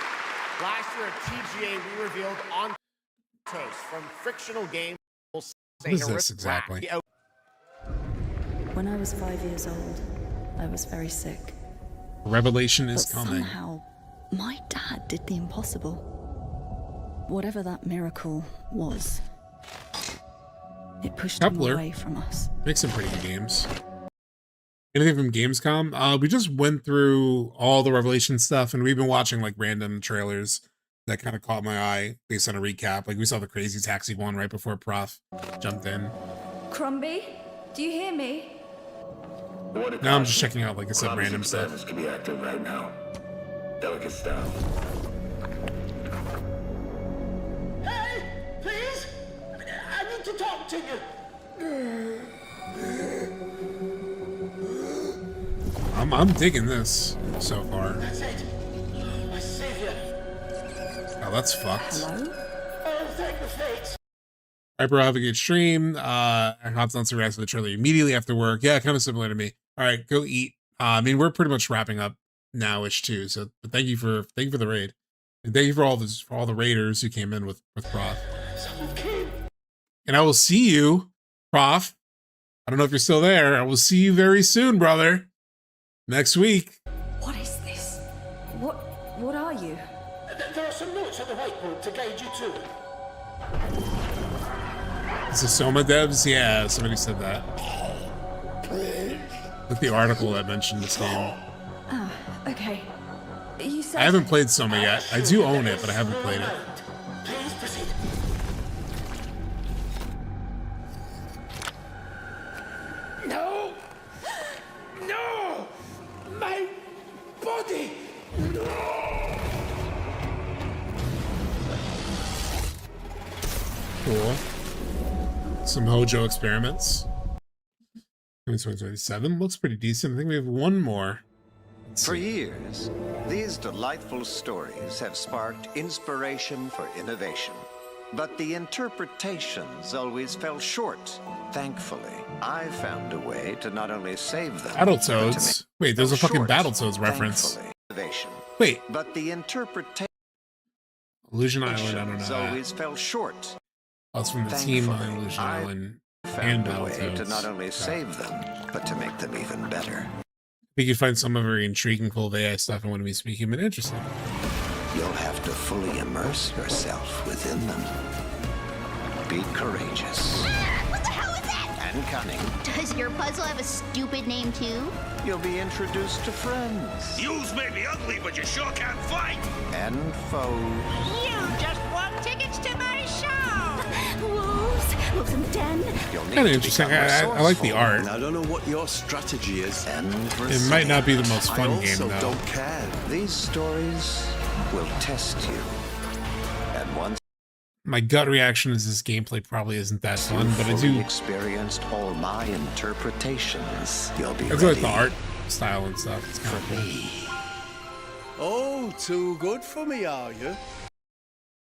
Last year at TGA, we revealed on Toast from Frictional Games. What is this exactly? When I was 5 years old, I was very sick. Revelation is but coming. Somehow, my dad did the impossible. Whatever that miracle was, it pushed him away from us. Makes some pretty good games. Anything from Gamescom? We just went through all the Revelation stuff, and we've been watching like random trailers that kind of caught my eye based on a recap. Like we saw the Crazy Taxi one right before Prof jumped in. Crumby, do you hear me? Now I'm just checking out, like I said, random stuff. Can be active right now. Delicate style. Hey, please! I need to talk to you. I'm digging this so far. That's it. My savior. Oh, that's fucked. Hello? Oh, thank the fates. Hyper Advocate stream. Hops on to react to the trailer immediately after work. Yeah, kind of similar to me. All right, go eat. I mean, we're pretty much wrapping up now-ish too. So, but thank you for the raid, and thank you for all the raiders who came in with Prof. And I will see you, Prof. I don't know if you're still there. I will see you very soon, brother. Next week. What is this? What are you? There are some notes on the whiteboard to guide you to. Is this Soma devs? Yeah, somebody said that. With the article that mentioned this game. Ah, okay. You said I haven't played Soma yet. I do own it, but I haven't played it. Please proceed. No! No! My body! No! Cool. Some Hojo experiments. 2027 looks pretty decent. I think we have one more. For years, these delightful stories have sparked inspiration for innovation. But the interpretations always fell short. Thankfully, I found a way to not only save them, Battletoads. Wait, there's a fucking Battletoads reference. Innovation. Wait. But the interpretation Illusion Island, I don't know. always fell short. Oh, it's from the team on Illusion Island and Found a way to Battletoads. not only save them, but to make them even better. I think you find some of very intriguing, cool AI stuff I want to be speaking, but interesting. You'll have to fully immerse yourself within them. Be courageous. What the hell is that? And cunning. Does your puzzle have a stupid name too? You'll be introduced to friends. Yous may be ugly, but you sure can fight. And foes. You just won tickets to my show! Wolves in the den. Kind of interesting. I like the art. I don't know what your strategy is. It might not be the most fun game, though. Don't care. These stories will test you. And once My gut reaction is this gameplay probably isn't that fun, but I do. Experienced all my interpretations. You'll be I ready. do like the art style and stuff. It's kind of cool. Oh, too good for me, are you?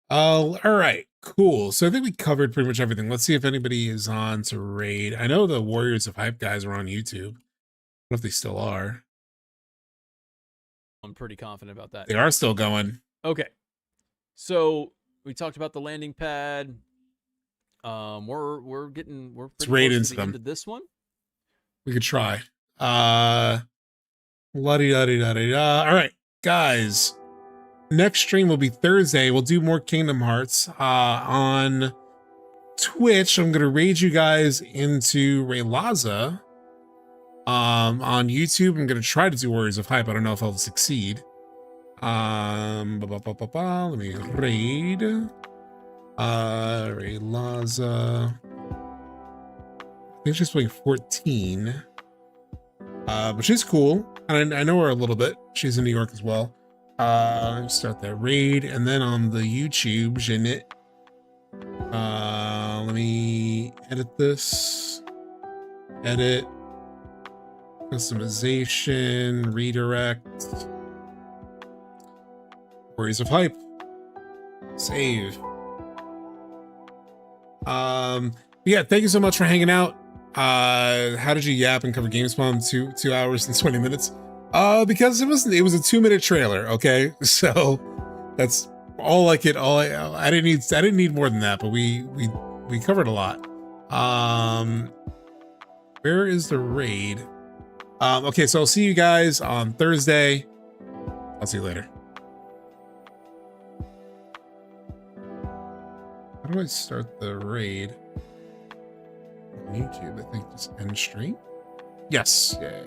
All right, cool. So I think we covered pretty much everything. Let's see if anybody is on to raid. I know the Warriors of Hype guys are on YouTube. I don't know if they still are. I'm pretty confident about that. They are still going. Okay. So we talked about the landing pad. We're pretty right close into to the them. end of this one. We could try. La-di-da-di-da-di-da. All right, guys. Next stream will be Thursday. We'll do more Kingdom Hearts on Twitch. I'm gonna raid you guys into Raylaza. On YouTube, I'm gonna try to do Warriors of Hype. I don't know if I'll succeed. Let me raid. Raylaza. I think she's playing 14. But she's cool. And I know her a little bit. She's in New York as well. Start that raid, and then on the YouTube, Jeanette. Let me edit this. Edit. Customization. Redirect. Warriors of Hype. Save. Yeah, thank you so much for hanging out. How did you yap and cover Gamescom 2 hours and 20 minutes? Because it was a 2-minute trailer, okay? So that's all I could I didn't need more than that, but we covered a lot. Where is the raid? Okay, so I'll see you guys on Thursday. I'll see you later. How do I start the raid? On YouTube, I think just end stream. Yes, yeah.